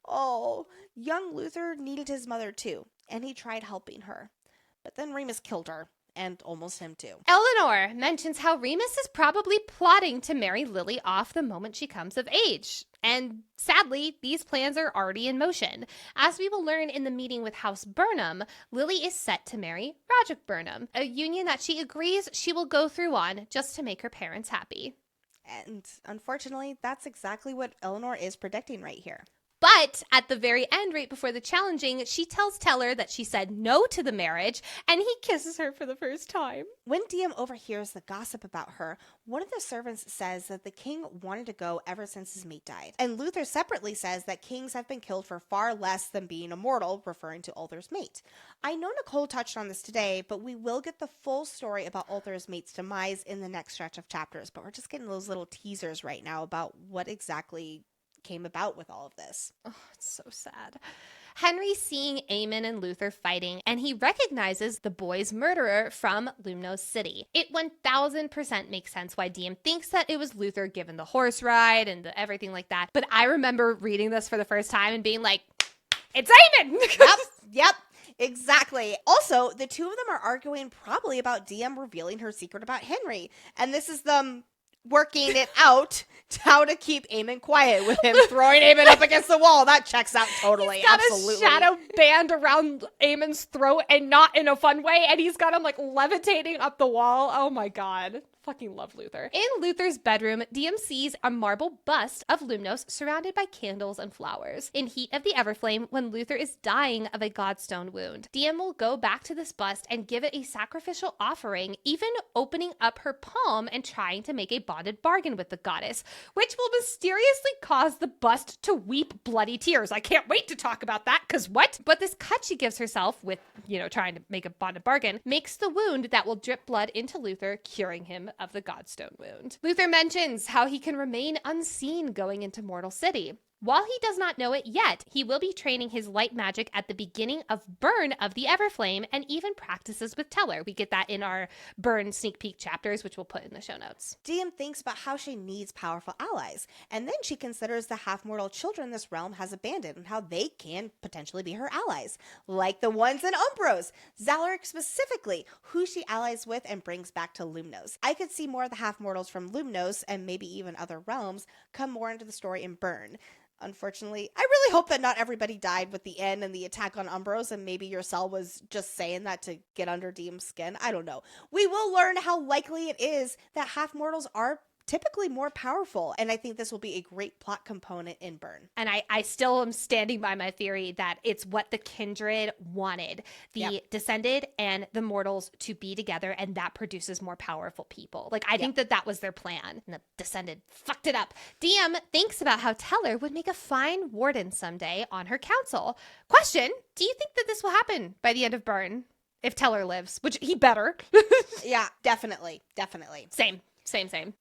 Oh, young Luther needed his mother too, and he tried helping her. But then Remus killed her. And almost him too. Eleanor mentions how Remus is probably plotting to marry Lily off the moment she comes of age. And sadly, these plans are already in motion. As we will learn in the meeting with House Burnham, Lily is set to marry Roger Burnham, a union that she agrees she will go through on just to make her parents happy. And unfortunately, that's exactly what Eleanor is predicting right here. But at the very end, right before the challenging, she tells Teller that she said no to the marriage, and he kisses her for the first time. When Diem overhears the gossip about her, one of the servants says that the king wanted to go ever since his mate died. And Luther separately says that kings have been killed for far less than being immortal, referring to Ulther's mate. I know Nicole touched on this today, but we will get the full story about Ulther's mate's demise in the next stretch of chapters. But we're just getting those little teasers right now about what exactly came about with all of this. Oh, it's so sad. Henri seeing Eamon and Luther fighting, and he recognizes the boy's murderer from Lumnos City. It 1000% makes sense why Diem thinks that it was Luther given the horse ride and everything like that. But I remember reading this for the first time and being like, it's Eamon! Yep. Exactly. Also, the two of them are arguing probably about Diem revealing her secret about Henri. And this is them working it out how to keep Eamon quiet, with him throwing Eamon up against the wall. That checks out totally. He's got absolutely. a shadow band around Eamon's throat, and not in a fun way, and he's got him like levitating up the wall. Oh my god. Fucking love Luther. In Luther's bedroom, Diem sees a marble bust of Lumnos surrounded by candles and flowers. In Heat of the Everflame, when Luther is dying of a godstone wound, Diem will go back to this bust and give it a sacrificial offering, even opening up her palm and trying to make a bonded bargain with the goddess, which will mysteriously cause the bust to weep bloody tears. I can't wait to talk about that, because what? But this cut she gives herself with, trying to make a bonded bargain, makes the wound that will drip blood into Luther, curing him of the godstone wound. Luther mentions how he can remain unseen going into Mortal City. While he does not know it yet, he will be training his light magic at the beginning of Burn of the Everflame and even practices with Teller. We get that in our Burn sneak peek chapters, which we'll put in the show notes. Diem thinks about how she needs powerful allies, and then she considers the half-mortal children this realm has abandoned and how they can potentially be her allies, like the ones in Umbros, Zalaric specifically, who she allies with and brings back to Lumnos. I could see more of the half-mortals from Lumnos, and maybe even other realms, come more into the story in Burn. Unfortunately, I really hope that not everybody died with the end and the attack on Umbros, and maybe your cell was just saying that to get under Diem's skin. I don't know. We will learn how likely it is that half-mortals are typically more powerful, and I think this will be a great plot component in Burn. And I still am standing by my theory that it's what the Kindred wanted, the Descended and the Mortals to be together, and that produces more powerful people. Like, I think that was their plan, and the Descended fucked it up. Diem thinks about how Teller would make a fine warden someday on her council. Question, do you think that this will happen by the end of Burn? If Teller lives, which he better. Yeah, definitely. Same.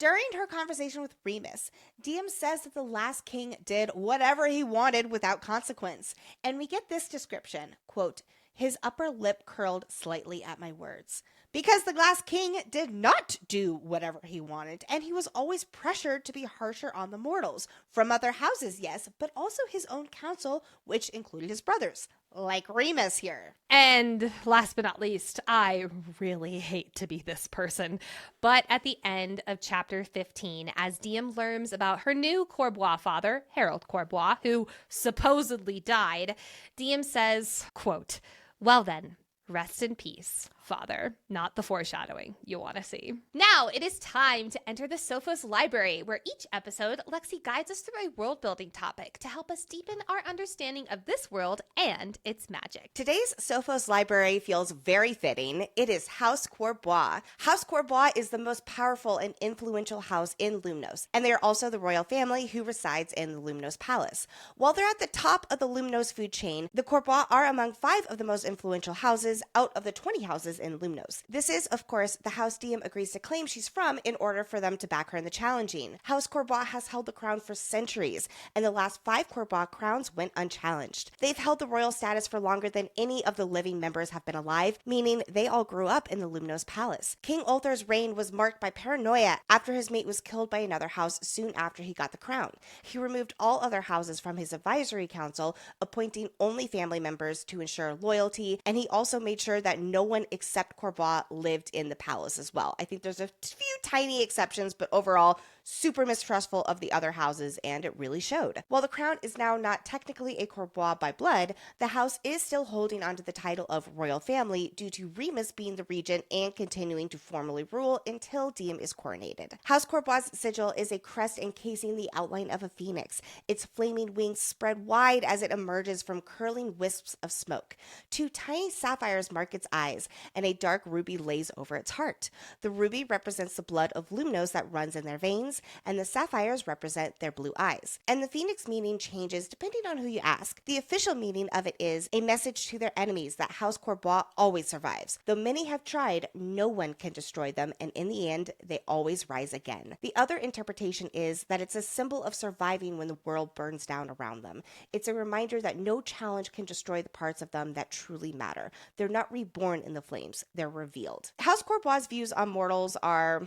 During her conversation with Remus, Diem says that the last king did whatever he wanted without consequence. And we get this description, quote, "His upper lip curled slightly at my words." Because the last king did not do whatever he wanted, and he was always pressured to be harsher on the mortals. From other houses, yes, but also his own council, which included his brothers, like Remus here. And last but not least, I really hate to be this person, but at the end of chapter 15, as Diem learns about her new Corbois father, Harold Corbois, who supposedly died, Diem says, quote, "Well then, rest in peace, father." Not the foreshadowing you want to see. Now it is time to enter the Sophos Library, where each episode, Lexi guides us through a world-building topic to help us deepen our understanding of this world and its magic. Today's Sophos Library feels very fitting. It is House Corbois. House Corbois is the most powerful and influential house in Lumnos, and they are also the royal family who resides in the Lumnos Palace. While they're at the top of the Lumnos food chain, the Corbois are among 5 of the most influential houses out of the 20 houses in Lumnos. This is, of course, the house Diem agrees to claim she's from in order for them to back her in the challenging. House Corbois has held the crown for centuries, and the last 5 Corbois crowns went unchallenged. They've held the royal status for longer than any of the living members have been alive, meaning they all grew up in the Lumnos Palace. King Ulther's reign was marked by paranoia after his mate was killed by another house soon after he got the crown. He removed all other houses from his advisory council, appointing only family members to ensure loyalty, and he also made sure that no one except Corbois lived in the palace as well. I think there's a few tiny exceptions, but overall, super mistrustful of the other houses, and it really showed. While the crown is now not technically a Corbois by blood, the house is still holding onto the title of royal family due to Remus being the regent and continuing to formally rule until Diem is coronated. House Corbois' sigil is a crest encasing the outline of a phoenix. Its flaming wings spread wide as it emerges from curling wisps of smoke. 2 tiny sapphires mark its eyes, and a dark ruby lays over its heart. The ruby represents the blood of Lumnos that runs in their veins, and the sapphires represent their blue eyes. And the phoenix meaning changes depending on who you ask. The official meaning of it is a message to their enemies that House Corbois always survives. Though many have tried, no one can destroy them, and in the end, they always rise again. The other interpretation is that it's a symbol of surviving when the world burns down around them. It's a reminder that no challenge can destroy the parts of them that truly matter. They're not reborn in the flames, they're revealed. House Corbois' views on mortals are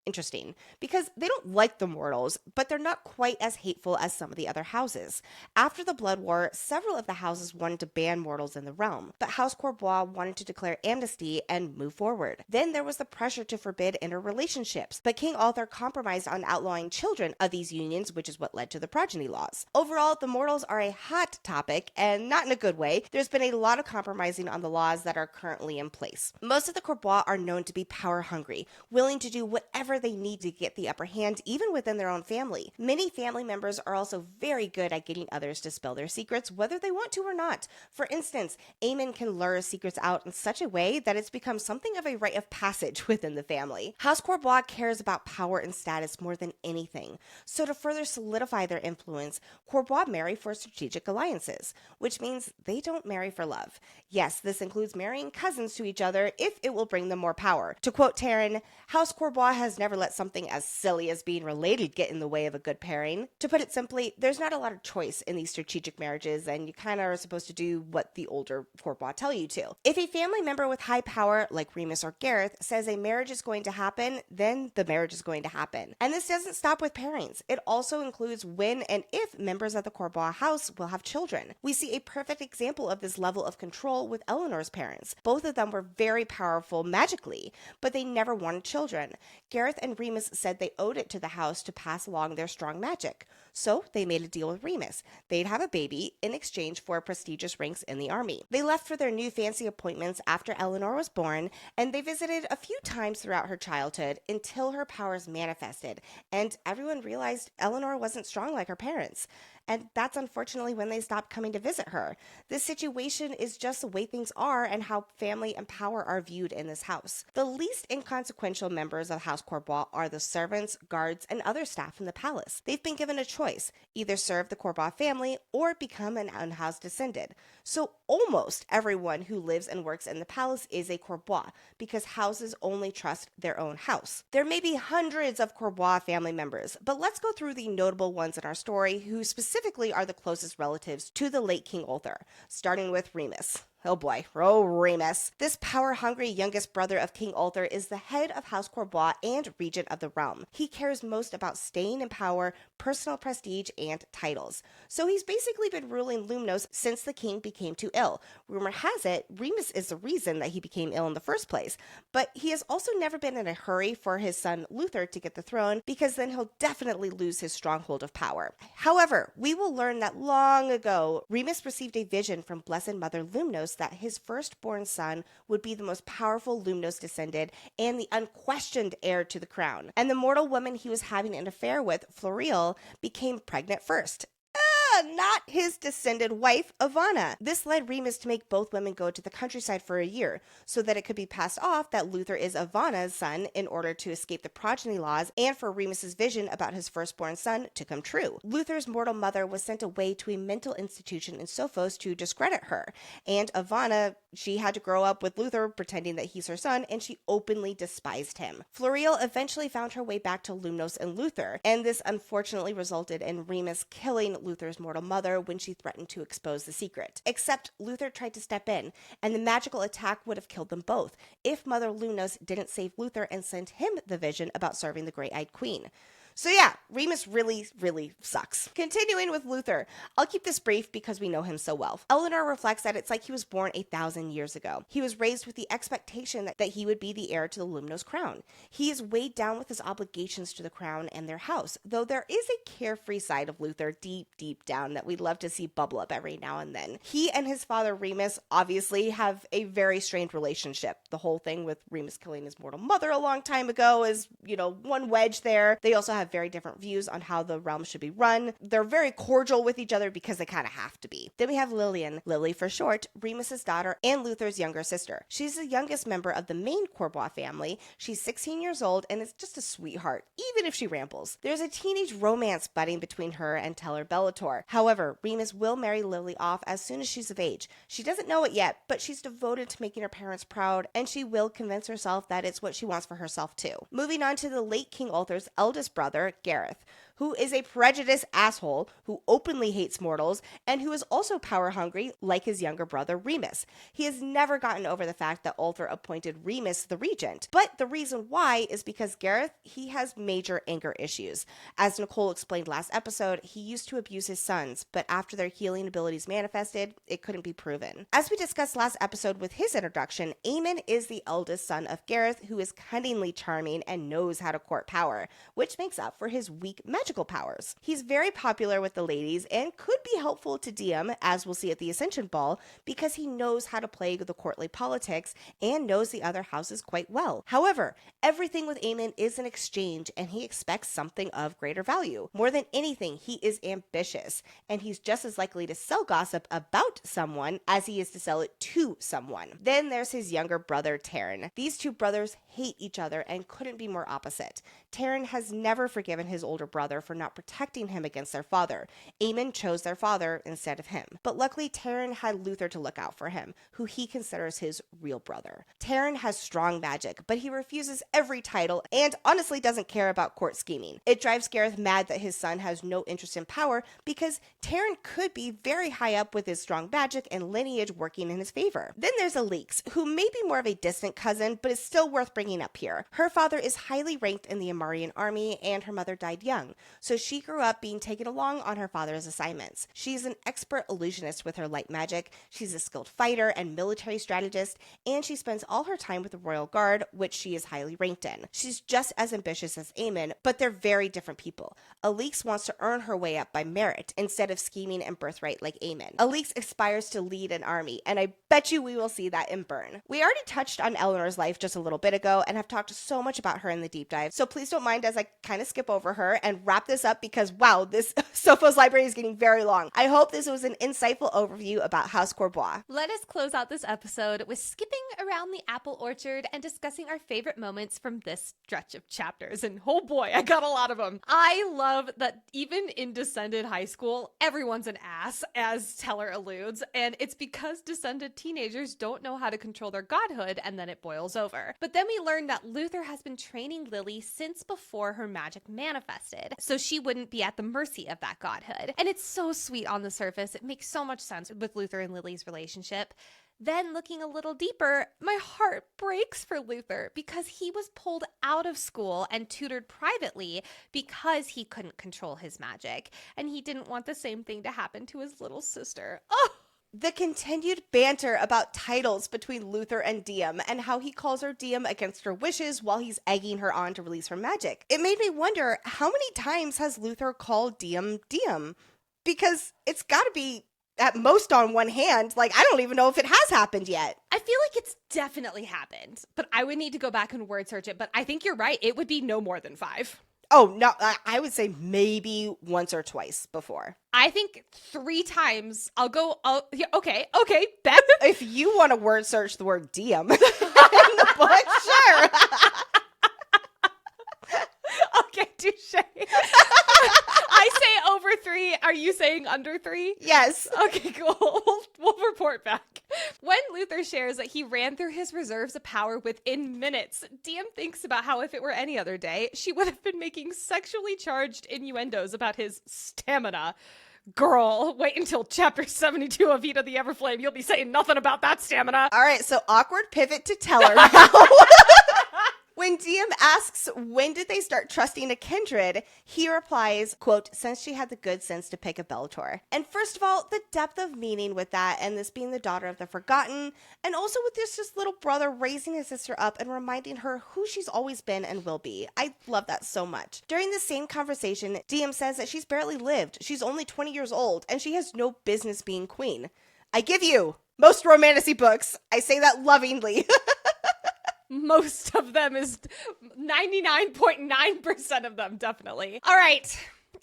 interesting because they don't like the mortals, but they're not quite as hateful as some of the other houses. After the Blood War, several of the houses wanted to ban mortals in the realm, but House Courbois wanted to declare amnesty and move forward. Then there was the pressure to forbid interrelationships, but King Arthur compromised on outlawing children of these unions, which is what led to the progeny laws. Overall, the mortals are a hot topic, and not in a good way. There's been a lot of compromising on the laws that are currently in place. Most of the Courbois are known to be power hungry, willing to do whatever they need to get the upper hand, even within their own family. Many family members are also very good at getting others to spill their secrets, whether they want to or not. For instance, Aemon can lure his secrets out in such a way that it's become something of a rite of passage within the family. House Courbois cares about power and status more than anything. So to further solidify their influence, Courbois marry for strategic alliances, which means they don't marry for love. Yes, this includes marrying cousins to each other if it will bring them more power. To quote Taryn, House Courbois has never let something as silly as being related get in the way of a good pairing. To put it simply, there's not a lot of choice in these strategic marriages, and you kind of are supposed to do what the older Courbois tell you to. If a family member with high power, like Remus or Gareth, says a marriage is going to happen, then the marriage is going to happen. And this doesn't stop with pairings. It also includes when and if members of the Courbois house will have children. We see a perfect example of this level of control with Eleanor's parents. Both of them were very powerful magically, but they never wanted children. Gareth and Remus said they owed it to the house to pass along their strong magic. So they made a deal with Remus. They'd have a baby in exchange for prestigious ranks in the army. They left for their new fancy appointments after Eleanor was born, and they visited a few times throughout her childhood until her powers manifested, and everyone realized Eleanor wasn't strong like her parents. And that's unfortunately when they stopped coming to visit her. This situation is just the way things are and how family and power are viewed in this house. The least inconsequential members of House Courbois are the servants, guards, and other staff in the palace. They've been given a choice, either serve the Courbois family or become an unhoused descendant. So almost everyone who lives and works in the palace is a Courbois, because houses only trust their own house. There may be hundreds of Courbois family members, but let's go through the notable ones in our story who specifically are the closest relatives to the late King Arthur, starting with Remus. Oh boy, Remus. This power-hungry youngest brother of King Arthur is the head of House Courbois and regent of the realm. He cares most about staying in power, personal prestige, and titles. So he's basically been ruling Lumnos since the king became too ill. Rumor has it, Remus is the reason that he became ill in the first place. But he has also never been in a hurry for his son Luther to get the throne, because then he'll definitely lose his stronghold of power. However, we will learn that long ago, Remus received a vision from Blessed Mother Lumnos that his firstborn son would be the most powerful Lumnos descendant and the unquestioned heir to the crown. And the mortal woman he was having an affair with, Weeeeellll, became pregnant first. Not his descended wife, Ivana. This led Remus to make both women go to the countryside for a year, so that it could be passed off that Luther is Ivana's son in order to escape the progeny laws and for Remus's vision about his firstborn son to come true. Luther's mortal mother was sent away to a mental institution in Sophos to discredit her, and Ivana, she had to grow up with Luther pretending that he's her son, and she openly despised him. Weeeeellll eventually found her way back to Lumnos and Luther, and this unfortunately resulted in Remus killing Luther's mortal mother when she threatened to expose the secret. Except Luther tried to step in, and the magical attack would have killed them both if Mother Lumnos didn't save Luther and send him the vision about serving the Great-Eyed Queen. So yeah, Remus really sucks. Continuing with Luther, I'll keep this brief because we know him so well. Eleanor reflects that it's like he was born 1,000 years ago. He was raised with the expectation that he would be the heir to the Lumnos crown. He is weighed down with his obligations to the crown and their house, though there is a carefree side of Luther deep down that we'd love to see bubble up every now and then. He and his father Remus obviously have a very strained relationship. The whole thing with Remus killing his mortal mother a long time ago is, one wedge there. They also have very different views on how the realm should be run. They're very cordial with each other because they kind of have to be. Then we have Lillian, Lily for short, Remus's daughter and Luther's younger sister. She's the youngest member of the main Courbois family. She's 16 years old and is just a sweetheart, even if she rambles. There's a teenage romance budding between her and Teller Bellator. However, Remus will marry Lily off as soon as she's of age. She doesn't know it yet, but she's devoted to making her parents proud, and she will convince herself that it's what she wants for herself too. Moving on to the late King Arthur's eldest brother, Gareth, who is a prejudiced asshole who openly hates mortals and who is also power hungry like his younger brother Remus. He has never gotten over the fact that Ulthar appointed Remus the regent, but the reason why is because Gareth, he has major anger issues. As Nicole explained last episode, he used to abuse his sons, but after their healing abilities manifested, it couldn't be proven. As we discussed last episode with his introduction, Aemon is the eldest son of Gareth, who is cunningly charming and knows how to court power, which makes up for his weak magical powers. He's very popular with the ladies and could be helpful to Diem, as we'll see at the Ascension Ball, because he knows how to play the courtly politics and knows the other houses quite well. However, everything with Aemon is an exchange and he expects something of greater value. More than anything, he is ambitious, and he's just as likely to sell gossip about someone as he is to sell it to someone. Then there's his younger brother, Taryn. These two brothers hate each other and couldn't be more opposite. Taryn has never forgiven his older brother for not protecting him against their father. Aemon chose their father instead of him. But luckily, Taryn had Luther to look out for him, who he considers his real brother. Taryn has strong magic, but he refuses every title and honestly doesn't care about court scheming. It drives Gareth mad that his son has no interest in power because Taryn could be very high up with his strong magic and lineage working in his favor. Then there's Alix, who may be more of a distant cousin, but is still worth bringing up here. Her father is highly ranked in the Amarian army, and her mother died young, so she grew up being taken along on her father's assignments. She's an expert illusionist with her light magic, she's a skilled fighter and military strategist, and she spends all her time with the Royal Guard, which she is highly ranked in. She's just as ambitious as Aemon, but they're very different people. Alix wants to earn her way up by merit instead of scheming and birthright like Aemon. Alix aspires to lead an army, and I bet you we will see that in Burn. We already touched on Eleanor's life just a little bit ago and have talked so much about her in the deep dive, so please don't mind as I kind of skip over her and wrap this up because wow, this Sophos library is getting very long. I hope this was an insightful overview about House Courbois. Let us close out this episode with skipping around the apple orchard and discussing our favorite moments from this stretch of chapters. And oh boy, I got a lot of them. I love that even in Descended High School, everyone's an ass, as Teller alludes, and it's because Descended teenagers don't know how to control their godhood, and then it boils over. But then we learn that Luther has been training Lily since before her magic manifested, so she wouldn't be at the mercy of that godhood. And it's so sweet on the surface. It makes so much sense with Luther and Lily's relationship. Then looking a little deeper, my heart breaks for Luther because he was pulled out of school and tutored privately because he couldn't control his magic, and he didn't want the same thing to happen to his little sister. Oh! The continued banter about titles between Luther and Diem and how he calls her Diem against her wishes while he's egging her on to release her magic. It made me wonder, how many times has Luther called Diem Diem? Because it's gotta be at most on one hand. Like, I don't even know if it has happened yet. I feel like it's definitely happened, but I would need to go back and word search it. But I think you're right. It would be no more than 5. Oh, no, I would say maybe once or twice before. I think 3 times. Yeah, okay, Beth. If you want to word search the word Diem in the book, sure. Okay, touche. I say over 3. Are you saying under 3? Yes. Okay, cool. We'll report back. When Luther shares that he ran through his reserves of power within minutes, Diem thinks about how if it were any other day, she would have been making sexually charged innuendos about his stamina. Girl, wait until chapter 72 of Vita the Everflame. You'll be saying nothing about that stamina. All right, so awkward pivot to Teller now. When Diem asks when did they start trusting a kindred, he replies, quote, since she had the good sense to pick a Bellator. And first of all, the depth of meaning with that, and this being the daughter of the forgotten, and also with this just little brother raising his sister up and reminding her who she's always been and will be. I love that so much. During the same conversation, Diem says that she's barely lived. She's only 20 years old, and she has no business being queen. I give you most romantasy books. I say that lovingly. Most of them is 99.9% of them, definitely. All right.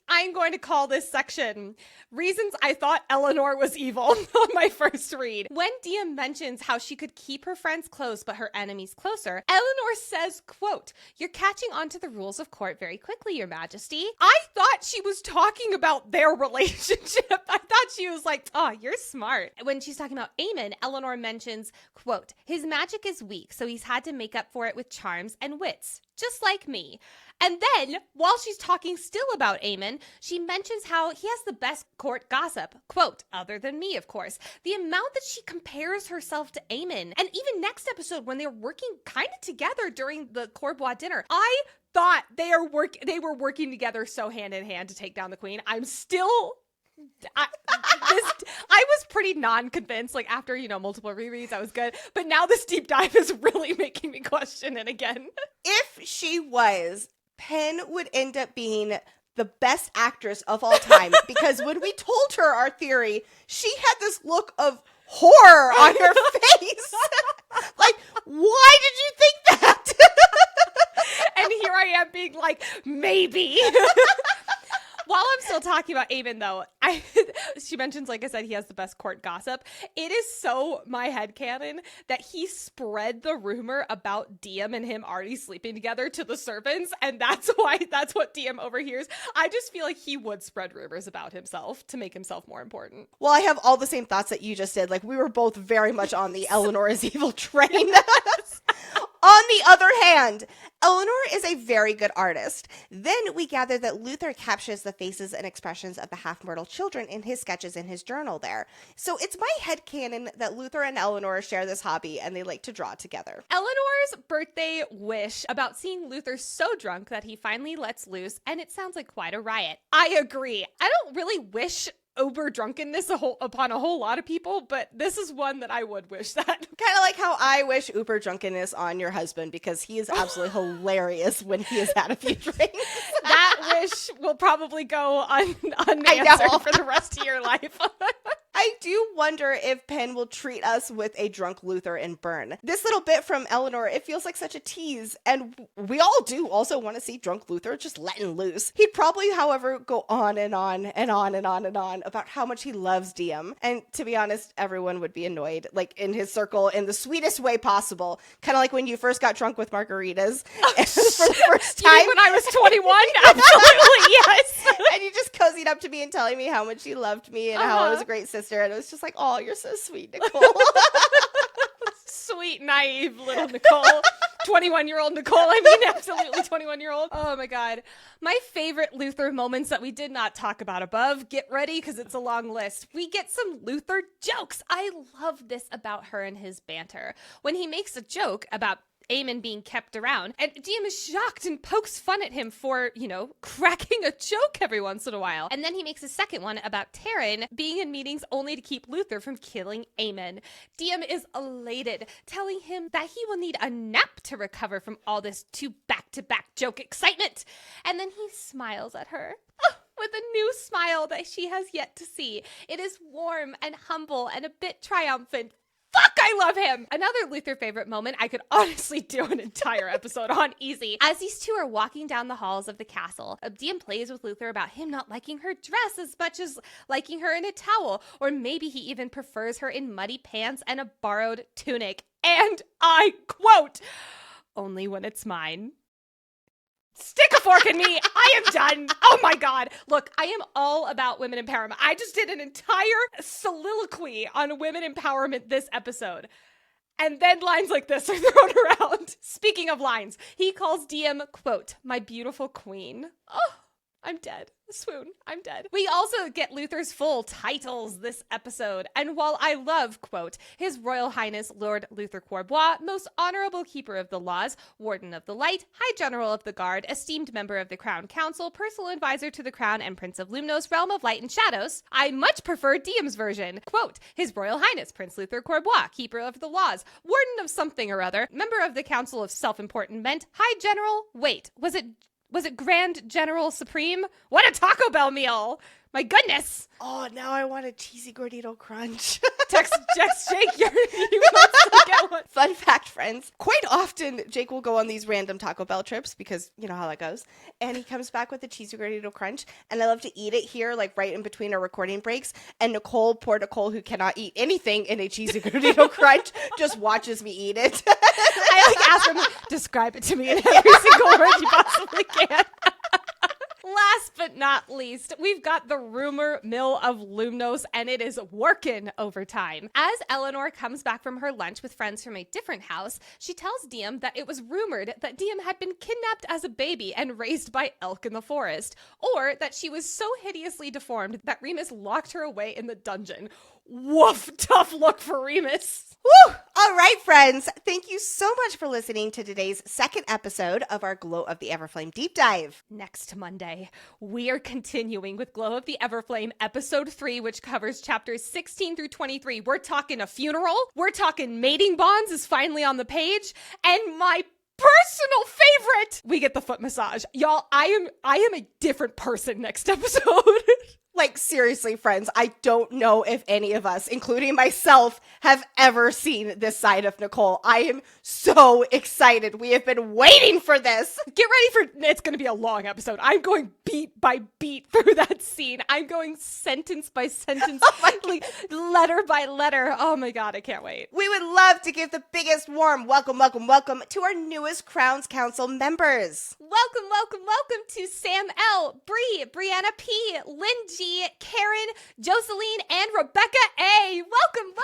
I'm going to call this section Reasons I Thought Eleanor Was Evil on my first read. When Diem mentions how she could keep her friends close but her enemies closer, Eleanor says, quote, you're catching on to the rules of court very quickly, your majesty. I thought she was talking about their relationship. I thought she was like, oh, you're smart. When she's talking about Aemon, Eleanor mentions, quote, his magic is weak, so he's had to make up for it with charms and wits. just like me. And then, while she's talking still about Aemon, she mentions how he has the best court gossip. Quote, other than me, of course. The amount that she compares herself to Aemon. And even next episode, when they're working kind of together during the Corbois dinner, I thought they were working together so hand in hand to take down the queen. I'm still... I was pretty non-convinced, like after, multiple rereads, I was good. But now this deep dive is really making me question it again. If she was, Pen would end up being the best actress of all time because when we told her our theory, she had this look of horror on her face. Like, why did you think that? And here I am being like, maybe. While I'm still talking about Aemon, though, she mentions, like I said, he has the best court gossip. It is so my headcanon that he spread the rumor about Diem and him already sleeping together to the servants, and that's what Diem overhears. I just feel like he would spread rumors about himself to make himself more important. Well, I have all the same thoughts that you just did. Like, we were both very much on the Eleanor is evil train. Yes. On the other hand, Eleanor is a very good artist. Then we gather that Luther captures the faces and expressions of the half-mortal children in his sketches in his journal there. So it's my headcanon that Luther and Eleanor share this hobby and they like to draw together. Eleanor's birthday wish about seeing Luther so drunk that he finally lets loose, and it sounds like quite a riot. I agree. I don't really wish uber drunkenness upon a whole lot of people, but this is one that I would wish that. Kind of like how I wish uber drunkenness on your husband because he is absolutely hilarious when he has had a few drinks. That wish will probably go unanswered for the rest of your life. I do wonder if Pen will treat us with a drunk Luther in Burn. This little bit from Eleanor, it feels like such a tease, and we all do also want to see drunk Luther just letting loose. He'd probably, however, go on and on and on and on and on about how much he loves Diem. And to be honest, everyone would be annoyed, like in his circle, in the sweetest way possible. Kind of like when you first got drunk with margaritas for the first time. You mean when I was 21? Absolutely, yes. And you just cozied up to me and telling me how much you loved me and how I was a great sister. And it was just like, oh, you're so sweet, Nicole. Sweet, naive little Nicole. 21-year-old Nicole. I mean, absolutely 21-year-old. Oh my God. My favorite Luther moments that we did not talk about above. Get ready, because it's a long list. We get some Luther jokes. I love this about her and his banter. When he makes a joke about Aemon being kept around, and Diem is shocked and pokes fun at him for, cracking a joke every once in a while. And then he makes a second one about Taryn being in meetings only to keep Luther from killing Aemon. Diem is elated, telling him that he will need a nap to recover from all this two back-to-back joke excitement. And then he smiles at her. With a new smile that she has yet to see. It is warm and humble and a bit triumphant. Fuck, I love him! Another Luther favorite moment I could honestly do an entire episode on easy. As these two are walking down the halls of the castle, Diem plays with Luther about him not liking her dress as much as liking her in a towel, or maybe he even prefers her in muddy pants and a borrowed tunic. And I quote, "Only when it's mine." Stick a fork in me. I am done. Oh my God. Look, I am all about women empowerment. I just did an entire soliloquy on women empowerment this episode. And then lines like this are thrown around. Speaking of lines, he calls Diem, quote, "my beautiful queen." Oh, I'm dead. Swoon. I'm dead. We also get Luther's full titles this episode. And while I love, quote, "His Royal Highness Lord Luther Corbois, Most Honorable Keeper of the Laws, Warden of the Light, High General of the Guard, Esteemed Member of the Crown Council, Personal Advisor to the Crown, and Prince of Lumnos, Realm of Light and Shadows," I much prefer Diem's version. Quote, "His Royal Highness Prince Luther Corbois, Keeper of the Laws, Warden of something or other, Member of the Council of Self-Important Men, High General," wait, was it Grand General Supreme? What a Taco Bell meal! My goodness! Oh, now I want a cheesy gordito crunch. Text Jake, you must get one. Fun fact, friends. Quite often, Jake will go on these random Taco Bell trips because you know how that goes. And he comes back with a cheesy gordito crunch. And I love to eat it here, like right in between our recording breaks. And poor Nicole, who cannot eat anything in a cheesy gordito crunch, just watches me eat it. I ask him, describe it to me in every single word you possibly can. Last but not least, we've got the rumor mill of Lumnos, and it is working overtime. As Eleanor comes back from her lunch with friends from a different house, she tells Diem that it was rumored that Diem had been kidnapped as a baby and raised by elk in the forest, or that she was so hideously deformed that Remus locked her away in the dungeon. Woof, tough look for Remus. Woo! All right, friends. Thank you so much for listening to today's second episode of our Glow of the Everflame deep dive. Next Monday, we are continuing with Glow of the Everflame episode 3, which covers chapters 16 through 23. We're talking a funeral. We're talking mating bonds is finally on the page. And my personal favorite, we get the foot massage. Y'all, I am a different person next episode. Like, seriously, friends, I don't know if any of us, including myself, have ever seen this side of Nicole. I am so excited. We have been waiting for this. Get ready for, it's going to be a long episode. I'm going beat by beat through that scene. I'm going sentence by sentence, like letter by letter. Oh my God, I can't wait. We would love to give the biggest warm welcome to our newest Crowns Council members. Welcome to Sam L, Bree, Brianna P, Lynn G, Karen, Jocelyn, and Rebecca A. Welcome.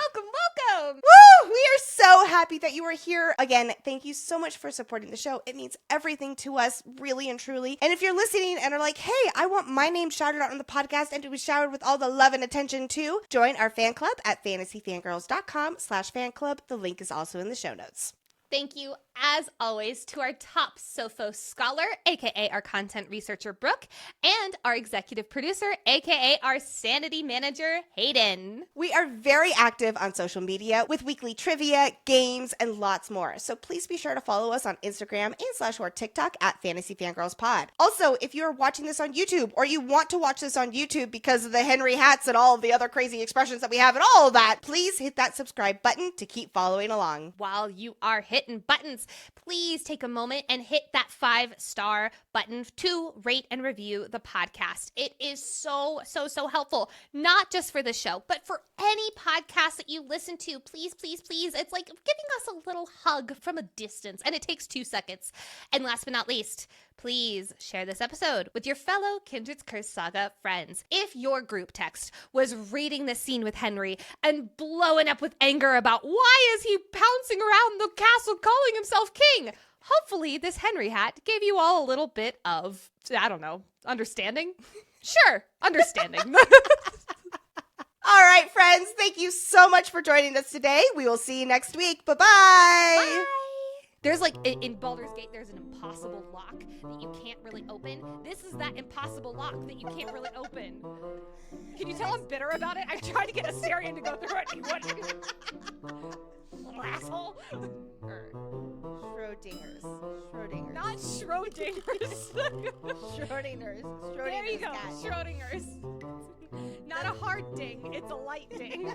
Woo! We are so happy that you are here. Again, thank you so much for supporting the show. It means everything to us, really and truly. And if you're listening and are like, hey, I want my name shouted out on the podcast and to be showered with all the love and attention too, join our fan club at fantasyfangirls.com/fan club. The link is also in the show notes. Thank you, as always, to our top Sophos scholar, aka our content researcher, Brooke, and our executive producer, aka our sanity manager, Hayden. We are very active on social media with weekly trivia, games, and lots more. So please be sure to follow us on Instagram and/or TikTok at Fantasy Fangirls Pod. Also, if you are watching this on YouTube or you want to watch this on YouTube because of the Henri hats and all of the other crazy expressions that we have and all of that, please hit that subscribe button to keep following along. While you are hitting buttons, please take a moment and hit that 5-star button to rate and review the podcast. It is so helpful, not just for the show, but for any podcast that you listen to. Please. It's like giving us a little hug from a distance, and it takes 2 seconds. And last but not least, please share this episode with your fellow Kindred's Curse Saga friends. If your group text was reading this scene with Henri and blowing up with anger about why is he pouncing around the castle calling himself king, hopefully this Henri hat gave you all a little bit of, I don't know, understanding? Sure, understanding. All right, friends, thank you so much for joining us today. We will see you next week. Bye-bye. Bye. There's in Baldur's Gate, there's an impossible lock that you can't really open. This is that impossible lock that you can't really open. Can you tell I'm bitter about it? I tried to get Asterion to go through it. He wouldn't. Little asshole. Schrodinger's. Not Schrodinger's. Schrodinger's. There you go. Cat. Schrodinger's. Not a hard ding. It's a light ding.